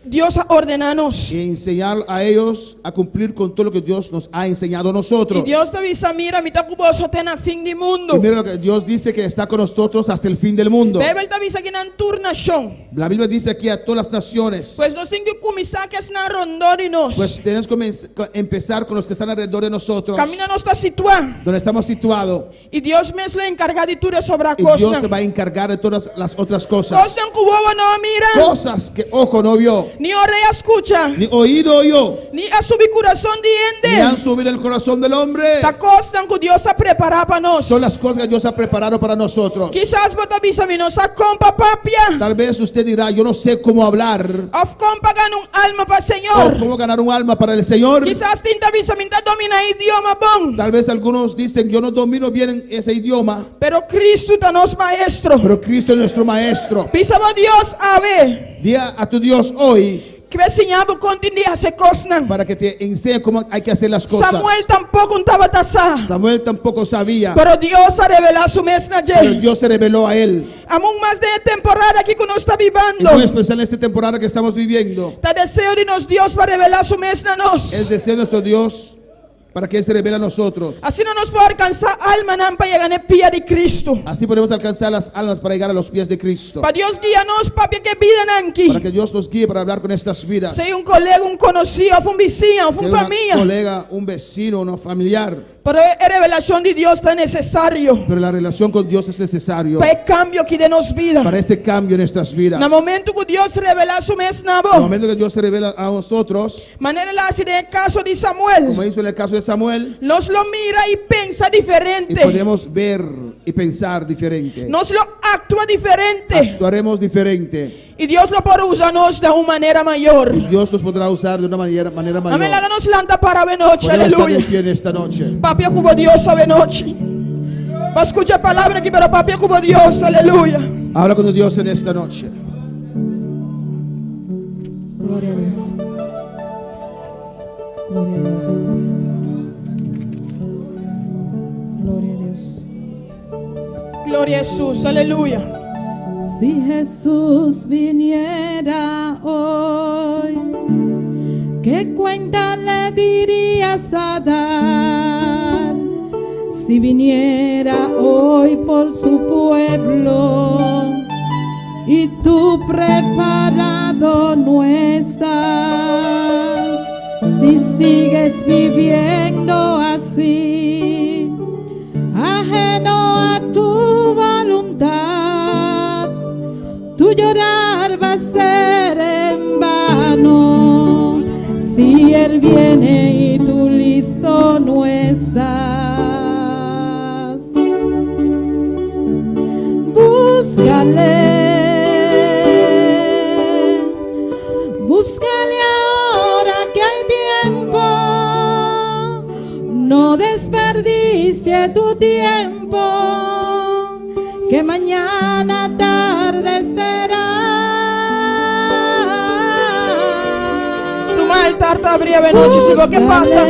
Dios ha ordenado. Y enseñar a ellos a cumplir con todo lo que Dios nos ha enseñado a nosotros. Y Dios te avisa, mira, mi tapuboso ten fin del mundo. Y mira lo que Dios dice, que está con nosotros hasta el fin del mundo. Bebel te avisa que en tu nación. La Biblia dice aquí a todas las naciones. Pues nos tiene que comenzar que es na rondón de nos. Pues tenemos que empezar con los que están alrededor de nosotros, Camina no está situado. donde estamos situados. Y Dios me le encarga de todo sobre la Y Dios cosa. se va a encargar de todas las otras cosas. Cosas que huevo no mira, Cosas que ojo no vio, ni oreja escucha, ni oído oyó, ni a subir corazón de ni han ende. subido el corazón del hombre. La cosa que Dios ha preparado para nos. Son las cosas que Dios ha preparado para nosotros. Quizás vos te avisa, mi no sa compa papia. Tal vez usted dirá, yo no sé cómo hablar Of compa gan un alma para el o Señor. cómo ganar un alma para el Señor. Quizás tinta avisa, mi domina idioma bon. Tal vez algunos dicen, yo no domino bien ese idioma, Pero Cristo está nos maestro. pero Cristo es nuestro maestro. Pisa vos Dios a ver. Di a tu Dios hoy Que me enseñaba continúe a hacer cosas. para que te enseñe cómo hay que hacer las cosas. Samuel tampoco estaba tasado. Samuel tampoco sabía, Pero Dios ha revelado su pero mensaje. Dios se reveló a él. Aún más de temporada aquí que uno está Y viviendo. muy especial en esta temporada que estamos viviendo. Te deseo de nos Dios para revelar su mensaje a nos. Es deseo de nuestro Dios para que Él se revele a nosotros. Así no nos puede alcanzar alma nan para llegar al pie de Cristo. Así podemos alcanzar las almas para llegar a los pies de Cristo. Para Dios guíanos papi que viven aquí. Para que Dios nos guíe para hablar con estas vidas. Sea un colega, un conocido, un vecino, Sea una una familia. colega, un vecino, un familiar. Pero la revelación de Dios está necesario Pero la relación con Dios es necesario para el cambio que de nos vida. para este cambio en nuestras vidas. En el momento que Dios revela su mensaje, En el momento que Dios se revela a nosotros, manera la hace en el caso de como Samuel, hizo en el caso de Samuel, nos lo mira y piensa y diferente. podemos ver y pensar diferente. Nos lo actúa diferente. Actuaremos diferente. Y Dios lo podrá usarnos de una manera mayor. Y Dios nos podrá usar de una manera mayor. Amén, háganos lanta para ver noche, Podemos estar de aleluya. pie en esta noche. Papi, como Dios sabe noche. Va a escuchar palabra aquí, pero papi, como Dios, aleluya. Habla con Dios en esta noche. Gloria a Dios. Gloria a Dios. Gloria a Dios. Gloria a Jesús, aleluya. Si Jesús viniera hoy, ¿qué cuenta le dirías a dar? Si viniera hoy por su pueblo y tú preparado no estás, si sigues viviendo así, ajeno a tu voluntad, tu llorar va a ser en vano. Si Él viene y tú listo no estás, búscale ahora que hay tiempo, no desperdicie tu tiempo, que mañana tarde será. Tu mal tarta breve noche, si lo que pasa.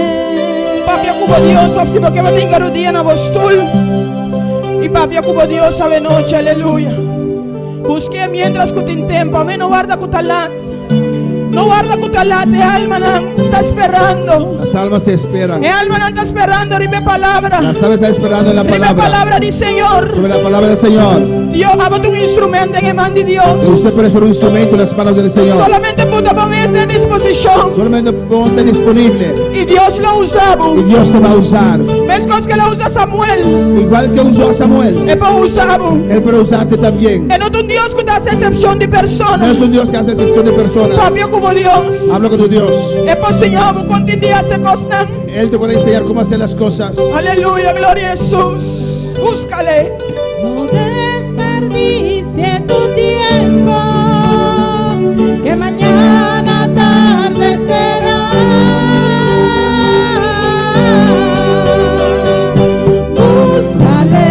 Papi, como Dios, si lo que va a tener un día en Abostul. Y papi, como Dios sabe noche, aleluya. Busque mientras que ten tiempo, amén, no guarda con talat. No guarda cutalate, alma no está esperando. Las almas te esperan. El alma no está esperando, dime palabra. Las almas están esperando en la Dime palabra. palabra del Señor. Sobre la palabra del Señor. Dios, hago un instrumento en el mano de Dios. Usted puede ser un instrumento en las manos del Señor. Solamente puta ponerse a disposición. Solamente ponte disponible. Y Dios lo usaba. Y Dios te va a usar. ¿Ves cosas que lo usa Samuel? Igual que usó a Samuel. Es para usarlo. Él puede usarte también. Es no un Dios que hace excepción de No personas. es un Dios que hace excepción de personas. Cambio como Dios. Habla con tu Dios. Es para Señor que continúe a hacer cosas. Él te puede enseñar cómo hacer las cosas. Aleluya, gloria a Jesús. Búscale. No desperdicie tu tiempo, que mañana tarde será. Búscale,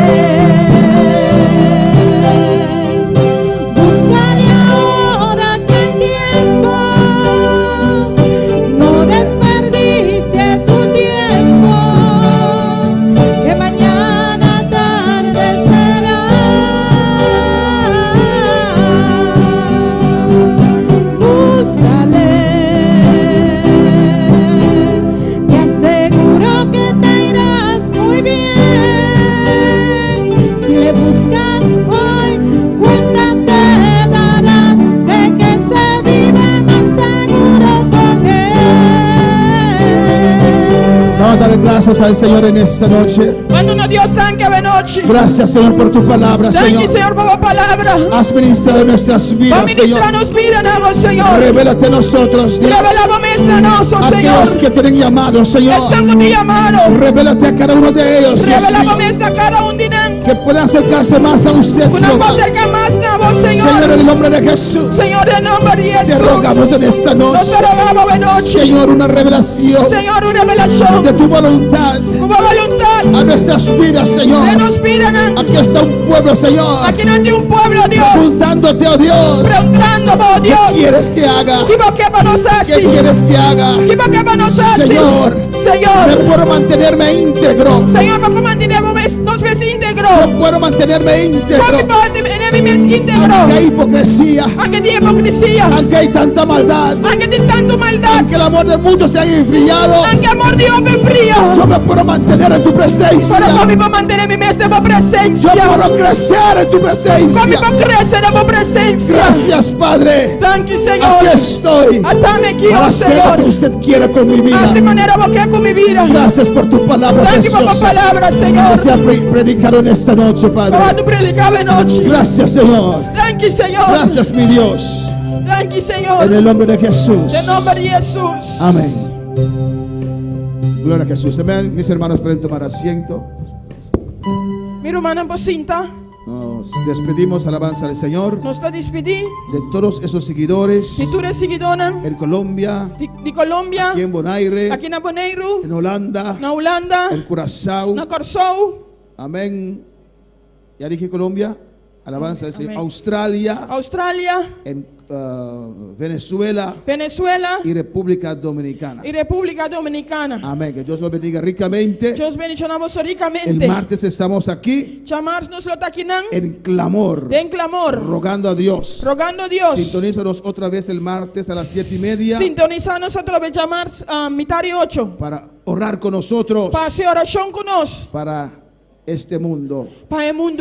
búscale ahora que hay tiempo. No desperdicie tu tiempo, que mañana tarde será. Búscale, te aseguro que te irás muy bien. Si le buscas hoy, cuenta te darás de que se vive más seguro con él. Vamos a darle gracias al Señor en esta noche. Cuando no Dios tanque de noche. Gracias, Señor, por tu palabra, Thank you, Señor. Señor, por la palabra. Has ministrado nuestras Va a vidas, Señor. ministrarnos vida, no, Señor. Revélate a nosotros, Dios. Revelamos nosotros, Aquellos Señor. que tienen llamado, Señor. Están con ti llamado. Revélate a cada uno de ellos, Dios Revelamos mío. esta cada un día. Que puedan acercarse más a usted, Una Jehová. cosa cerca más a vos, Señor, en Señor. el nombre de Jesús. Señor, en nombre de Te Jesús. rogamos en esta noche, Nos rogamos de noche. Señor, una revelación Señor, una revelación. de tu voluntad Tu voluntad. a nuestras vidas, Que Señor. nos pidan. Aquí está un pueblo, Señor, Aquí no hay un pueblo, Dios. preguntándote, oh Dios, Preguntando, oh ¿qué Dios. quieres que haga? ¿Qué va que para nos ¿Qué hacer? quieres que haga? ¿Qué va que para nos hacer? Señor, me Señor. puedo mantenerme íntegro. Señor, para mantenernos nos ves íntegro. No puedo mantenerme íntegro. Porque para enemigo es íntegro. Aunque hay hipocresía, Aunque tiene hipocresía. aunque hay tanta maldad, Aunque tiene tanto maldad. aunque el amor de muchos se haya enfriado, Aunque amor de hombre frío. yo me puedo mantener en tu presencia. Para que me mantener mi mes de tu Yo presencia. puedo crecer en tu Para presencia. que me crecer en tu presencia. Gracias, Padre. Thank you, Aquí Señor. estoy Atame aquí, para oh hacer lo que Señor. usted quiere con mi vida. Así manera boquea con mi vida. Gracias por tu palabra Thank you por tu preciosa palabra, que Señor. se ha predicado en esta noche, Para Padre. tu predicado de noche. Gracias, Señor. Thank you, Señor. Gracias, mi Dios. Thank you, En Señor. el nombre de Jesús. En nombre de Jesús. Amén. Gloria a Jesús. Amén. Mis hermanos pueden tomar asiento. Mi hermana Bocinta Nos despedimos, alabanza al Señor, nos está despedí. de todos esos seguidores Si tú eres seguidora en Colombia, de Colombia, aquí en Bonaire, aquí en Bonaire, en Holanda, en Holanda, en Curazao. en Corsou, Amén. Ya dije Colombia, alabanza al Señor. Amén. Australia, Australia, en Venezuela Venezuela y República Dominicana. y República Dominicana. Amén. Que Dios los bendiga ricamente. Dios bendicionamos El ricamente. martes estamos aquí Chamars nos lo taquinan en clamor, de clamor, rogando a Dios. rogando a Dios. Sintonízanos otra vez el martes a las 7:30 Sintonizarnos a través de Chamars mitad y 8. para orar con nosotros Para hacer oración con nos, para este mundo. para el mundo.